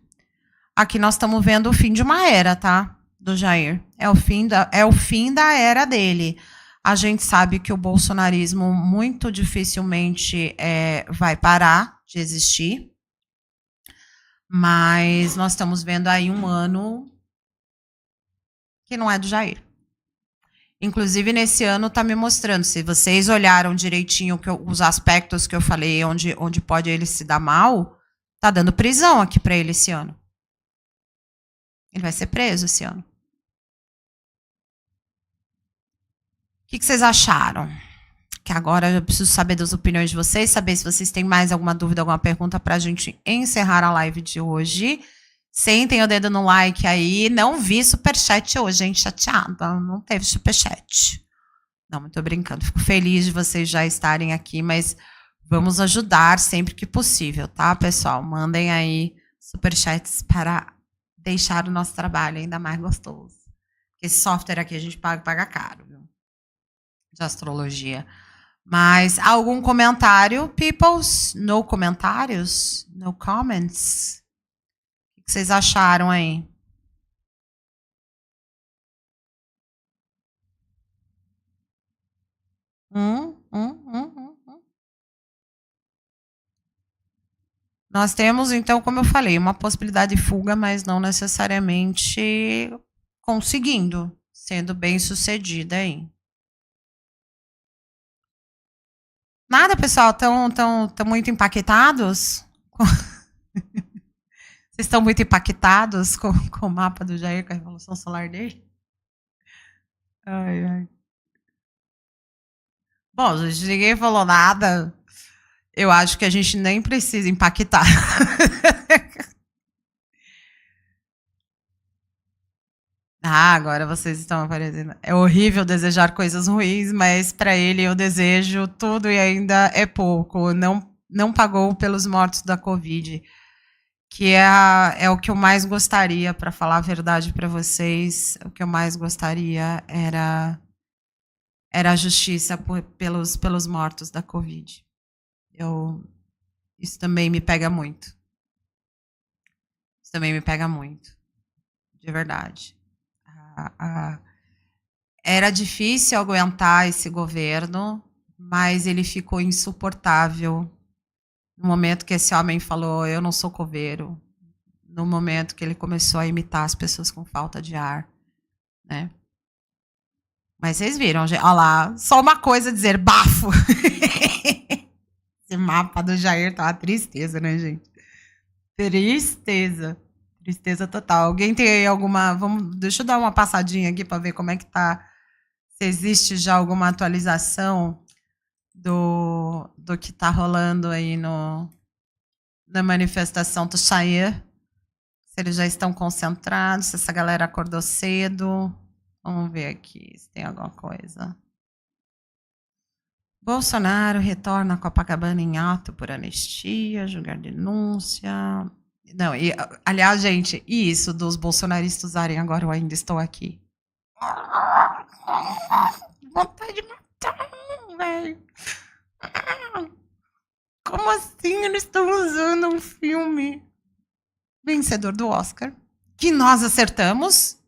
Aqui nós estamos vendo o fim de uma era, tá? Do Jair. É o fim da era dele. A gente sabe que o bolsonarismo muito dificilmente vai parar de existir. Mas nós estamos vendo aí um ano que não é do Jair. Inclusive, nesse ano está me mostrando, se vocês olharam direitinho os aspectos que eu falei, onde pode ele se dar mal, tá dando prisão aqui para ele esse ano. Ele vai ser preso esse ano. O que vocês acharam? Que agora eu preciso saber das opiniões de vocês, saber se vocês têm mais alguma dúvida, alguma pergunta para a gente encerrar a live de hoje. Sentem o dedo no like aí. Não vi superchat hoje, gente. Chateada. Não teve superchat. Não, muito brincando. Fico feliz de vocês já estarem aqui, mas vamos ajudar sempre que possível, tá, pessoal? Mandem aí superchats para deixar o nosso trabalho ainda mais gostoso. Esse software aqui a gente paga caro, viu? De astrologia. Mas algum comentário, peoples? No comentários? No comments? O que vocês acharam aí? Nós temos, então, como eu falei, uma possibilidade de fuga, mas não necessariamente conseguindo, sendo bem sucedida aí. Nada, pessoal? Estão muito impactados? Vocês estão muito impactados com o mapa do Jair, com a Revolução Solar dele? Ai, ai. Bom, gente, ninguém falou nada. Eu acho que a gente nem precisa impactar. Agora vocês estão aparecendo. É horrível desejar coisas ruins, mas para ele eu desejo tudo e ainda é pouco. Não pagou pelos mortos da Covid, que é o que eu mais gostaria, para falar a verdade para vocês. O que eu mais gostaria era a justiça pelos mortos da Covid. Isso também me pega muito. Isso também me pega muito. De verdade. Era difícil aguentar esse governo, mas ele ficou insuportável no momento que esse homem falou, eu não sou coveiro. No momento que ele começou a imitar as pessoas com falta de ar, né? Mas vocês viram, olha lá, só uma coisa dizer, bafo. Esse mapa do Jair tá uma tristeza, né, gente? Tristeza. Tristeza total. Alguém tem aí alguma... deixa eu dar uma passadinha aqui para ver como é que tá. Se existe já alguma atualização do que tá rolando aí na manifestação do Jair. Se eles já estão concentrados, se essa galera acordou cedo. Vamos ver aqui se tem alguma coisa. Bolsonaro retorna a Copacabana em ato por anistia, julgar denúncia. Não, aliás, gente, e isso dos bolsonaristas usarem agora eu ainda estou aqui. Vontade de matar, velho. Como assim eles estão usando um filme vencedor do Oscar? Que nós acertamos.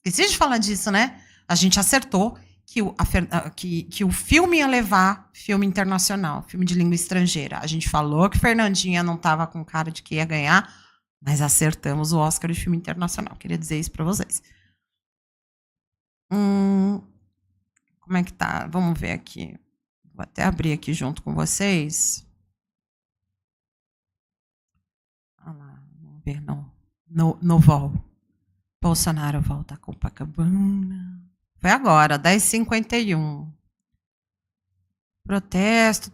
Esqueci de falar disso, né? A gente acertou que o filme ia levar filme internacional, filme de língua estrangeira. A gente falou que Fernandinha não estava com cara de que ia ganhar, mas acertamos o Oscar de filme internacional. Queria dizer isso para vocês. Como é que tá? Vamos ver aqui. Vou até abrir aqui junto com vocês. Olha lá, vamos ver no vol. Bolsonaro volta a Copacabana. Foi agora, 10h51. Protesto,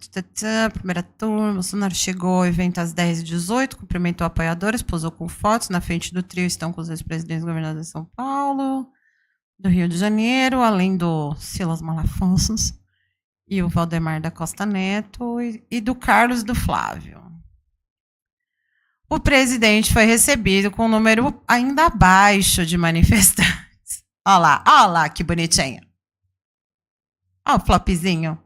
primeira turma, Bolsonaro chegou, evento às 10h18, cumprimentou apoiadores, posou com fotos, na frente do trio estão com os ex-presidentes e governadores de São Paulo, do Rio de Janeiro, além do Silas Malaface e o Valdemar da Costa Neto e do Carlos do Flávio. O presidente foi recebido com um número ainda abaixo de manifestantes. Olha lá, que bonitinho. Olha o flopzinho.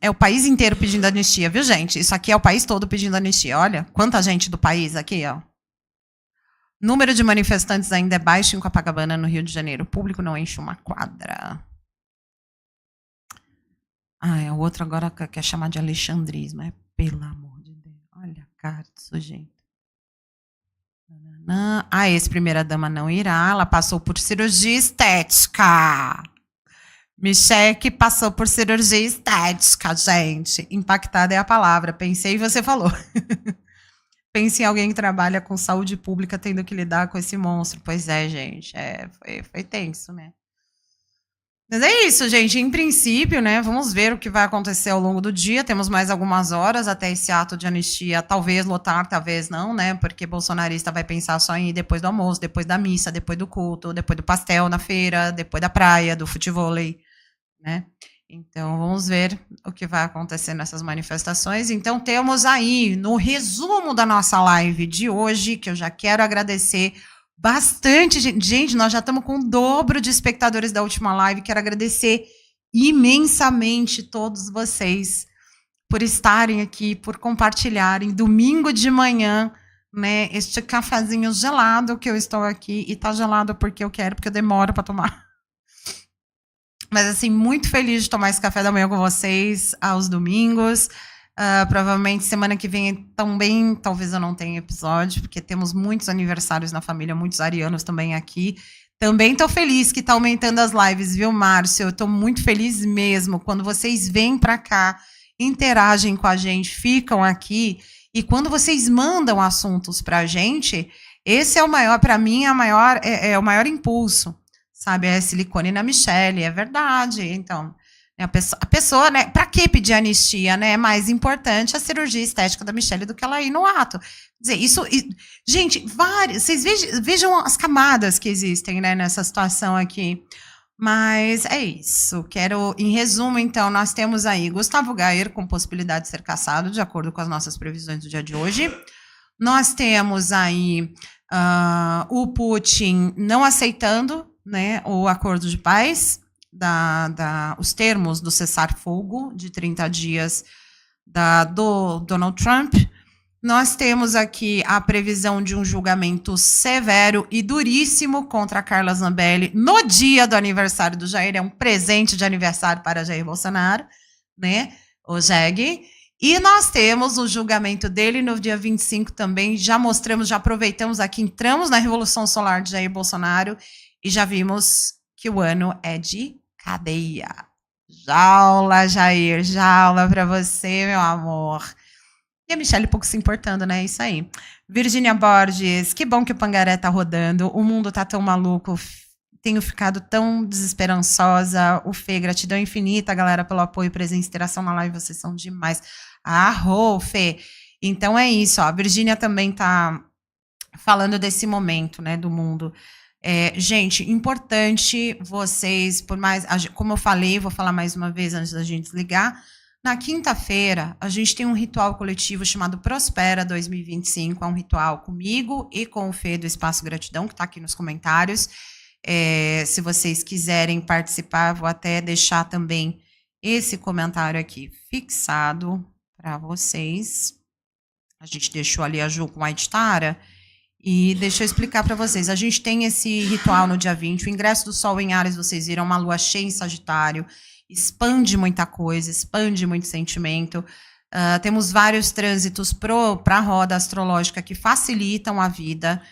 É o país inteiro pedindo anistia, viu, gente? Isso aqui é o país todo pedindo anistia. Olha, quanta gente do país aqui, ó. Número de manifestantes ainda é baixo em Copacabana, no Rio de Janeiro. O público não enche uma quadra. O outro agora quer chamar de alexandrismo. Pelo amor de Deus. Olha a cara do sujeito. A ex-primeira-dama não irá. Ela passou por cirurgia estética. Michele passou por cirurgia estética, gente. Impactada é a palavra. Pensei e você falou. Pense em alguém que trabalha com saúde pública tendo que lidar com esse monstro. Pois é, gente. Foi tenso, né? Mas é isso, gente. Em princípio, né? Vamos ver o que vai acontecer ao longo do dia. Temos mais algumas horas até esse ato de anistia. Talvez lotar, talvez não, né? Porque bolsonarista vai pensar só em ir depois do almoço, depois da missa, depois do culto, depois do pastel na feira, depois da praia, do futevôlei, né? Então, vamos ver o que vai acontecer nessas manifestações. Então, temos aí, no resumo da nossa live de hoje, que eu já quero agradecer bastante. Gente, nós já estamos com o dobro de espectadores da última live. Quero agradecer imensamente todos vocês por estarem aqui, por compartilharem. Domingo de manhã, né, este cafezinho gelado que eu estou aqui. E tá gelado porque eu quero, porque eu demoro para tomar. Mas, assim, muito feliz de tomar esse café da manhã com vocês aos domingos. Provavelmente semana que vem também, talvez eu não tenha episódio, porque temos muitos aniversários na família, muitos arianos também aqui. Também estou feliz que está aumentando as lives, viu, Márcio? Eu estou muito feliz mesmo. Quando vocês vêm para cá, interagem com a gente, ficam aqui, e quando vocês mandam assuntos para a gente, esse é o maior, para mim, é o maior impulso. Sabe, é silicone na Michele, é verdade. Então, a pessoa, né, para que pedir anistia, né? É mais importante a cirurgia estética da Michele do que ela ir no ato. Quer dizer, gente, vocês vejam as camadas que existem, né, nessa situação aqui. Mas é isso. Em resumo, então, nós temos aí Gustavo Gayer com possibilidade de ser cassado, de acordo com as nossas previsões do dia de hoje. Nós temos aí o Putin não aceitando, né, o acordo de paz, os termos do cessar-fogo de 30 dias do Donald Trump. Nós temos aqui a previsão de um julgamento severo e duríssimo contra a Carla Zambelli no dia do aniversário do Jair. É um presente de aniversário para Jair Bolsonaro, né, o Jeg. E nós temos o julgamento dele no dia 25 também. Já aproveitamos aqui, entramos na Revolução Solar de Jair Bolsonaro e já vimos que o ano é de cadeia. Jaula, Jair, jaula para você, meu amor. E a Michele pouco se importando, né? Isso aí. Virgínia Borges, que bom que o Pangaré tá rodando. O mundo tá tão maluco. Tenho ficado tão desesperançosa. O Fê, gratidão infinita, galera, pelo apoio, presença e interação na live. Vocês são demais. Arro, Fê. Então é isso, ó. A Virgínia também tá falando desse momento, né, do mundo. Gente, importante vocês, por mais, como eu falei, vou falar mais uma vez antes da gente desligar, na quinta-feira a gente tem um ritual coletivo chamado Prospera 2025, é um ritual comigo e com o Fê do Espaço Gratidão, que está aqui nos comentários. Se vocês quiserem participar, vou até deixar também esse comentário aqui fixado para vocês. A gente deixou ali a Ju com a Edtara. E deixa eu explicar para vocês. A gente tem esse ritual no dia 20. O ingresso do Sol em Áries, vocês viram, uma lua cheia em Sagitário. Expande muita coisa, expande muito sentimento. Temos vários trânsitos para a roda astrológica que facilitam a vida.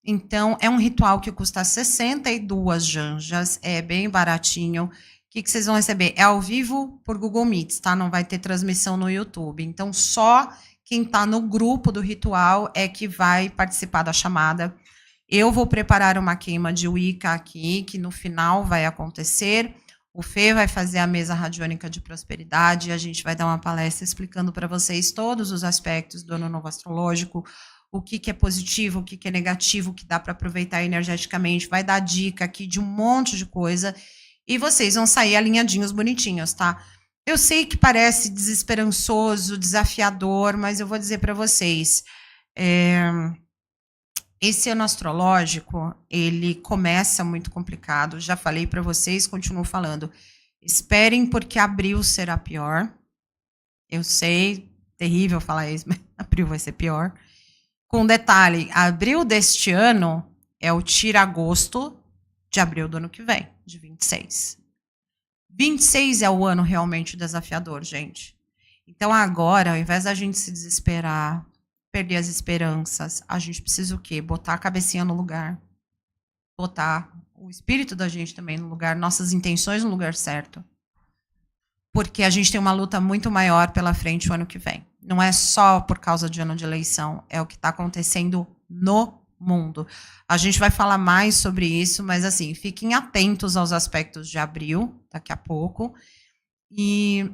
Então, é um ritual que custa 62 janjas. É bem baratinho. O que vocês vão receber? É ao vivo por Google Meets, tá? Não vai ter transmissão no YouTube. Então, só Quem está no grupo do ritual é que vai participar da chamada. Eu vou preparar uma queima de Wicca aqui, que no final vai acontecer. O Fê vai fazer a mesa radiônica de prosperidade. A gente vai dar uma palestra explicando para vocês todos os aspectos do ano novo astrológico, o que é positivo, o que é negativo, o que dá para aproveitar energeticamente. Vai dar dica aqui de um monte de coisa. E vocês vão sair alinhadinhos, bonitinhos, tá? Eu sei que parece desesperançoso, desafiador, mas eu vou dizer para vocês, esse ano astrológico, ele começa muito complicado. Já falei para vocês, continuo falando. Esperem, porque abril será pior. Eu sei, terrível falar isso, mas abril vai ser pior. Com detalhe, abril deste ano é o tira-agosto de abril do ano que vem, de 26. 26 é o ano realmente desafiador, gente. Então agora, ao invés da gente se desesperar, perder as esperanças, a gente precisa o quê? Botar a cabecinha no lugar. Botar o espírito da gente também no lugar, nossas intenções no lugar certo. Porque a gente tem uma luta muito maior pela frente o ano que vem. Não é só por causa de ano de eleição, é o que está acontecendo no mundo. A gente vai falar mais sobre isso, mas assim, fiquem atentos aos aspectos de abril, daqui a pouco, e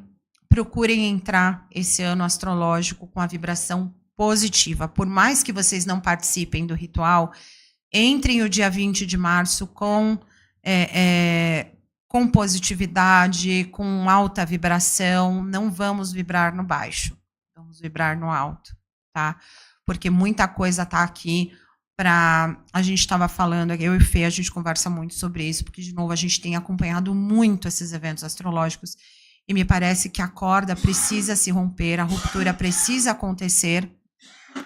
procurem entrar esse ano astrológico com a vibração positiva. Por mais que vocês não participem do ritual, entrem o dia 20 de março com positividade, com alta vibração. Não vamos vibrar no baixo, vamos vibrar no alto, tá? Porque muita coisa tá aqui. A gente estava falando, eu e o Fê, a gente conversa muito sobre isso, porque, de novo, a gente tem acompanhado muito esses eventos astrológicos, e me parece que a corda precisa se romper, a ruptura precisa acontecer,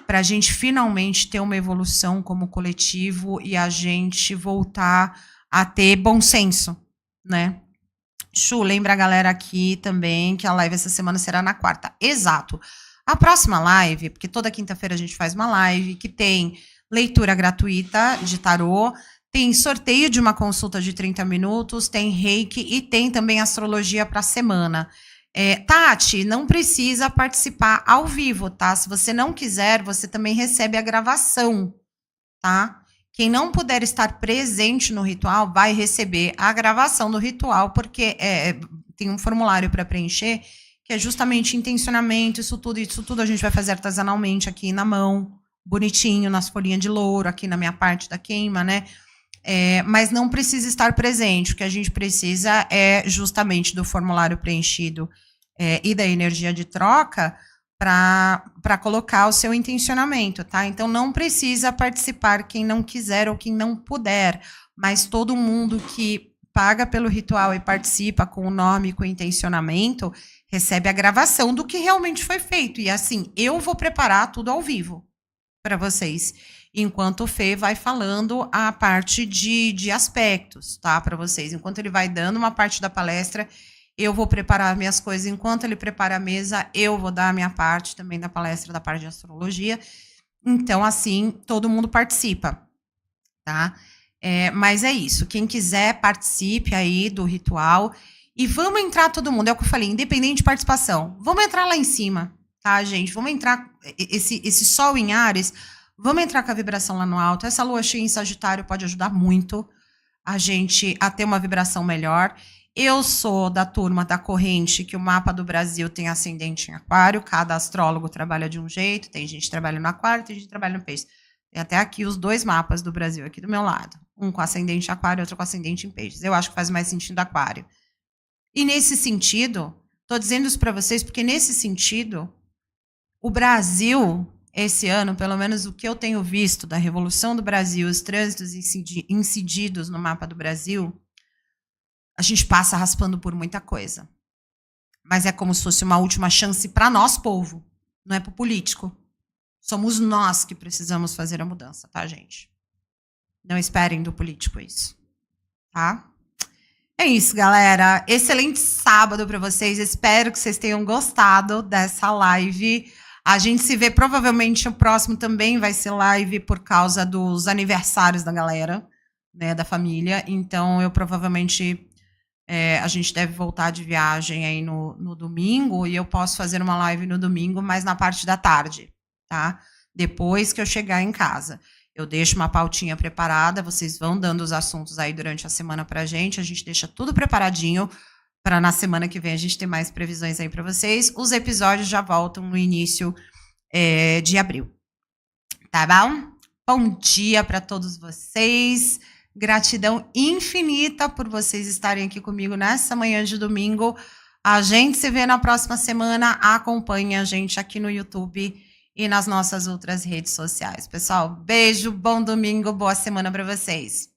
para a gente finalmente ter uma evolução como coletivo e a gente voltar a ter bom senso, né? Chu, lembra a galera aqui também que a live essa semana será na quarta. Exato. A próxima live, porque toda quinta-feira a gente faz uma live que tem leitura gratuita de tarô, tem sorteio de uma consulta de 30 minutos, tem reiki e tem também astrologia para a semana. Tati, não precisa participar ao vivo, tá? Se você não quiser, você também recebe a gravação, tá? Quem não puder estar presente no ritual vai receber a gravação do ritual, porque tem um formulário para preencher, que é justamente intencionamento, isso tudo a gente vai fazer artesanalmente aqui na mão, bonitinho, nas folhinhas de louro, aqui na minha parte da queima, né? Mas não precisa estar presente. O que a gente precisa é justamente do formulário preenchido e da energia de troca para colocar o seu intencionamento, tá? Então, não precisa participar quem não quiser ou quem não puder, mas todo mundo que paga pelo ritual e participa com o nome e com o intencionamento recebe a gravação do que realmente foi feito. E assim, eu vou preparar tudo ao vivo para vocês, enquanto o Fê vai falando a parte de aspectos, tá, para vocês. Enquanto ele vai dando uma parte da palestra, eu vou preparar minhas coisas. Enquanto ele prepara a mesa, eu vou dar a minha parte também da palestra, da parte de astrologia. Então, assim, todo mundo participa, tá? Mas é isso. Quem quiser, participe aí do ritual. E vamos entrar todo mundo, é o que eu falei, independente de participação. Vamos entrar lá em cima, tá, gente? Vamos entrar, esse sol em Áries, vamos entrar com a vibração lá no alto. Essa lua cheia em Sagitário pode ajudar muito a gente a ter uma vibração melhor. Eu sou da turma da corrente que o mapa do Brasil tem ascendente em Aquário, cada astrólogo trabalha de um jeito, tem gente que trabalha no Aquário, tem gente que trabalha no Peixe. Tem até aqui os dois mapas do Brasil, aqui do meu lado. Um com ascendente em Aquário, outro com ascendente em Peixes. Eu acho que faz mais sentido Aquário. E nesse sentido, estou dizendo isso para vocês porque nesse sentido, o Brasil, esse ano, pelo menos o que eu tenho visto da Revolução do Brasil, os trânsitos incididos no mapa do Brasil, a gente passa raspando por muita coisa. Mas é como se fosse uma última chance para nós, povo. Não é para o político. Somos nós que precisamos fazer a mudança, tá, gente? Não esperem do político isso, tá? É isso, galera. Excelente sábado para vocês. Espero que vocês tenham gostado dessa live. A gente se vê, provavelmente, o próximo também vai ser live por causa dos aniversários da galera, né, da família. Então, eu provavelmente A gente deve voltar de viagem aí no domingo, e eu posso fazer uma live no domingo, mas na parte da tarde, tá? Depois que eu chegar em casa. Eu deixo uma pautinha preparada, vocês vão dando os assuntos aí durante a semana pra gente, a gente deixa tudo preparadinho para na semana que vem a gente ter mais previsões aí para vocês. Os episódios já voltam no início de abril. Tá bom? Bom dia para todos vocês. Gratidão infinita por vocês estarem aqui comigo nessa manhã de domingo. A gente se vê na próxima semana. Acompanhe a gente aqui no YouTube e nas nossas outras redes sociais. Pessoal, beijo, bom domingo, boa semana para vocês.